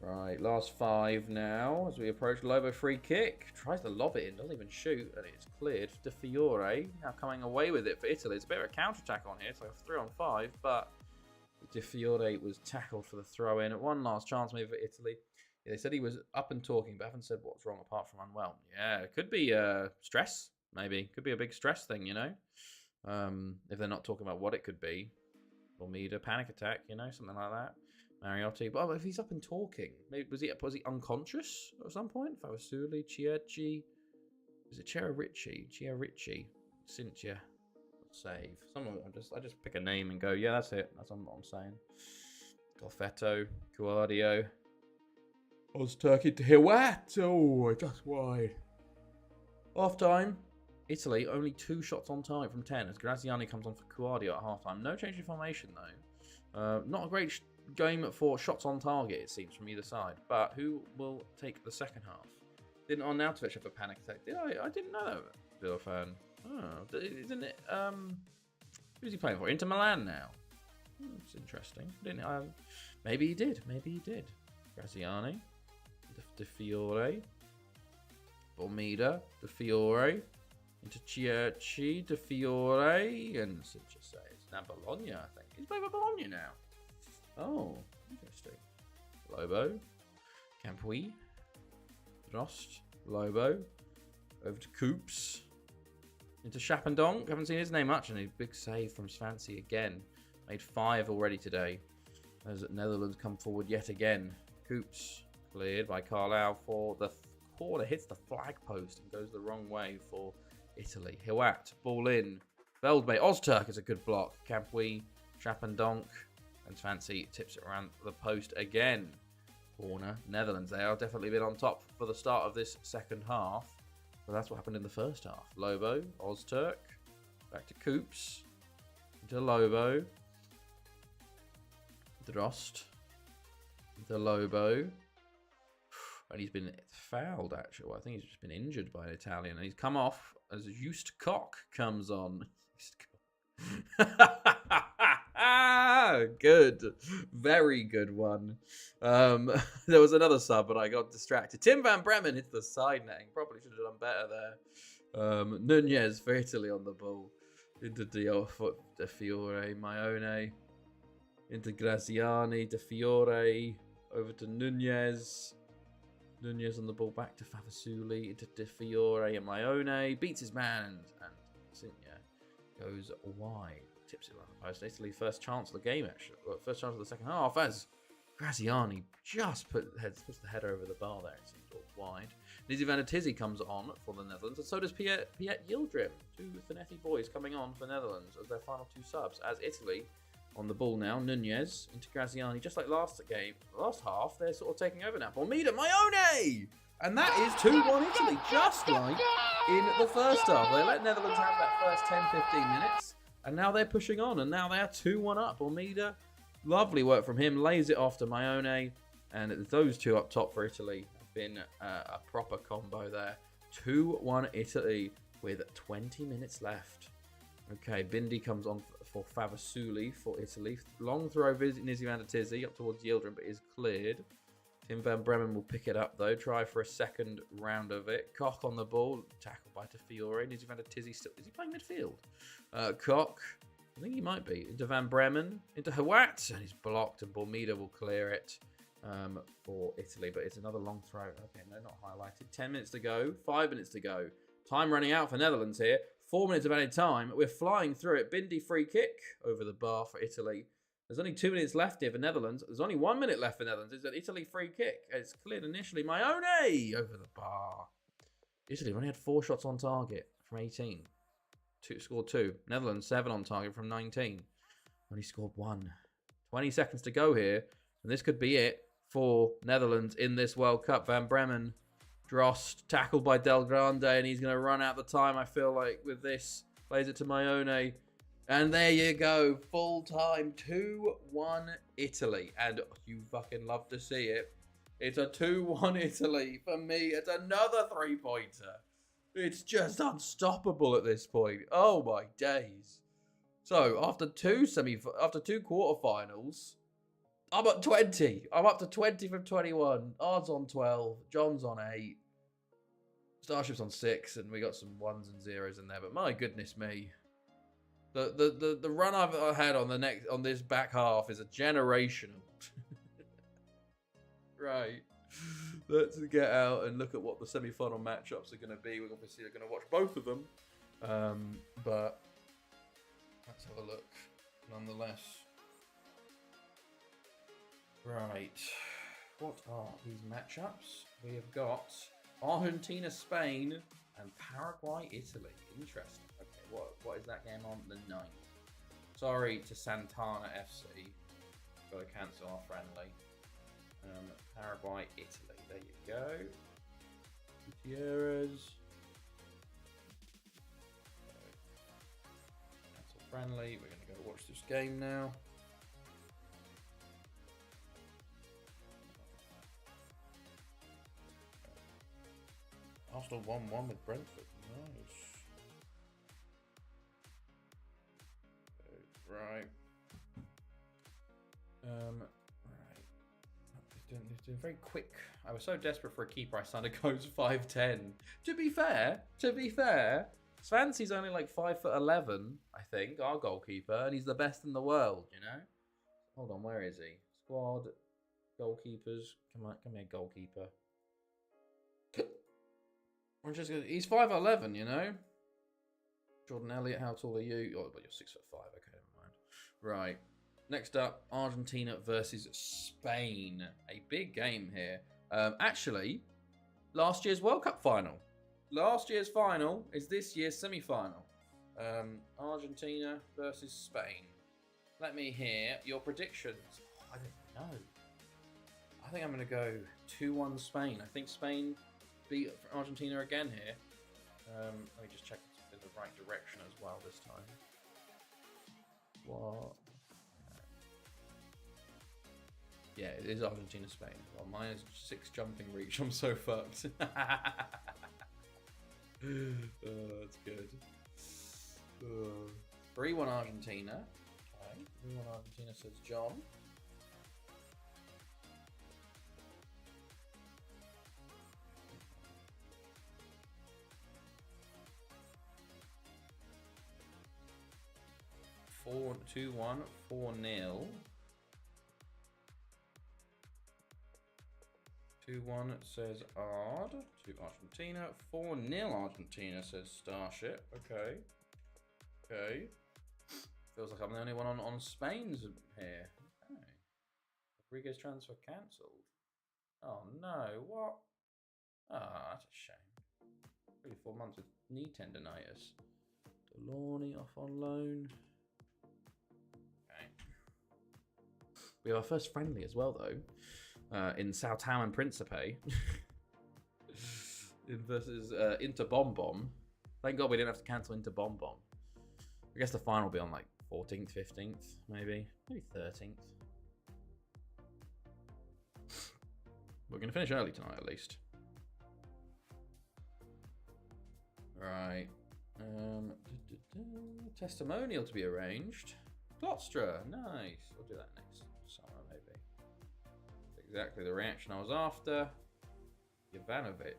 Right, last 5 now as we approach Lobo free kick. Tries to lob it in, doesn't even shoot, and it's cleared. De Fiore now coming away with it for Italy. It's a bit of a counter-attack on here, so 3 on 5, but De Fiore was tackled for the throw-in. One last chance maybe for Italy. Yeah, they said he was up and talking, but haven't said what's wrong apart from unwell. Yeah, it could be stress, maybe. Could be a big stress thing, if they're not talking about what it could be. Or maybe a panic attack, something like that. Mariotti, but if he's up and talking, maybe was he unconscious at some point? Favasuli, Chiachi, is it Chiarici, Cynthia, save. Someone, I just pick a name and go, yeah, that's it. That's what I'm saying. Golfetto, Guardio, Ozturk to Hiwat. Oh, just wide. Half time. Italy only 2 shots on target from 10 as Graziani comes on for Guardio at half time. No change in formation though. Not a great game for shots on target, it seems, from either side. But who will take the second half? Didn't Arnautovic have a panic attack? Did I? I didn't know that. Bill fan. Oh, isn't it? Who's he playing for? Inter Milan now. It's interesting. Didn't maybe he did. Maybe he did. Graziani, De Fiore, Bormida, De Fiore, into Chiachi, De Fiore, and Cincha says now Bologna. I think he's playing for Bologna now. Oh, interesting. Lobo, Campui, Drost, Lobo, over to Coops, into Chapendonk. Haven't seen his name much, and a big save from Swansea again. Made 5 already today. As Netherlands come forward yet again. Coops cleared by Carlisle for the corner, hits the flag post and goes the wrong way for Italy. Hiwat, ball in. Veldmay, Ozturk is a good block. Campui, Chapendonk. And Fancy tips it around the post again. Corner, Netherlands. They are definitely been on top for the start of this second half. But that's what happened in the first half. Lobo, Ozturk. Back to Coops. Into Lobo. Drost. Into Lobo. And he's been fouled, actually. Well, I think he's just been injured by an Italian. And he's come off as Just Cock comes on. Good. Very good one. There was another sub, but I got distracted. Tim Van Bremen hits the side netting. Probably should have done better there. Nunez for Italy on the ball. Into De Fiore, Maione. Into Graziani, De Fiore. Over to Nunez. Nunez on the ball back to Favasuli. Into De Fiore and Maione. Beats his man. And Cynthia goes wide. Tips it around the post. Italy first chance of the game, actually. Well, first chance of the second half as Graziani just puts the header over the bar there. It seems all wide. Nizzy Van der Tizzy comes on for the Netherlands, and so does Piet Yildirim. 2 Finetti boys coming on for Netherlands as their final 2 subs. As Italy on the ball now, Nunez into Graziani, just like last half, they're sort of taking over now. Bormida, Maione! And that is 2-1 Italy, just like in the first half. They let Netherlands have that first 10-15 minutes. And now they're pushing on, and now they are 2-1 up. Almeida, lovely work from him, lays it off to Maione, and those 2 up top for Italy have been a proper combo there. 2-1 Italy with 20 minutes left. Okay, Bindi comes on for Favasuli for Italy. Long throw, Nizzy Van der Tizzy up towards Yildirim, but is cleared. Tim Van Bremen will pick it up, though. Try for a second round of it. Koch on the ball. Tackled by De Fiore. Nizzy Van der Tizzy still... Is he playing midfield? Koch. I think he might be. Into Van Bremen. Into Hiwat. And he's blocked, and Bormida will clear it. for Italy, but it's another long throw. Okay, no, not highlighted. 10 minutes to go, 5 minutes to go. Time running out for Netherlands here. 4 minutes of added time. We're flying through it. Bindi free kick over the bar for Italy. There's only 2 minutes left here for Netherlands. There's only 1 minute left for Netherlands. It's an Italy free kick. It's cleared initially. Maione over the bar. Italy only had 4 shots on target from 18. Scored 2. Netherlands 7 on target from 19. Only scored 1. 20 seconds to go here. And this could be it for Netherlands in this World Cup. Van Bremen. Drost tackled by Del Grande, and he's going to run out the time, I feel like, with this. Plays it to Maione. And there you go. Full time. 2-1 Italy. And you fucking love to see it. It's a 2-1 Italy. For me, it's another 3-pointer. It's just unstoppable at this point. Oh my days. So, after two quarterfinals, I'm at 20. I'm up to 20 from 21. Odds on 12. John's on 8. Starship's on 6, and we got some 1s and 0s in there. But my goodness me, the run I've had on this back half is a generational. Right. Let's get out and look at what the semi-final matchups are going to be. We're obviously going to watch both of them, but let's have a look. Nonetheless. Right, what are these matchups? We have got Argentina, Spain, and Paraguay, Italy. Interesting. Okay, what is that game on? The 9th. Sorry to Santana FC. Got to cancel our friendly. Paraguay, Italy. There you go. Gutierrez. Cancel friendly. We're going to go watch this game now. Arsenal 1-1 with Brentford. Nice. Right. Right. He's doing very quick. I was so desperate for a keeper, I signed a coach 5'10". To be fair, Svansi's only like 5'11", I think, our goalkeeper, and he's the best in the world, you know? Hold on, where is he? Squad, goalkeepers. Come here, goalkeeper. He's 5'11", you know? Jordan Elliott, how tall are you? Oh, but you're 6'5". Okay, never mind. Right. Next up, Argentina versus Spain. A big game here. Actually, last year's World Cup final. Last year's final is this year's semi-final. Argentina versus Spain. Let me hear your predictions. Oh, I don't know. I think I'm going to go 2-1 Spain. I think Spain beat Argentina again here. Let me just check it's in the right direction as well this time. What? Yeah, it is Argentina, Spain. Well, mine is 6 jumping reach. I'm so fucked. Oh, that's good. 3-1 Argentina. Okay, 3-1 Argentina says John. Four, 2-1, 4-0. 2-1 says Ard to Argentina. 4-0 Argentina says Starship. Okay. Okay. Feels like I'm the only one on Spain's here. Okay. Rodriguez transfer cancelled. Oh no, what? Ah, that's a shame. 3-4 months with knee tendonitis. Delaunay off on loan. Okay. We have our first friendly as well though. In Sao Tao and Principe versus Inter Bom Bom. Thank God we didn't have to cancel Inter Bom Bom. I guess the final will be on like 14th, 15th, maybe 13th. We're going to finish early tonight at least. Right. Testimonial to be arranged. Klostra, nice. We'll do that next summer maybe. Exactly the reaction I was after. Jovanovic.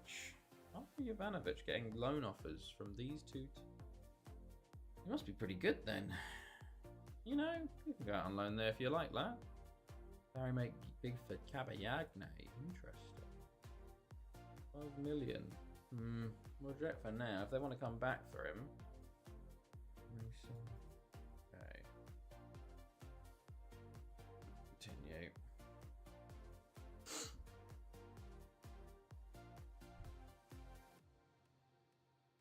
After Jovanovic getting loan offers from these two. He must be pretty good then. You know, you can go out on loan there if you like that. Barry make big for Cabayagne. Interesting. 12 million. We'll reject for now. If they want to come back for him. Okay. Continue.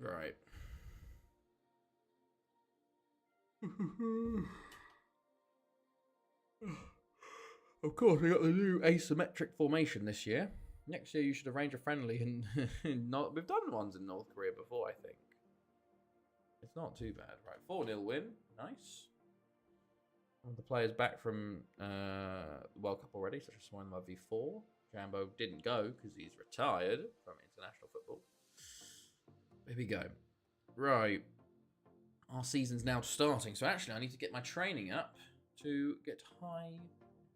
Right. Of course, we got the new asymmetric formation this year. Next year, you should arrange a friendly in not. We've done ones in North Korea before, I think. It's not too bad, right? 4-0 win, nice. One of the players back from the World Cup already, such as Swan v4. Jambo didn't go because he's retired from international football. Here we go. Right. Our season's now starting, so actually I need to get my training up to get high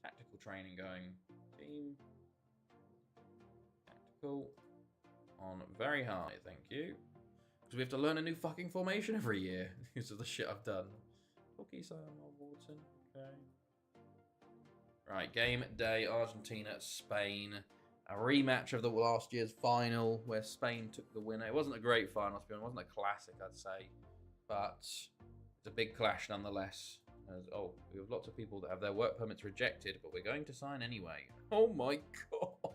tactical training going. Team tactical on very high, thank you. Because we have to learn a new fucking formation every year because of the shit I've done. Okay, so Walton, okay. Right, game day, Argentina, Spain. A rematch of the last year's final where Spain took the winner. It wasn't a great final, it wasn't a classic, I'd say. But it's a big clash nonetheless. We have lots of people that have their work permits rejected, but we're going to sign anyway. Oh my god.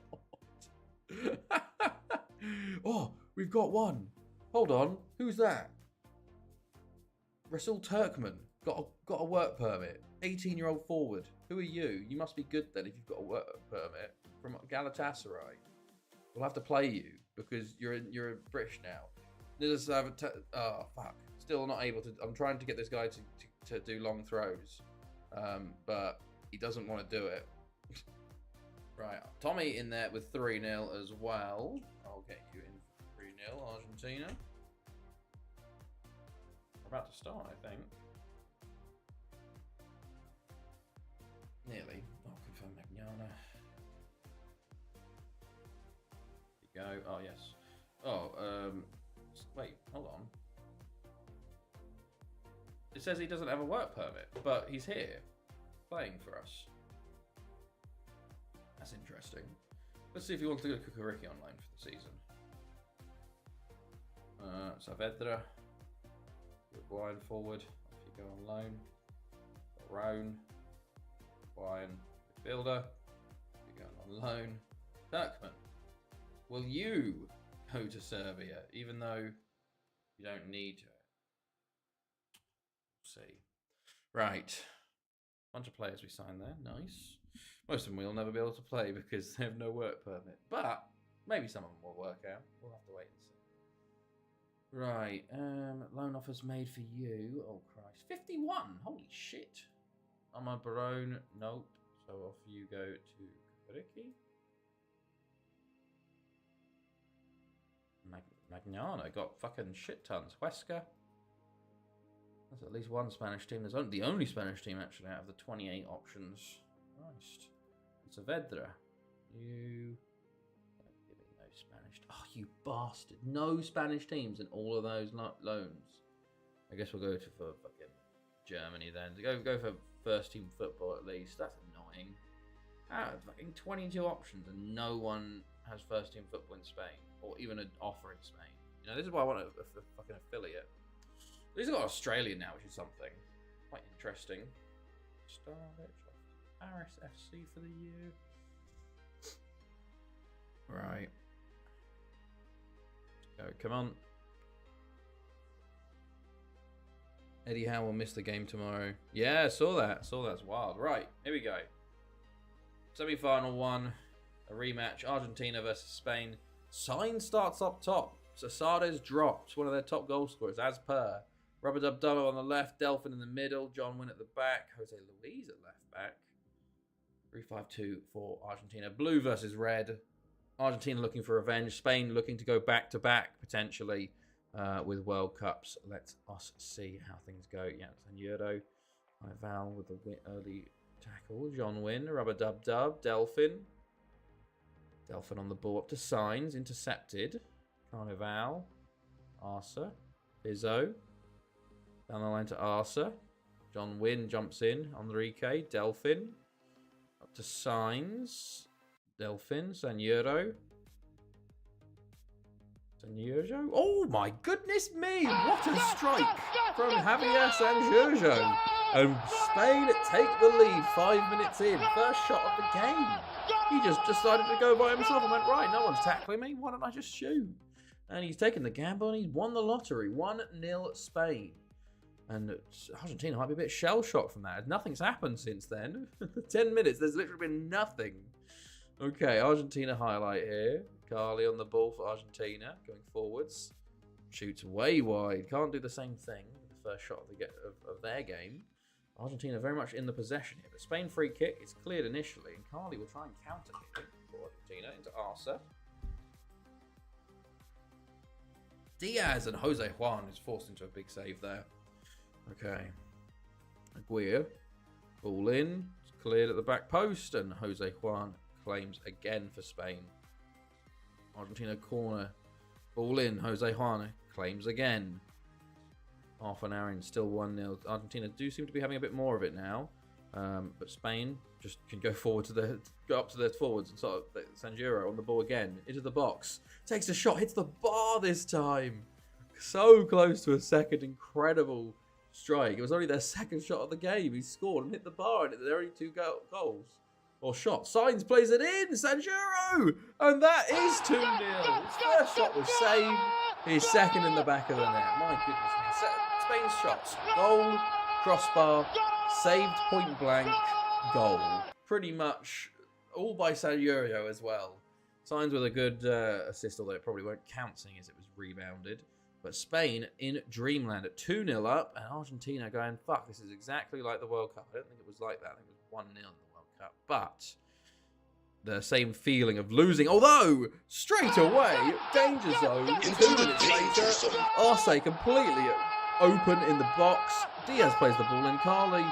Oh, we've got one. Hold on, who's that? Rasul Turkman got a work permit. 18-year-old forward. Who are you? You must be good then if you've got a work permit from Galatasaray. We'll have to play you because you're British now. Oh fuck. Still not able to. I'm trying to get this guy to do long throws, but he doesn't want to do it. Right, Tommy in there with 3-0 as well. I'll get you in 3-0, Argentina. We're about to start, I think. Nearly. I'll confirm Magnana. There you go. Oh, yes. Oh, wait, hold on. It says he doesn't have a work permit, but he's here, playing for us. That's interesting. Let's see if he wants to go to Kukuriki on loan for the season. Saavedra. Uruguayan forward. Off you go on loan. Roan. Uruguayan midfielder. You're going on loan. Turkman. Will you go to Serbia, even though you don't need to? See. Right. Bunch of players we signed there. Nice. Most of them we'll never be able to play because they have no work permit. But maybe some of them will work out. We'll have to wait and see. Right. Loan offers made for you. Oh, Christ. 51. Holy shit. Amar Barone. Nope. So off you go to Kukuriki. Magnana got fucking shit tons. Huesca. That's at least one Spanish team. There's the only Spanish team actually out of the 28 options. Christ. Saavedra. You. Give me no Spanish. Oh, you bastard. No Spanish teams in all of those loans. I guess we'll go for fucking Germany then. Go for first team football at least. That's annoying. Fucking 22 options and no one has first team football in Spain. Or even an offer in Spain. You know, this is why I want a fucking affiliate. At least I've got Australia now, which is something quite interesting. Starvich, Paris FC for the year. Right. Go, come on. Eddie Howe will miss the game tomorrow. Yeah, saw that. It's wild. Right, here we go. Semi-final one. A rematch. Argentina versus Spain. Sign starts up top. Sasades dropped. One of their top goal scorers, as per. Rubber-dub-dubber on the left, Delphin in the middle, John Wynn at the back, Jose Luis at left back. 3-5-2 for Argentina. Blue versus red. Argentina looking for revenge. Spain looking to go back-to-back, potentially, with World Cups. Let us see how things go. Yeah, Senoro. Ival with the early tackle. John Wynn, rubber-dub-dub, Delphin. Delphin on the ball up to Signs, intercepted. Carnival. Arsa. Bizzo. Down the line to Arsa. John Wynn jumps in. Enrique. Delphin. Up to Signs. Delphin, Sanjuro. Oh my goodness me! What a strike from Javier Sanjuro. And Spain take the lead 5 minutes in. First shot of the game. He just decided to go by himself and went, right, no one's tackling me. Why don't I just shoot? And he's taken the gamble and he's won the lottery. 1-0 Spain. And Argentina might be a bit shell-shocked from that. Nothing's happened since then. 10 minutes, there's literally been nothing. Okay, Argentina highlight here. Carly on the ball for Argentina, going forwards. Shoots way wide. Can't do the same thing with the first shot of their game. Argentina very much in the possession here. But Spain free kick is cleared initially. And Carly will try and counter kick for Argentina into Arce. Diaz and Jose Juan is forced into a big save there. Okay. Aguirre. Ball in. It's cleared at the back post. And Jose Juan claims again for Spain. Argentina corner. Ball in. Jose Juan claims again. Half an hour in, still 1-0. Argentina do seem to be having a bit more of it now. But Spain just can go forward go up to their forwards and sort of Sanjuro on the ball again. Into the box. Takes a shot, hits the bar this time. So close to a second incredible strike. It was only their second shot of the game. He scored and hit the bar, and there are only 2 goals. Or shot. Signs plays it in. Sanjuro! And that is 2-0. His first shot was saved. His second in the back of the net. My goodness me. Spain's shots. Goal, crossbar, saved point blank, goal. Pretty much all by Sanjuro as well. Signs with a good assist, although it probably won't count seeing as it was rebounded. But Spain in dreamland at 2-0 up, and Argentina going, fuck, this is exactly like the World Cup. I don't think it was like that. I think it was 1-0 in the World Cup. But the same feeling of losing, although straight away, danger zone, 2 minutes later, Arce completely open in the box. Diaz plays the ball in. Carly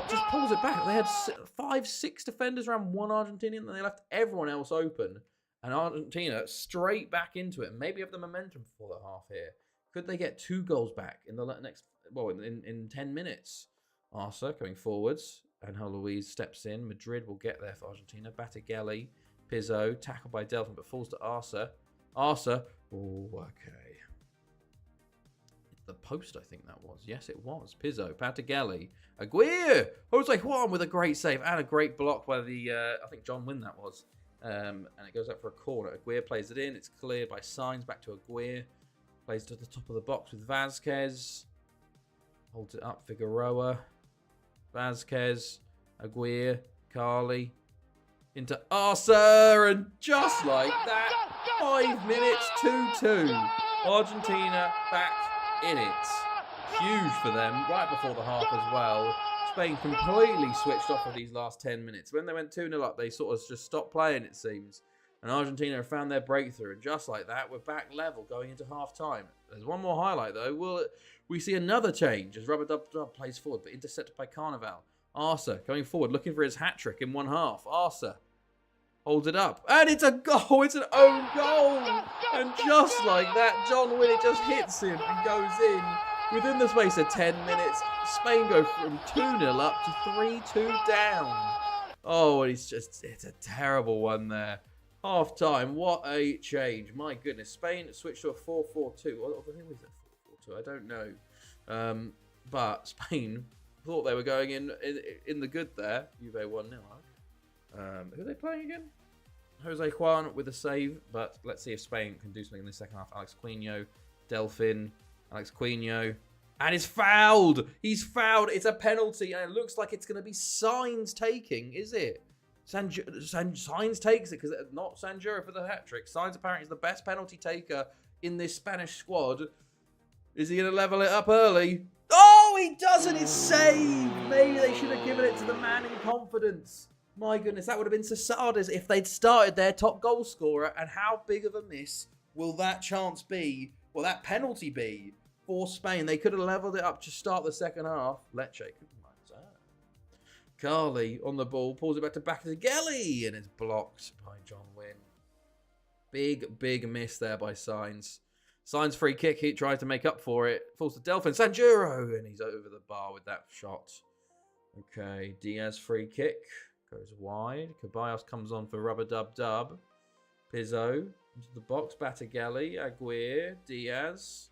just pulls it back. They had 5-6 defenders around one Argentinian, and they left everyone else open. And Argentina straight back into it. Maybe have the momentum for the half here. Could they get 2 goals back in the next, in 10 minutes? Arce going forwards. And Luis steps in. Madrid will get there for Argentina. Battigelli, Pizzo, tackled by Delphin, but falls to Arce. Arce, oh, okay. The post, I think that was. Yes, it was. Pizzo, Battigelli, Aguirre, Jose Juan with a great save and a great block by I think John Wynn that was. And it goes up for a corner. Aguirre plays it in. It's cleared by Signs. Back to Aguirre. Plays to the top of the box with Vázquez. Holds it up. Figueroa. Vázquez. Aguirre. Carly. Into Arce. And just like that, 5 minutes, 2-2. Argentina back in it. Huge for them. Right before the half as well. Spain completely switched off for these last 10 minutes. When they went 2-0 up, they sort of just stopped playing, it seems. And Argentina have found their breakthrough. And just like that, we're back level going into half-time. There's one more highlight, though. We see another change as Rubber Dub plays forward, but intercepted by Carnival. Arce going forward, looking for his hat-trick in one half. Arce holds it up. And it's a goal. It's an own goal. And just like that, John Wynn, it just hits him and goes in. Within the space of 10 minutes, Spain go from 2-0 up to 3-2 down. Oh, it's a terrible one there. Half time, what a change. My goodness, Spain switched to a 4-4-2. Or who was it? 4-4-2, I don't know. But Spain thought they were going in the good there. Juve 1-0. Who are they playing again? Jose Juan with a save, but let's see if Spain can do something in the second half. Alex Quino, Delphin, Alex Quino, and he's fouled. He's fouled. It's a penalty, and it looks like it's going to be Signs taking, is it? Signs takes it, because not Sanjuro for the hat-trick. Signs apparently is the best penalty taker in this Spanish squad. Is he going to level it up early? Oh, he doesn't. It's saved. Maybe they should have given it to the man in confidence. My goodness, that would have been Sasadas if they'd started their top goal scorer. And how big of a miss will that chance be? Will that penalty be for Spain? They could have levelled it up to start the second half. Lecce couldn't mind that. Carly on the ball, pulls it back to Battigelli, and it's blocked by John Wynn. Big miss there by Signs. Signs free kick, he tries to make up for it. Falls to Delphin, Sanjuro, and he's over the bar with that shot. Okay, Diaz free kick. Goes wide. Ceballos comes on for rubber-dub-dub. Pizzo into the box. Batagelli, Aguirre, Diaz.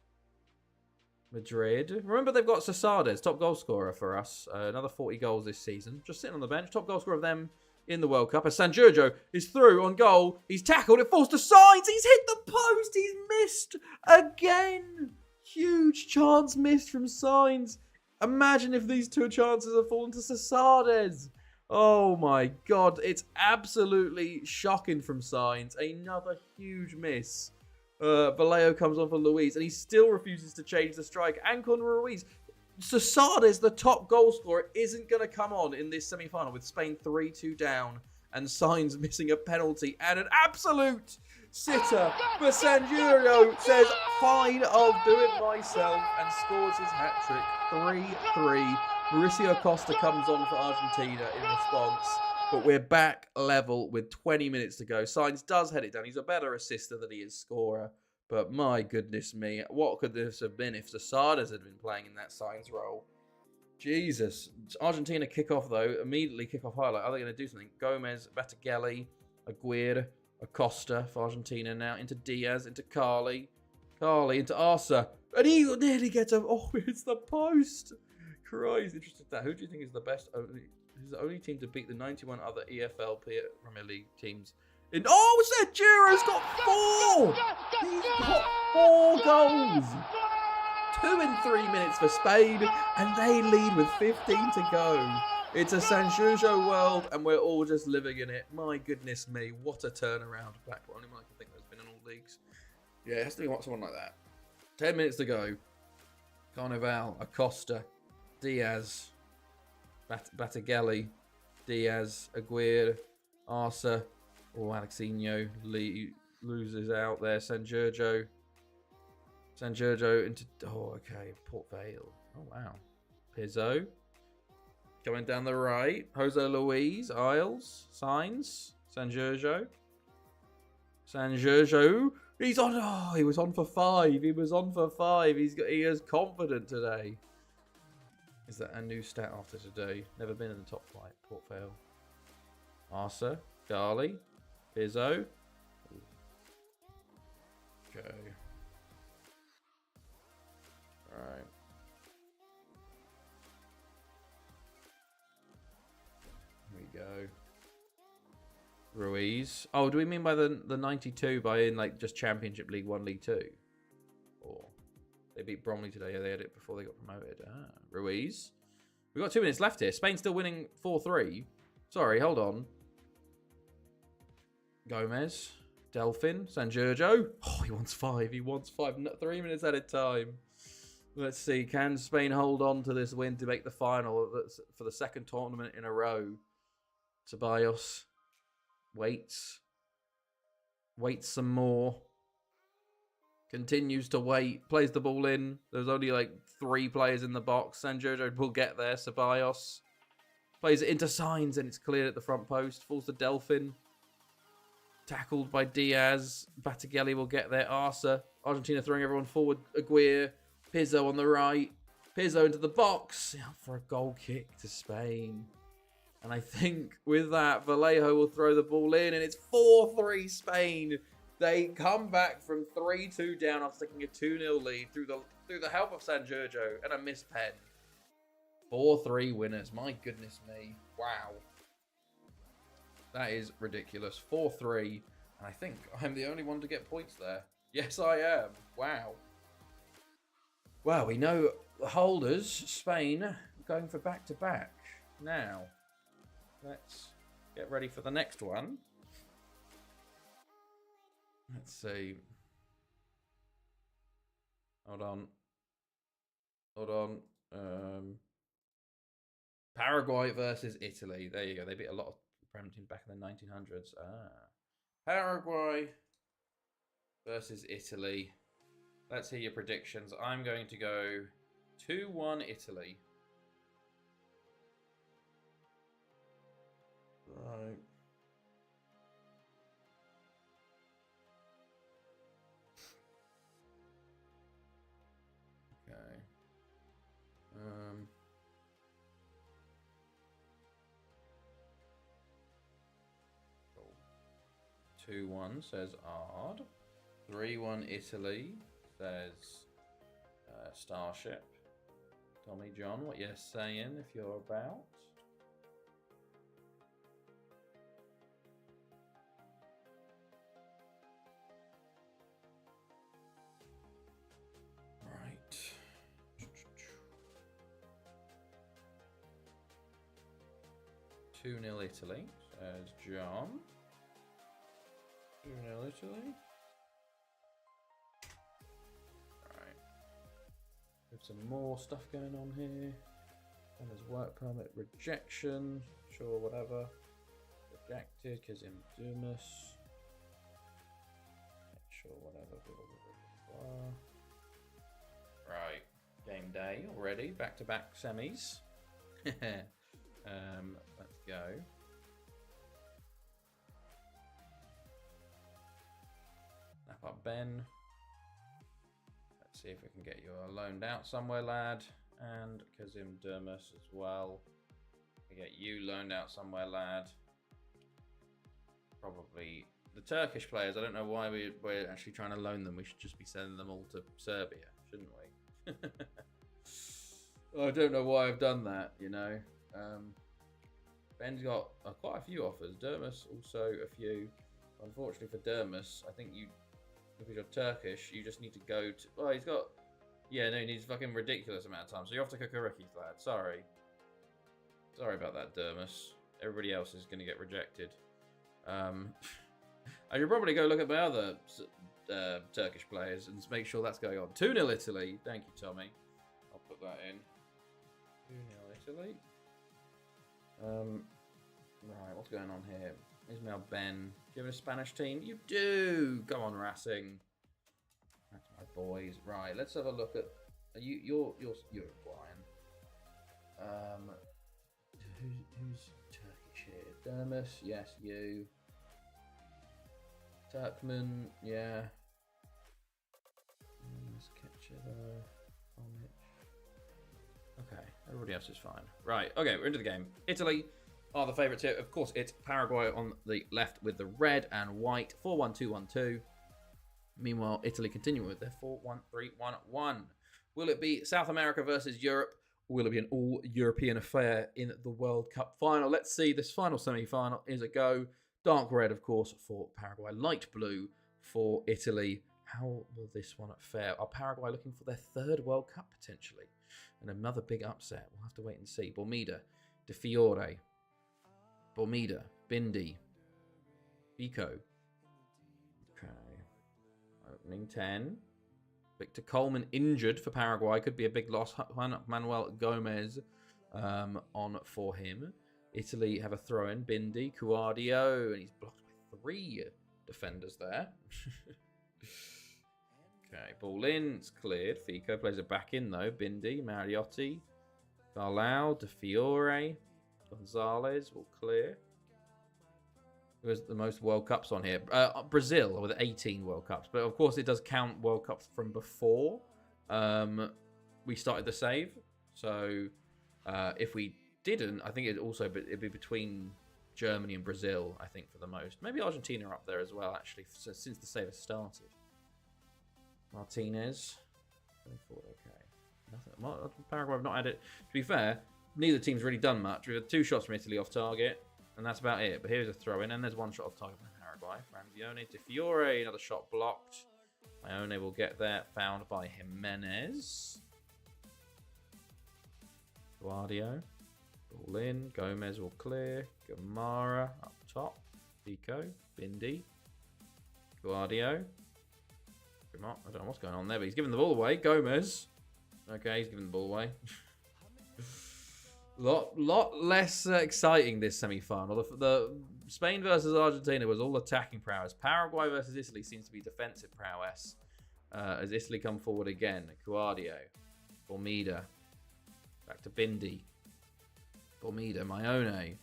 Madrid. Remember, they've got Cesades, top goal scorer for us. Another 40 goals this season. Just sitting on the bench. Top goal scorer of them in the World Cup. As San Giorgio is through on goal. He's tackled. It falls to Sainz. He's hit the post. He's missed again. Huge chance missed from Sainz. Imagine if these two chances had fallen to Cesades. Oh my God. It's absolutely shocking from Sainz. Another huge miss. Vallejo comes on for Luis, and he still refuses to change the strike. Ancon Ruiz. Cesades, the top goal scorer, isn't going to come on in this semi-final with Spain 3-2 down and Sainz missing a penalty and an absolute sitter. But San Giorgio says, fine, I'll do it myself, and scores his hat-trick. 3-3. Mauricio Costa comes on for Argentina in response. But we're back level with 20 minutes to go. Sainz does head it down. He's a better assister than he is scorer. But my goodness me, what could this have been if Cesades had been playing in that Sainz role? Jesus. Argentina kick off, though. Immediately kick off highlight. Are they going to do something? Gomez, Batagelli, Aguirre, Acosta for Argentina now. Into Diaz, into Carly. Carly into Arsa. And he nearly gets a... Oh, it's the post. Christ, interested in that. Who do you think is the best... Who's the only team to beat the 91 other EFL Premier League teams? San Giro's got 4! He's got 4 goals! 2 in 3 minutes for Spain, and they lead with 15 to go. It's a San Giorgio world, and we're all just living in it. My goodness me, what a turnaround. Blackpool, only one I can think there's been in all leagues. Yeah, it has to be someone like that. 10 minutes to go. Carnival, Acosta, Diaz, Batagelli, Diaz, Aguirre, Arsa. Oh, Alexinho loses out there. San Giorgio into... Oh, okay. Port Vale. Oh, wow. Pizzo. Going down the right. Jose Luis. Isles. Sainz. San Giorgio. He's on... Oh, he was on for 5. He is confident today. Is that a new stat after today? Never been in the top flight. Port Vale. Arsa. Garley. Pizzo. Okay. Alright. Here we go. Ruiz. Oh, do we mean by the 92 by in like just Championship League 1, League 2? Or they beat Bromley today. Yeah, they had it before they got promoted. Ruiz. We've got 2 minutes left here. Spain's still winning 4-3. Sorry, hold on. Gomez, Delphin, San Giorgio. Oh, he wants 5. 3 minutes at a time. Let's see. Can Spain hold on to this win to make the final for the second tournament in a row? Ceballos waits some more. Continues to wait. Plays the ball in. There's only like 3 players in the box. San Giorgio will get there. Ceballos plays it into Sainz and it's cleared at the front post. Falls to Delphin. Tackled by Diaz. Batagelli will get there. Arsa. Argentina throwing everyone forward. Aguirre. Pizzo on the right. Pizzo into the box. For a goal kick to Spain. And I think with that, Vallejo will throw the ball in. And it's 4-3 Spain. They come back from 3-2 down after taking a 2-0 lead through the help of San Giorgio and a missed pen. 4-3 winners. My goodness me. Wow. That is ridiculous. 4-3. And I think I'm the only one to get points there. Yes, I am. Wow. Well, we know the holders, Spain, going for back-to-back. Now, let's get ready for the next one. Let's see. Hold on. Paraguay versus Italy. There you go. They beat a lot of Prem teams back in the 1900s. Paraguay versus Italy. Let's hear your predictions. I'm going to go 2-1 Italy. Right. Okay. 2-1 says Ard. 3-1 Italy says Starship. Tommy John, what you saying if you're about? Right. 2-0 Italy, says John. 2-0 Italy. Some more stuff going on here. And there's work permit rejection. Sure, whatever. Rejected because in Dumas. Sure, whatever. Blah, blah, blah, blah. Right. Game day already. Back-to-back semis. Let's go. Snap up Ben. See if we can get you loaned out somewhere, lad. And Kazim Durmus as well. We get you loaned out somewhere, lad. Probably the Turkish players. I don't know why we're actually trying to loan them. We should just be sending them all to Serbia, shouldn't we? I don't know why I've done that, you know. Ben's got quite a few offers. Durmus also a few. Unfortunately for Durmus, I think because you're Turkish, you just need to go to... Oh, he's got... Yeah, no, he needs a fucking ridiculous amount of time. So you're off to Kukuriki, lad. Sorry. Sorry about that, Dermis. Everybody else is going to get rejected. I should probably go look at my other Turkish players and make sure that's going on. 2-0 Italy. Thank you, Tommy. I'll put that in. 2-0 Italy. Right, what's going on here? Ismail Ben. Do you have a Spanish team? You do! Go on, Racing. That's my boys. Right, let's have a look at... You're Uruguayan. Who's Turkish here? Dermis, yes, you. Turkmen, yeah. Let's catch it there. Okay, everybody else is fine. Right, okay, we're into the game. Italy are the favourites here. Of course, it's Paraguay on the left with the red and white. 4-1-2-1-2. Meanwhile, Italy continue with their 4-1-3-1-1. Will it be South America versus Europe? Or will it be an all-European affair in the World Cup final? Let's see. This final semi-final is a go. Dark red, of course, for Paraguay. Light blue for Italy. How will this one fare? Are Paraguay looking for their third World Cup, potentially? And another big upset. We'll have to wait and see. Bormida, De Fiore, Bormida, Bindi, Pico. Okay. Opening 10. Victor Coleman injured for Paraguay. Could be a big loss. Juan Manuel Gomez on for him. Italy have a throw-in. Bindi, Cuadio, and he's blocked by 3 defenders there. Okay, ball in. It's cleared. Fico plays it back in, though. Bindi, Mariotti, Carlau, De Fiore, Gonzalez will clear. Who has the most World Cups on here? Brazil with 18 World Cups. But, of course, it does count World Cups from before we started the save. So, if we didn't, I think it'd be between Germany and Brazil, I think, for the most. Maybe Argentina are up there as well, actually, since the save has started. Martinez. 24, okay. Nothing. Paraguay have not had it. To be fair, neither team's really done much. We've had 2 shots from Italy off target, and that's about it. But here's a throw-in, and there's 1 shot off target from Paraguay. Franzione, De Fiore, another shot blocked. Ione will get there, found by Jimenez. Guardio. Ball in. Gomez will clear. Gamara up top. Pico. Bindi. Guardio. I don't know what's going on there, but he's giving the ball away. Gomez. Okay, he's giving the ball away. lot less exciting this semi-final. The Spain versus Argentina was all attacking prowess. Paraguay versus Italy seems to be defensive prowess. As Italy come forward again. Cuadio. Bormida. Back to Bindi. Bormida. Maione.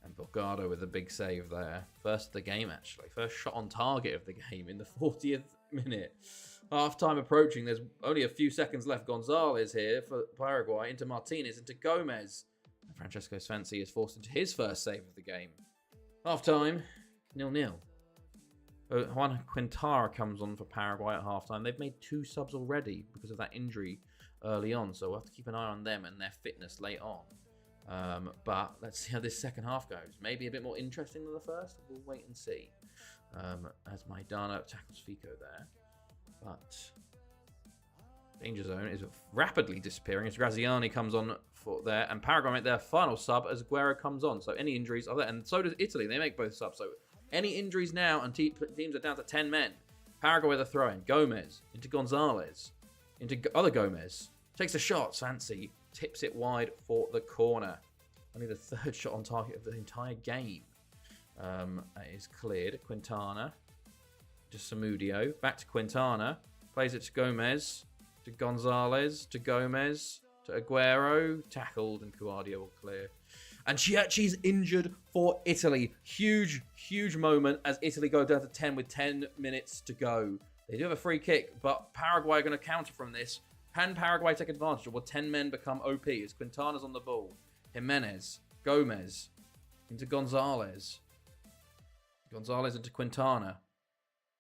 And Borgado with a big save there. First of the game, actually. First shot on target of the game in the 40th minute. Half time approaching. There's only a few seconds left. Gonzalez here for Paraguay. Into Martinez. Into Gomez. And Francesco Svenzi is forced into his first save of the game. Half time. 0-0. Juan Quintara comes on for Paraguay at halftime. They've made 2 subs already because of that injury early on, so we'll have to keep an eye on them and their fitness late on. But let's see how this second half goes. Maybe a bit more interesting than the first. We'll wait and see. As Maidana tackles Fico there. But danger zone is rapidly disappearing as Graziani comes on for there. And Paraguay make their final sub as Aguero comes on. So any injuries are there. And so does Italy. They make both subs. So any injuries now and teams are down to 10 men. Paraguay the throw-in. Gomez into Gonzalez. Into other Gomez. Takes a shot. Sansi tips it wide for the corner. Only the 3rd shot on target of the entire game. That is cleared. Quintana to Samudio. Back to Quintana. Plays it to Gomez. To Gonzalez. To Gomez. To Aguero. Tackled and Cuadio will clear. And Chiachi's injured for Italy. Huge, huge moment as Italy go down to 10 with 10 minutes to go. They do have a free kick, but Paraguay are going to counter from this. Can Paraguay take advantage, or will 10 men become OP as Quintana's on the ball? Jimenez, Gomez, into Gonzalez. Gonzalez into Quintana.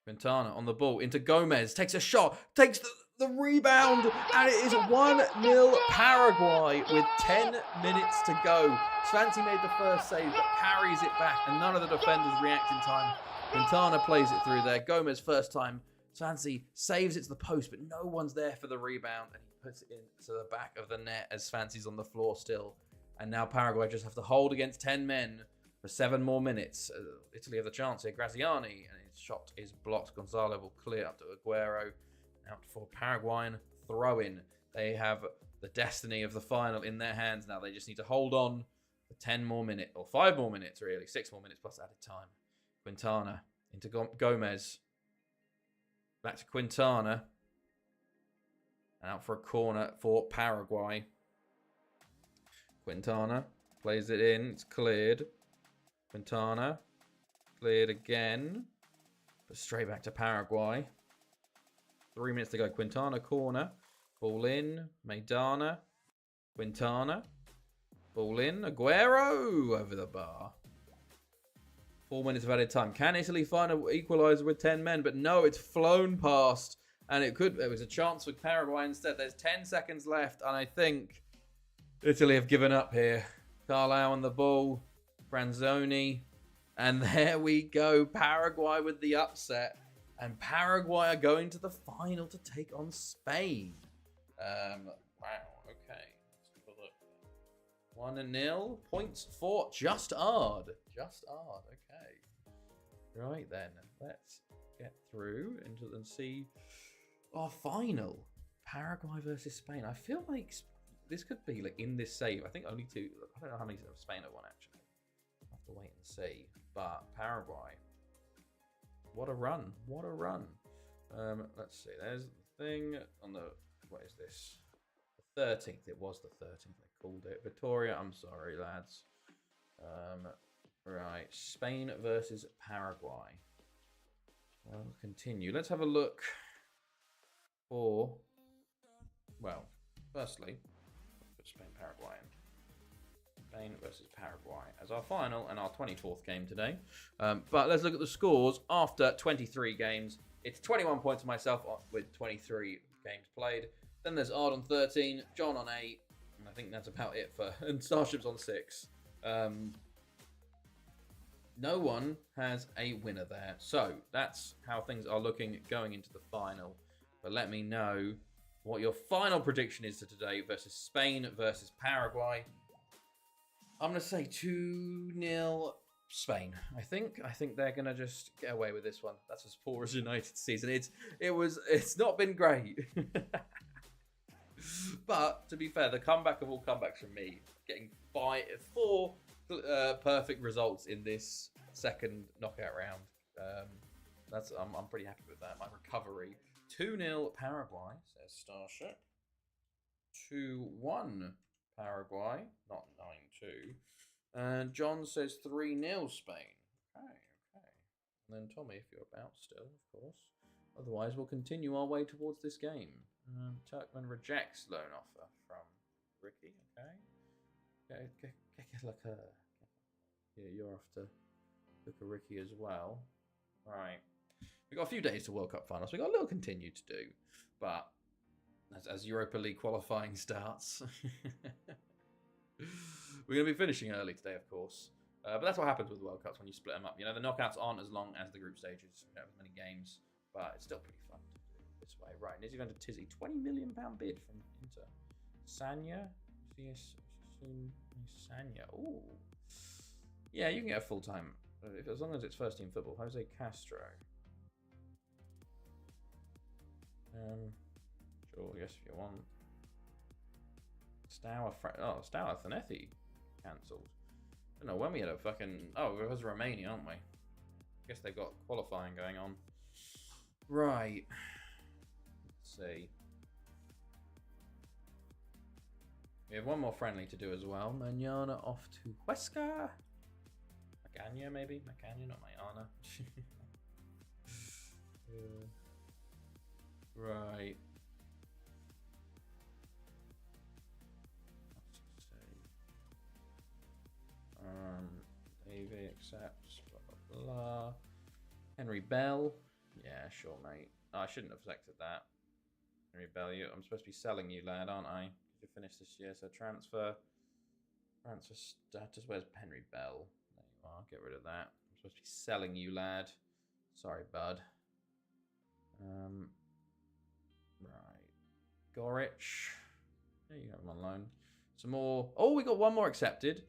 Quintana on the ball, into Gomez. Takes a shot, takes the rebound, and it is 1-0 Paraguay with 10 minutes to go. Svanti made the first save, but parries it back, and none of the defenders react in time. Quintana plays it through there. Gomez first time. Svanti saves it to the post, but no one's there for the rebound, and he puts it into the back of the net as Svanti's on the floor still. And now Paraguay just have to hold against 10 men for 7 more minutes. Italy have the chance here. Graziani, and his shot is blocked. Gonzalo will clear up to Aguero. Out for Paraguayan throw-in. They have the destiny of the final in their hands now. They just need to hold on for 10 more minutes, or 5 more minutes really. 6 more minutes plus added time. Quintana into Gomez. Back to Quintana. And out for a corner for Paraguay. Quintana plays it in. It's cleared. Quintana. Cleared again. But straight back to Paraguay. 3 minutes to go. Quintana corner. Ball in. Maidana. Quintana. Ball in. Aguero over the bar. 4 minutes of added time. Can Italy find an equaliser with 10 men? But no, it's flown past. And it was a chance for Paraguay instead. There's 10 seconds left. And I think Italy have given up here. Carlau on the ball. Franzoni. And there we go. Paraguay with the upset. And Paraguay are going to the final to take on Spain. Wow, okay. Let's have a look. 1-0. Points for Just Ard. Just Ard, okay. Right then, let's get through and see our final. Paraguay versus Spain. I feel like this could be like in this save. I think only 2. I don't know how many Spain have won actually. I'll have to wait and see. But Paraguay. What a run. What a run. Let's see. There's the thing on the... What is this? The 13th. It was the 13th. They called it. Victoria, I'm sorry, lads. Right. Spain versus Paraguay. Well, continue. Let's have a look for... Well, firstly, put Spain, Paraguay in. Spain versus Paraguay as our final and our 24th game today. But let's look at the scores after 23 games. It's 21 points for myself with 23 games played. Then there's Ard on 13, John on 8, and I think that's about it and Starship's on 6. No one has a winner there. So that's how things are looking going into the final. But let me know what your final prediction is to today versus Spain versus Paraguay. I'm going to say 2-0 Spain. I think they're going to just get away with this one. That's as poor as United season. It's not been great. But to be fair, the comeback of all comebacks from me, getting 4 perfect results in this second knockout round. I'm pretty happy with that. My recovery. 2-0 Paraguay, says Starship. 2-1 Paraguay, not 9-2. And John says 3-0 Spain. Okay. And then Tommy, if you're about still, of course. Otherwise, we'll continue our way towards this game. Turkman rejects loan offer from Ricky. Okay. Yeah, you're off to look at Ricky as well. Right. We've got a few days to World Cup finals. We've got a little continue to do. But as Europa League qualifying starts, we're going to be finishing early today, of course. But that's what happens with World Cups when you split them up. You know, the knockouts aren't as long as the group stages. You don't have as many games, but it's still pretty fun to do it this way. Right, Nizzy going to Tizzy. £20 million bid from Inter. Sanya. Sanya. Ooh. Yeah, you can get a full-time, as long as it's first-team football. Jose Castro. Sure, yes, if you want. Stour Thanethi cancelled. I don't know when we had a fucking... Oh, it was Romania, aren't we? I guess they've got qualifying going on. Right. Let's see. We have one more friendly to do as well. Mañana off to Huesca. Macania, maybe? Macania, not Mañana. Right. Let's see. Davey accepts. Blah blah blah. Henry Bell. Yeah, sure, mate. Oh, I shouldn't have selected that. Henry Bell, I'm supposed to be selling you, lad, aren't I? You finished this year, so transfer status. Where's Henry Bell? There you are. Get rid of that. I'm supposed to be selling you, lad. Sorry, bud. Right. Gorich. There you have him on loan. Some more. Oh, we got one more accepted.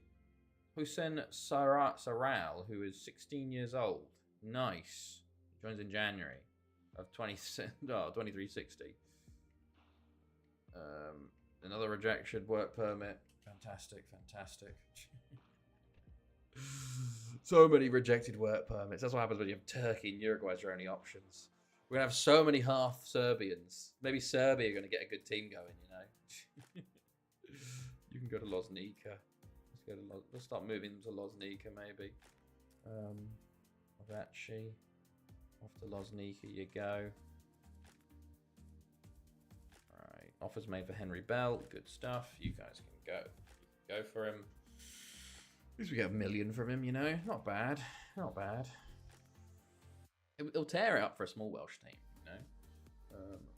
Hussein Saral, who is 16 years old. Nice. Joins in January of 2360. Another rejection, work permit. Fantastic. So many rejected work permits. That's what happens when you have Turkey and Uruguay as your only options. We're going to have so many half Serbians. Maybe Serbia are going to get a good team going, you know. You can go to Loznica. Let's start moving them to Loznica, maybe. Avachi. Off to Loznica you go. Alright. Offers made for Henry Bell. Good stuff. You guys can go for him. At least we get $1 million from him, you know. Not bad. It'll tear it up for a small Welsh team, you know.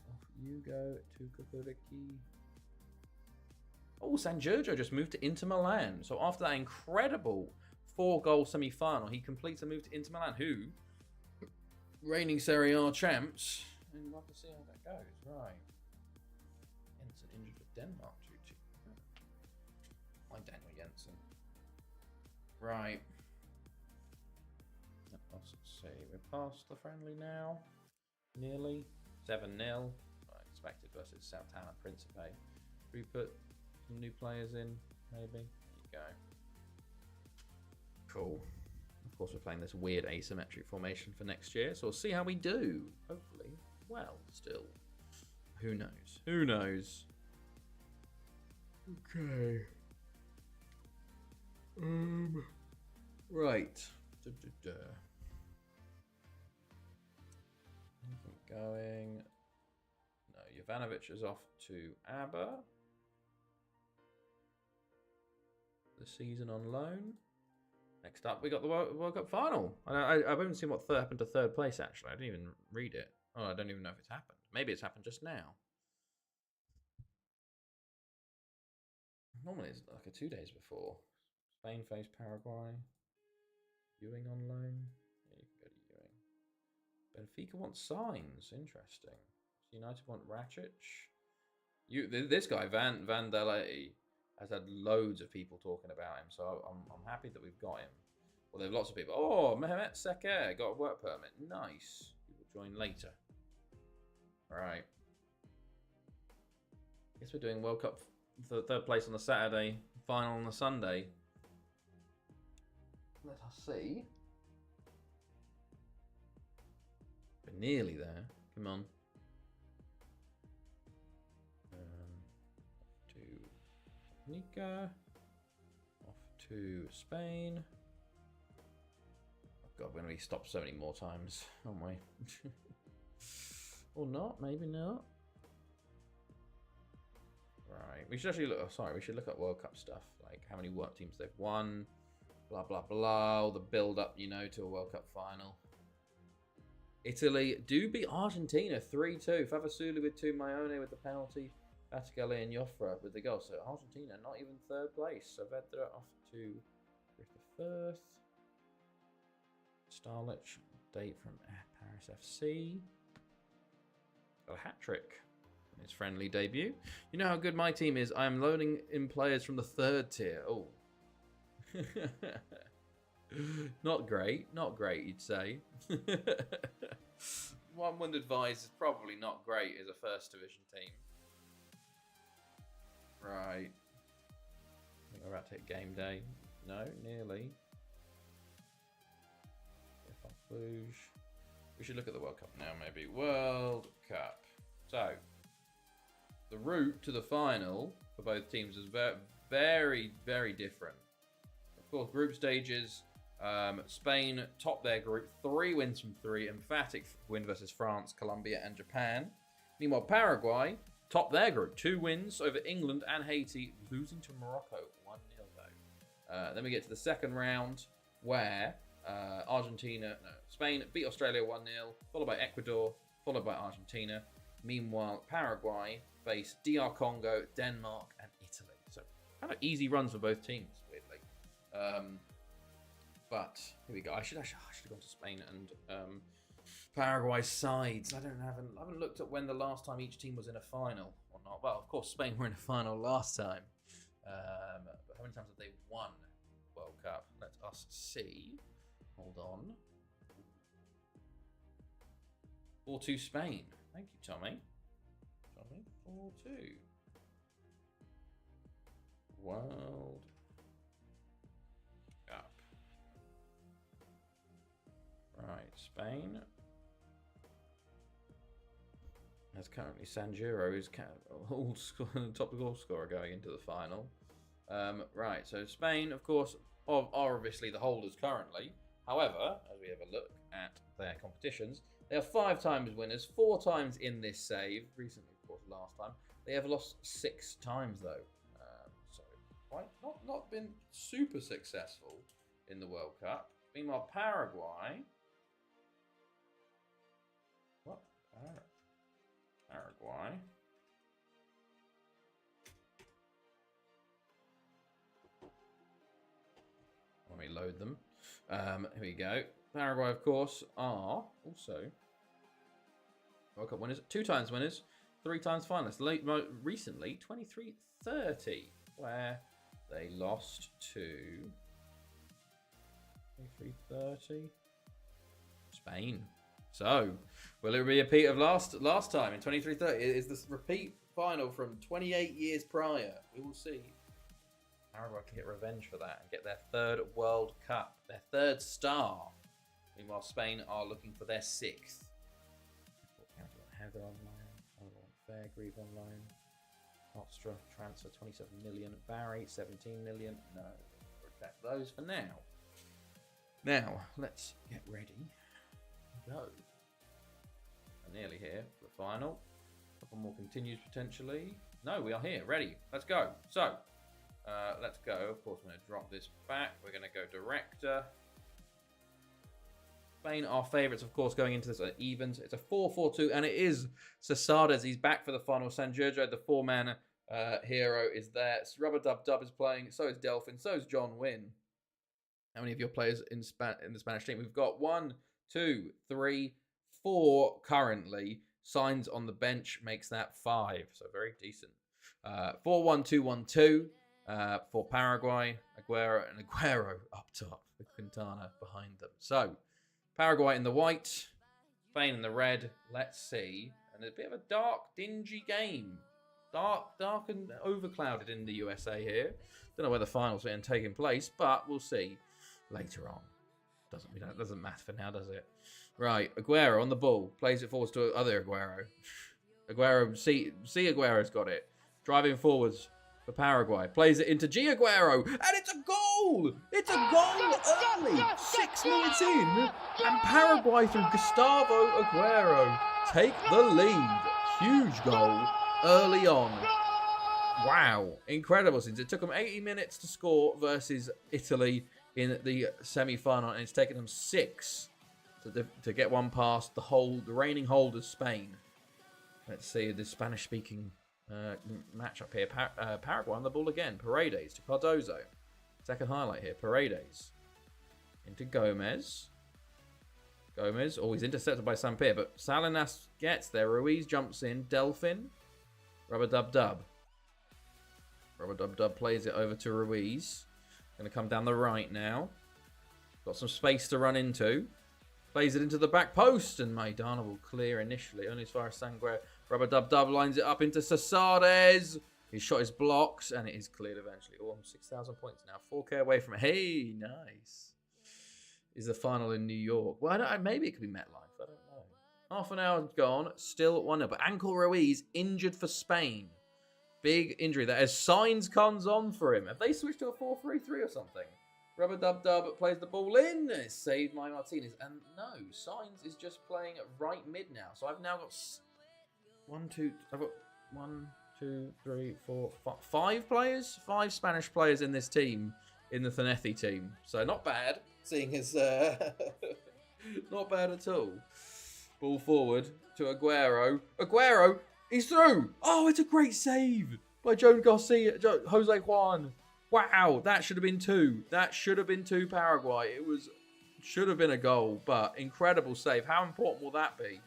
Off you go to Kukuriki. Oh, San Giorgio just moved to Inter Milan. So after that incredible 4-goal semi-final, he completes a move to Inter Milan, who reigning Serie A champs. And we'll have to see how that goes. Right. Jensen injured with Denmark. Why Daniel Jensen? Right. Let's see. We're past the friendly now. Nearly. 7-0. I expected versus Southampton Principe. We put some new players in, maybe. There you go. Cool. Of course, we're playing this weird asymmetric formation for next year, so we'll see how we do. Hopefully, well, still. Who knows? Okay. Right. Anything going? No, Jovanovic is off to ABBA. The season on loan. Next up, we got the World Cup final. I've even seen what happened to third place, actually. I didn't even read it. Oh, I don't even know if it's happened. Maybe it's happened just now. Normally it's like 2 days before. Spain faced Paraguay. Ewing on loan. Yeah, you can go to Ewing. Benfica wants signs. Interesting. United want Rakic. This guy, Van Dele, has had loads of people talking about him, so I'm happy that we've got him. Well, there are lots of people. Oh, Mehmet Seker got a work permit. Nice. He will join later. All right. Guess we're doing World Cup for third place on the Saturday, final on the Sunday. Let us see. We're nearly there. Come on. To Nika. Off to Spain. Oh God, we're going to be stopped so many more times, aren't we? Or not, maybe not. Right, we should actually look. Oh, sorry, we should look at World Cup stuff, like how many work teams they've won, blah blah blah, all the build up, you know, to a World Cup final. Italy do beat Argentina 3-2. Favasuli with 2, Maione with the penalty, Batigale and Joffre with the goal. So Argentina not even third place. So Vedra off to Firth. Starlich, date from Paris FC. Got a hat-trick in his friendly debut. You know how good my team is? I am loading in players from the 3rd tier. Oh. Not great, you'd say. One would advise is probably not great as a 1st division team. Right. I think we're about to hit game day. No, nearly. We should look at the World Cup now, maybe. World Cup. So, the route to the final for both teams is very, very different. Of course, group stages. Spain topped their group, 3 wins from 3, emphatic win versus France, Colombia, and Japan. Meanwhile, Paraguay topped their group, 2 wins over England and Haiti, losing to Morocco 1-0 though. Then we get to the second round, where Spain beat Australia 1-0, followed by Ecuador, followed by Argentina. Meanwhile, Paraguay faced DR Congo, Denmark, and Italy. So kind of easy runs for both teams, weirdly. But here we go. I should have gone to Spain and Paraguay's sides. I haven't looked at when the last time each team was in a final or not. Well, of course, Spain were in a final last time. But how many times have they won World Cup? Let us see. Hold on. 4-2 Spain. Thank you, Tommy. 4-2. World Cup. Right, Spain. As currently Sanjuro is top goal scorer going into the final. Right, so Spain, of course, are obviously the holders currently. However, as we have a look at their competitions, they are 5 times winners, 4 times in this save. Recently, of course, last time. They have lost 6 times, though. So, quite not been super successful in the World Cup. Meanwhile, Paraguay... What? Paraguay... Let me load them. Here we go. Paraguay, of course, are also World Cup winners, 2 times winners, 3 times finalists. Recently, 23-30, where they lost to 23-30 Spain. So, will it be a repeat of last time in 23-30? Is this repeat final from 28 years prior? We will see. Paraguay can get revenge for that and get their 3rd World Cup, their 3rd star. Meanwhile, Spain are looking for their 6th. Heather online, Fairgrieve online, Hofstra transfer 27 million, Barry 17 million. No, protect those for now. Now, let's get ready. Go. We're nearly here for the final. A couple more continues potentially. No, we are here, ready. Let's go. So, let's go. Of course, I'm going to drop this back. We're going to go director. Spain are favourites, of course, going into this evens. It's a 4-4-2, and it is Cesades. He's back for the final. San Giorgio, the 4-man hero, is there. Rubber Dub Dub is playing. So is Delphin. So is John Wynn. How many of your players in the Spanish team? We've got 1, 2, 3, 4 currently. Signs on the bench makes that 5. So very decent. 4-1-2-1-2 for Paraguay. Aguero and Aguero up top with Quintana behind them. So, Paraguay in the white, Spain in the red. Let's see. And a bit of a dark, dingy game. Dark and overclouded in the USA here. Don't know where the finals are taking place, but we'll see later on. Doesn't matter for now, does it? Right, Aguero on the ball. Plays it forwards to other Aguero. See Aguero's got it. Driving forwards for Paraguay. Plays it into G Aguero. And it's a goal! It's a goal early. 6 minutes in. And Paraguay through Gustavo Aguero take the lead. Huge goal early on. Wow. Incredible, since it took them 80 minutes to score versus Italy in the semi-final. And it's taken them 6 to get one past the reigning holders, Spain. Let's see the Spanish-speaking matchup here. Paraguay on the ball again. Paredes to Cardozo. Second highlight here. Paredes into Gomez. Gomez, he's intercepted by Sampier, but Salinas gets there. Ruiz jumps in. Delphin. Rub-a-dub-dub. Rub-a-dub-dub plays it over to Ruiz. Going to come down the right now. Got some space to run into. Plays it into the back post, and Maidana will clear initially, only as far as Sangre. Rub-a-dub-dub lines it up into Cesades. His shot is blocked, and it is cleared eventually. Oh, I'm 6,000 points now. 4K away from it. Hey, nice. Is the final in New York? Well, maybe it could be MetLife. I don't know. Half an hour gone. Still 1-0. But Ankle Ruiz injured for Spain. Big injury. That as signs comes on for him. Have they switched to a 4-3-3 or something? Rub-a-dub-dub plays the ball in. It's saved by Martinez. And no, Signs is just playing at right mid now. So I've now got I've got 5 players. 5 Spanish players in this team, in the Thanethi team. So not bad, seeing as not bad at all. Ball forward to Aguero. Aguero, he's through. Oh, it's a great save by Joan Garcia, Jose Juan. Wow, that should have been 2. That should have been 2 Paraguay. Should have been a goal, but incredible save. How important will that be?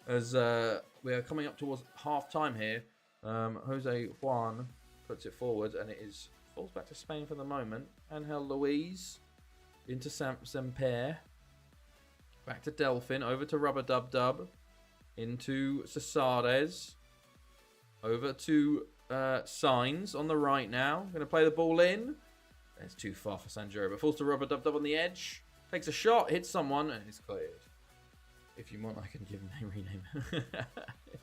As we are coming up towards half time here. Jose Juan puts it forward, and it falls back to Spain for the moment. Angel Luis into Sampier. Back to Delphin, over to Rub-a-dub-dub. Into Cesades. Over to Signs on the right now. Going to play the ball in. It's too far for Sanjuro, but falls to Rub-a-dub-dub on the edge. Takes a shot, hits someone, and it's cleared. If you want, I can give him a rename.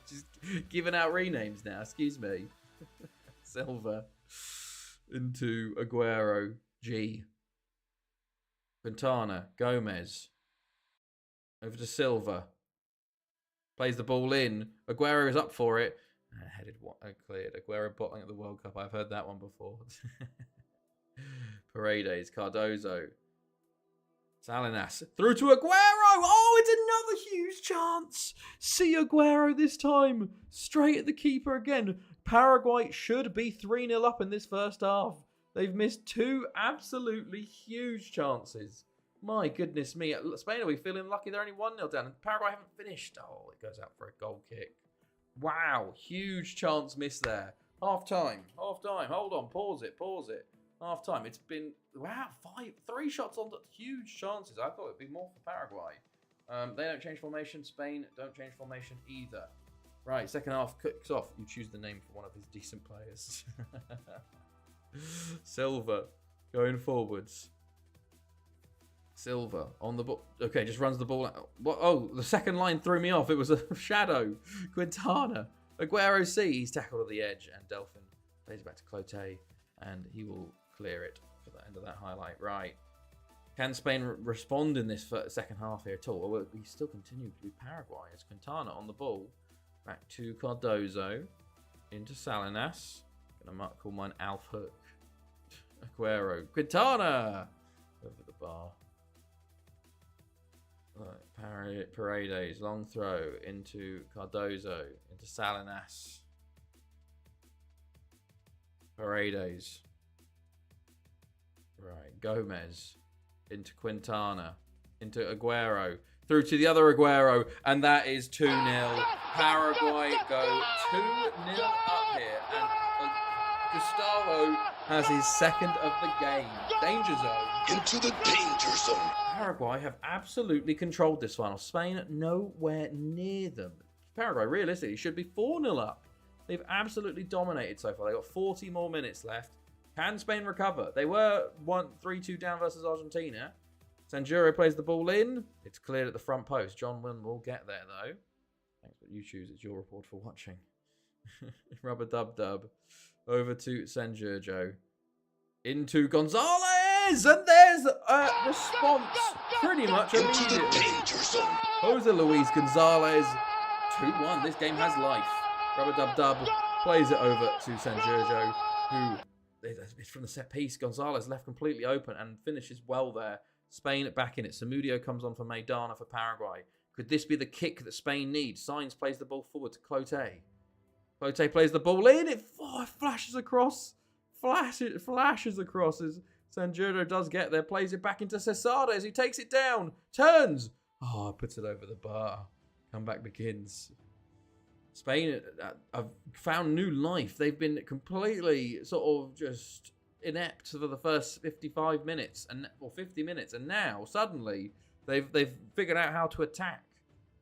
Just giving out renames now, excuse me. Silva into Aguero. G. Quintana. Gomez. Over to Silva. Plays the ball in. Aguero is up for it. Headed cleared. Aguero bottling at the World Cup. I've heard that one before. Paredes. Cardozo. Salinas. Through to Aguero. Oh, it's another huge chance. See Aguero this time. Straight at the keeper again. Paraguay should be 3-0 up in this first half. They've missed 2 absolutely huge chances. My goodness me. Spain, are we feeling lucky they're only 1-0 down? And Paraguay haven't finished. Oh, it goes out for a goal kick. Wow. Huge chance missed there. Half time. Hold on. Pause it. Half time. It's been, wow, 3 shots on huge chances. I thought it'd be more for Paraguay. They don't change formation. Spain don't change formation either. Right, second half kicks off. You choose the name for one of his decent players. Silva going forwards. Silva on the ball. Okay, just runs the ball out. What? Oh, the second line threw me off. It was a shadow. Quintana. Aguero he's tackled at the edge, and Delphin plays it back to Clote, and he will clear it for the end of that highlight. Right. Can Spain respond in this second half here at all? Well, we still continue to be Paraguay. As Quintana on the ball. Back to Cardozo. Into Salinas. Gonna call mine Alf Hook. Aguero. Quintana! Over the bar. Paredes. Long throw into Cardozo. Into Salinas. Paredes. Right. Gomez. Into Quintana. Into Aguero. Through to the other Aguero. And that is 2-0. Paraguay go 2-0 up here. And Gustavo has his second of the game. Danger zone.
Into the danger zone.
Paraguay have absolutely controlled this final. Spain nowhere near them. Paraguay realistically should be 4-0 up. They've absolutely dominated so far. They've got 40 more minutes left. Can Spain recover? They were 3-2 down versus Argentina. Sanjuro plays the ball in. It's cleared at the front post. John Wynn will get there, though. Thanks, but you choose. It's your report for watching. Rub-a-dub-dub. Over to Sanjurjo. Into Gonzalez! And there's a response pretty much immediately. Jose Luis Gonzalez. 2-1. This game has life. Rub-a-dub-dub. Plays it over to Sanjurjo, who... It's from the set piece. Gonzalez left completely open and finishes well there. Spain back in it. Samudio comes on for Maidana for Paraguay. Could this be the kick that Spain needs? Sainz plays the ball forward to Clote. Clote plays the ball in. It flashes across. Flashes across as San Giorgio does get there. Plays it back into Cesades, who takes it down. Turns. Oh, puts it over the bar. Comeback begins. Spain have found new life. They've been completely sort of just inept for the first 55 minutes or 50 minutes, and now suddenly they've figured out how to attack.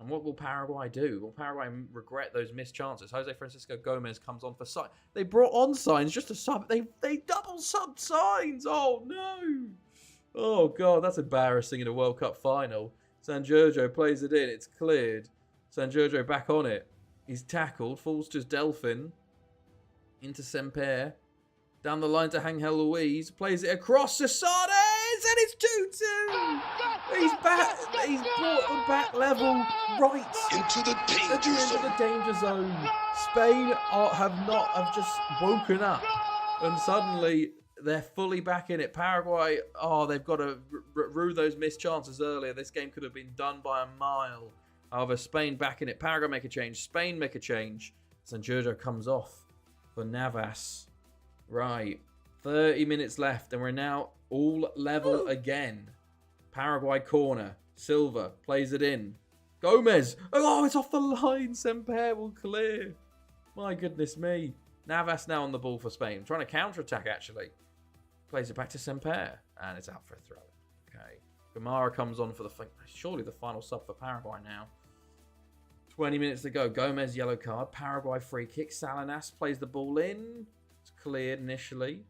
And what will Paraguay do? Will Paraguay regret those missed chances? Jose Francisco Gomez comes on for Sainz. They brought on Sainz just to sub. They double sub Sainz. Oh no! Oh god, that's embarrassing in a World Cup final. San Giorgio plays it in. It's cleared. San Giorgio back on it. He's tackled. Falls to Delphin. Into Semper. Down the line to Angel Luis. Plays it across Cesades. And it's 2-2. He's back. He's brought the back level right
Into the
at the
danger
end
zone.
of the danger zone. Spain have just woken up. And suddenly they're fully back in it. Paraguay, they've got to rue those missed chances earlier. This game could have been done by a mile. However, Spain back in it. Paraguay make a change. Spain make a change. San Giorgio comes off for Navas. Right. 30 minutes left, and we're now all level again. Paraguay corner. Silva plays it in. Gomez. Oh, it's off the line. Semper will clear. My goodness me. Navas now on the ball for Spain. Trying to counter-attack, actually. Plays it back to Semper. And it's out for a throw. Okay. Gamara comes on for surely the final sub for Paraguay now. 20 minutes to go. Gomez, yellow card. Paraguay free kick. Salinas plays the ball in. It's cleared initially.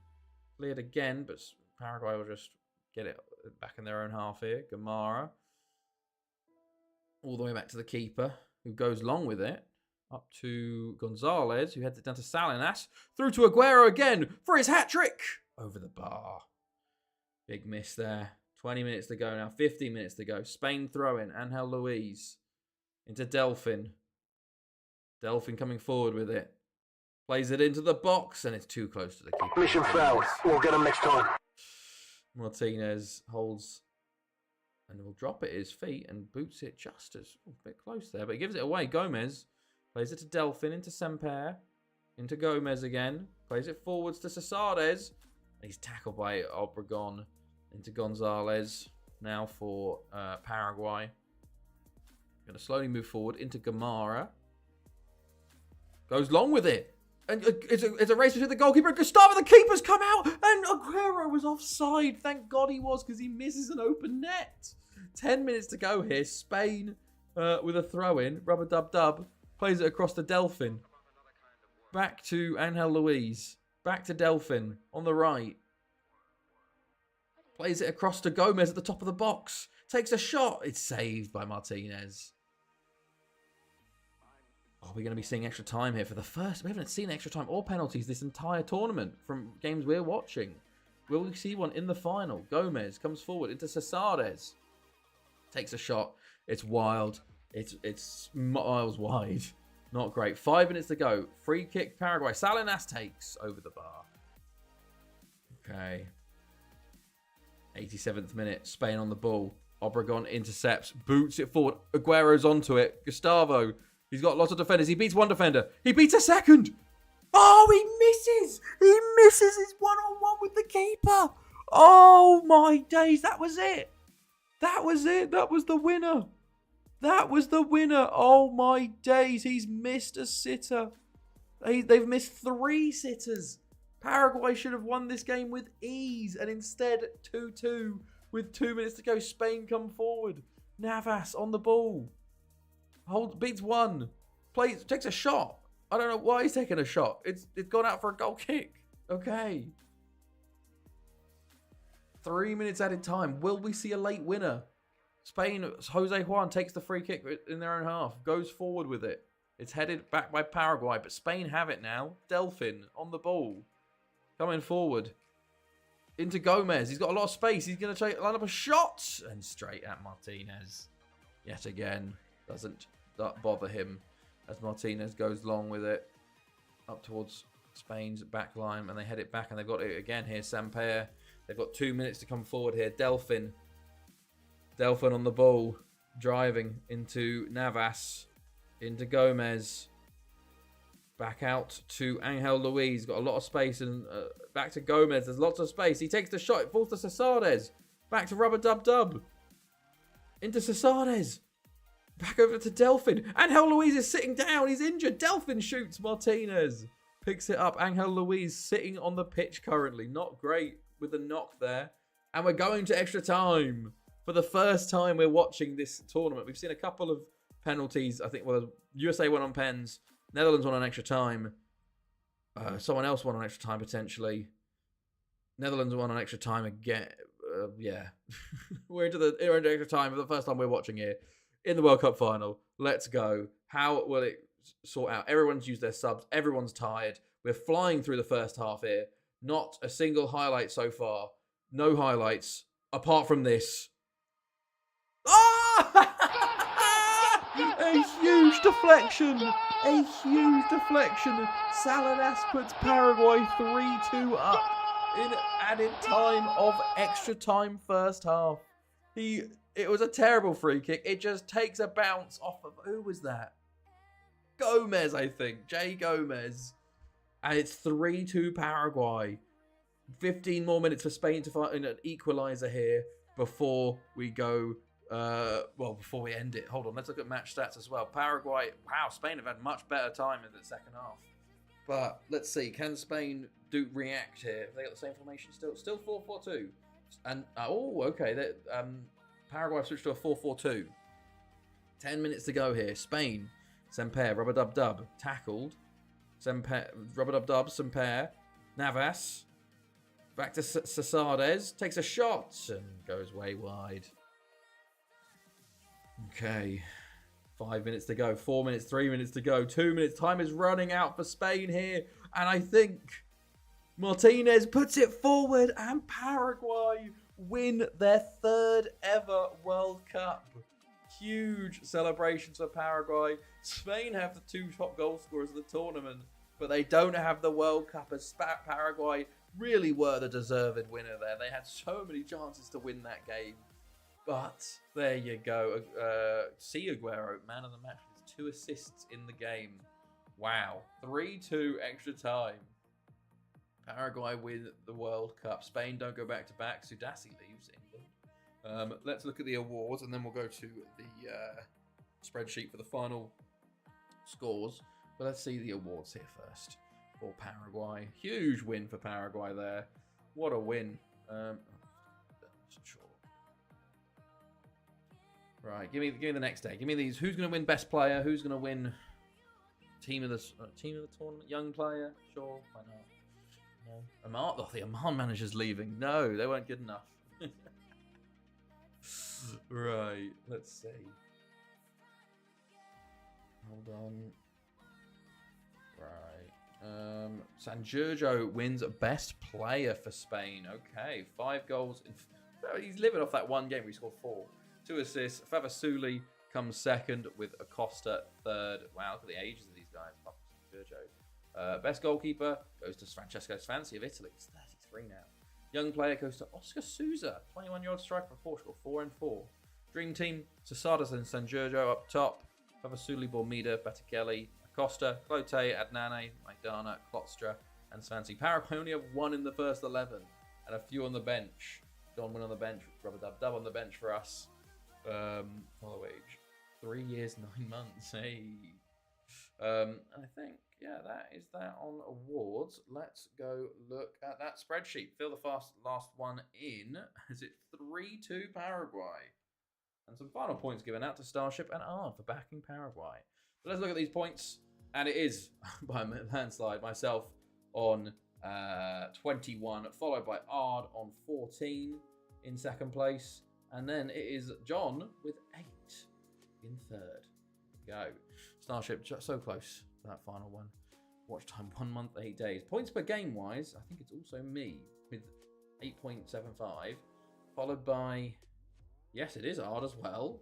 Cleared again, but Paraguay will just get it back in their own half here. Gamara. All the way back to the keeper, who goes long with it. Up to Gonzalez, who heads it down to Salinas. Through to Aguero again for his hat-trick. Over the bar. Big miss there. 20 minutes to go now. 15 minutes to go. Spain throwing. Angel Luis. Into Delphin. Delphin coming forward with it. Plays it into the box, and it's too close to the keeper.
Mission failed. We'll get him next time.
Martinez holds and will drop it at his feet and boots it just as a bit close there, but he gives it away. Gomez plays it to Delphin, into Semper, into Gomez again. Plays it forwards to Cesades. He's tackled by Obregon. Into Gonzalez. Now for Paraguay. Going to slowly move forward into Gamara. Goes long with it. And it's a race between the goalkeeper and Gustavo. The keeper's come out. And Aguero was offside. Thank God he was, because he misses an open net. 10 minutes to go here. Spain with a throw-in. Rubber-dub-dub. Plays it across to Delphin. Back to Angel Luis. Back to Delphin on the right. Plays it across to Gomez at the top of the box. Takes a shot. It's saved by Martinez. Oh, we're going to be seeing extra time here for the first. We haven't seen extra time or penalties this entire tournament from games we're watching. Will we see one in the final? Gomez comes forward into Cesades. Takes a shot. It's wild. It's miles wide. Not great. 5 minutes to go. Free kick Paraguay. Salinas takes over the bar. Okay. 87th minute. Spain on the ball. Obregon intercepts. Boots it forward. Aguero's onto it. Gustavo. He's got lots of defenders. He beats one defender. He beats a second. Oh, he misses. He misses his one-on-one with the keeper. Oh, my days. That was it. That was it. That was the winner. That was the winner. Oh, my days. He's missed a sitter. They've missed 3 sitters. Paraguay should have won this game with ease. And instead, 2-2 with 2 minutes to go. Spain come forward. Navas on the ball. Beats one. Takes a shot. I don't know why he's taking a shot. It's gone out for a goal kick. Okay. 3 minutes added time. Will we see a late winner? Spain, Jose Juan takes the free kick in their own half. Goes forward with it. It's headed back by Paraguay, but Spain have it now. Delphin on the ball. Coming forward. Into Gomez. He's got a lot of space. He's going to line up a shot. And straight at Martinez. Yet again. Doesn't bother him as Martinez goes long with it up towards Spain's back line, and they head it back, and they've got it again here. Semper, they've got 2 minutes to come forward here. Delphin Delphin on the ball, driving into Navas, into Gomez. Back out to Angel Luis. Got a lot of space. And back to Gomez. There's lots of space. He takes the shot. It falls to Cesades. Back to Rubber Dub Dub. Into Cesades. Back over to Delphin. Angel Luis is sitting down. He's injured. Delphin shoots. Martinez picks it up. Angel Luis sitting on the pitch currently. Not great with the knock there. And we're going to extra time. For the first time we're watching this tournament. We've seen a couple of penalties. I think, well, USA went on pens. Netherlands won on extra time. Someone else won on extra time, potentially. Netherlands won on extra time again. Yeah. We're into extra time for the first time we're watching here. In the World Cup final. Let's go. How will it sort out? Everyone's used their subs. Everyone's tired. We're flying through the first half here. Not a single highlight so far. No highlights. Apart from this. Ah! A huge deflection. A huge deflection. Salinas puts Paraguay 3-2 up in added time of extra time first half. It was a terrible free kick. It just takes a bounce off of, who was that? Gomez, I think. Jay Gomez. And it's 3-2 Paraguay. 15 more minutes for Spain to find an equaliser here before we go. Before we end it. Hold on, let's look at match stats as well. Paraguay, wow, Spain have had much better time in the second half. But let's see, can Spain react here? Have they got the same formation still? Still 4-4-2. And, okay, Paraguay have switched to a 4-4-2. 10 minutes to go here. Spain, Semper, Rubber Dub Dub, tackled. Semper, Rubber Dub Dub, Semper, Navas. Back to Cesades, takes a shot and goes way wide. Okay, 5 minutes to go, 4 minutes, 3 minutes to go, 2 minutes. Time is running out for Spain here. And I think Martinez puts it forward and Paraguay win their third ever World Cup. Huge celebrations for Paraguay. Spain have the two top goal scorers of the tournament, but they don't have the World Cup, as Paraguay really were the deserved winner there. They had so many chances to win that game. But there you go. C. Aguero, man of the match, with 2 assists in the game. Wow. 3-2 extra time. Paraguay win the World Cup. Spain don't go back to back. Sudasi leaves England. Let's look at the awards and then we'll go to the spreadsheet for the final scores. But let's see the awards here first for Paraguay. Huge win for Paraguay there. What a win. Sure. Right, give me the next day. Give me these. Who's going to win best player? Who's going to win team of the tournament? Young player? Sure, why not? No. The Oman manager's leaving. No, they weren't good enough. Right, let's see. Hold on. Right. San Giorgio wins best player for Spain. Okay, 5 goals. He's living off that one game where he scored 4. 2 assists. Favasuli comes second with Acosta third. Wow, look at the ages of these guys. Giorgio. Best goalkeeper goes to Francesco Sfanzi of Italy. He's 33 now. Young player goes to Oscar Souza, 21-year-old striker for Portugal, 4-4. Dream team, Cesadas and San Giorgio up top. Favasuli, Bormida, Batticelli, Acosta, Clote, Adnane, Maidana, Klotstra, and Sfanzi. Paraguay only have 1 in the first 11 and a few on the bench. Don Win on the bench, Rubber Dub Dub on the bench for us. Follow age 3 years 9 months. Hey, I think that is that on awards. Let's go look at that spreadsheet. Fill the last one in. Is it 3-2 Paraguay? And some final points given out to Starship and Ard for backing Paraguay. So let's look at these points, and it is by a landslide. Myself on 21, followed by Ard on 14 in second place. And then it is John with 8 in third. Go. Starship, so close to that final one. Watch time 1 month, 8 days. Points per game wise, I think it's also me with 8.75. Followed by, yes, it is Ard as well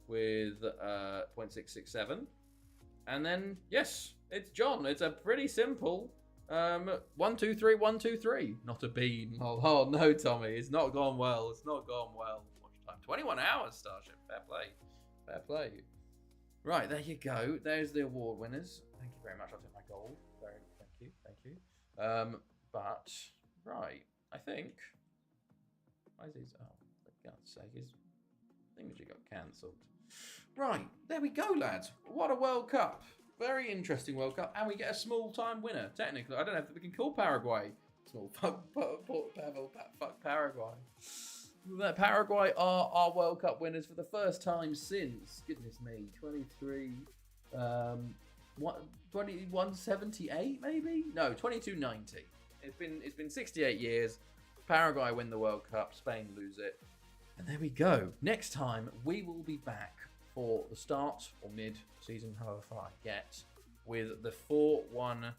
with 0.667. And then, yes, it's John. It's a pretty simple 1, 2, 3, 1, 2, 3. Not a bean. Oh no, Tommy. It's not gone well. It's not gone well. Watch time 21 hours, Starship. Fair play. Fair play. Right, there you go. There's the award winners. Thank you very much. I'll take my gold. Thank you. Thank you. But, right, I think... Why is these... Oh, for God's sake, his thingamajig got cancelled. Right, there we go, lads. What a World Cup. Very interesting World Cup. And we get a small-time winner, technically. I don't know if we can call Paraguay small. Fuck Paraguay. Paraguay are our World Cup winners for the first time since, goodness me, 2178 maybe? No, 2290. It's been 68 years. Paraguay win the World Cup, Spain lose it. And there we go. Next time we will be back for the start or mid-season, however far I get, with the 4-1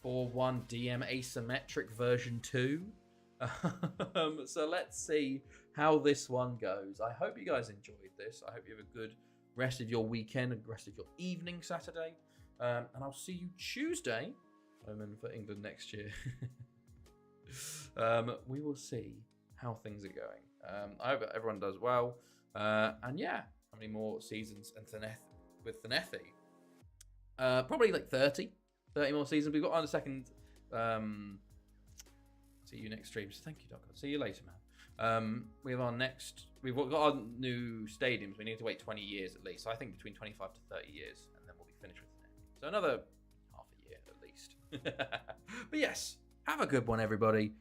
DM asymmetric version 2. So let's see how this one goes. I hope you guys enjoyed this. I hope you have a good rest of your weekend and rest of your evening Saturday. And I'll see you Tuesday. I'm in for England next year. We will see how things are going. I hope everyone does well. And yeah, how many more seasons and with Thanethi? Probably like 30 more seasons. We've got on a second. See you next stream. So thank you, Doc. See you later, man. We have our next. We've got our new stadiums. We need to wait 20 years at least. So I think between 25 to 30 years, and then we'll be finished with it. So another half a year at least. But yes, have a good one, everybody.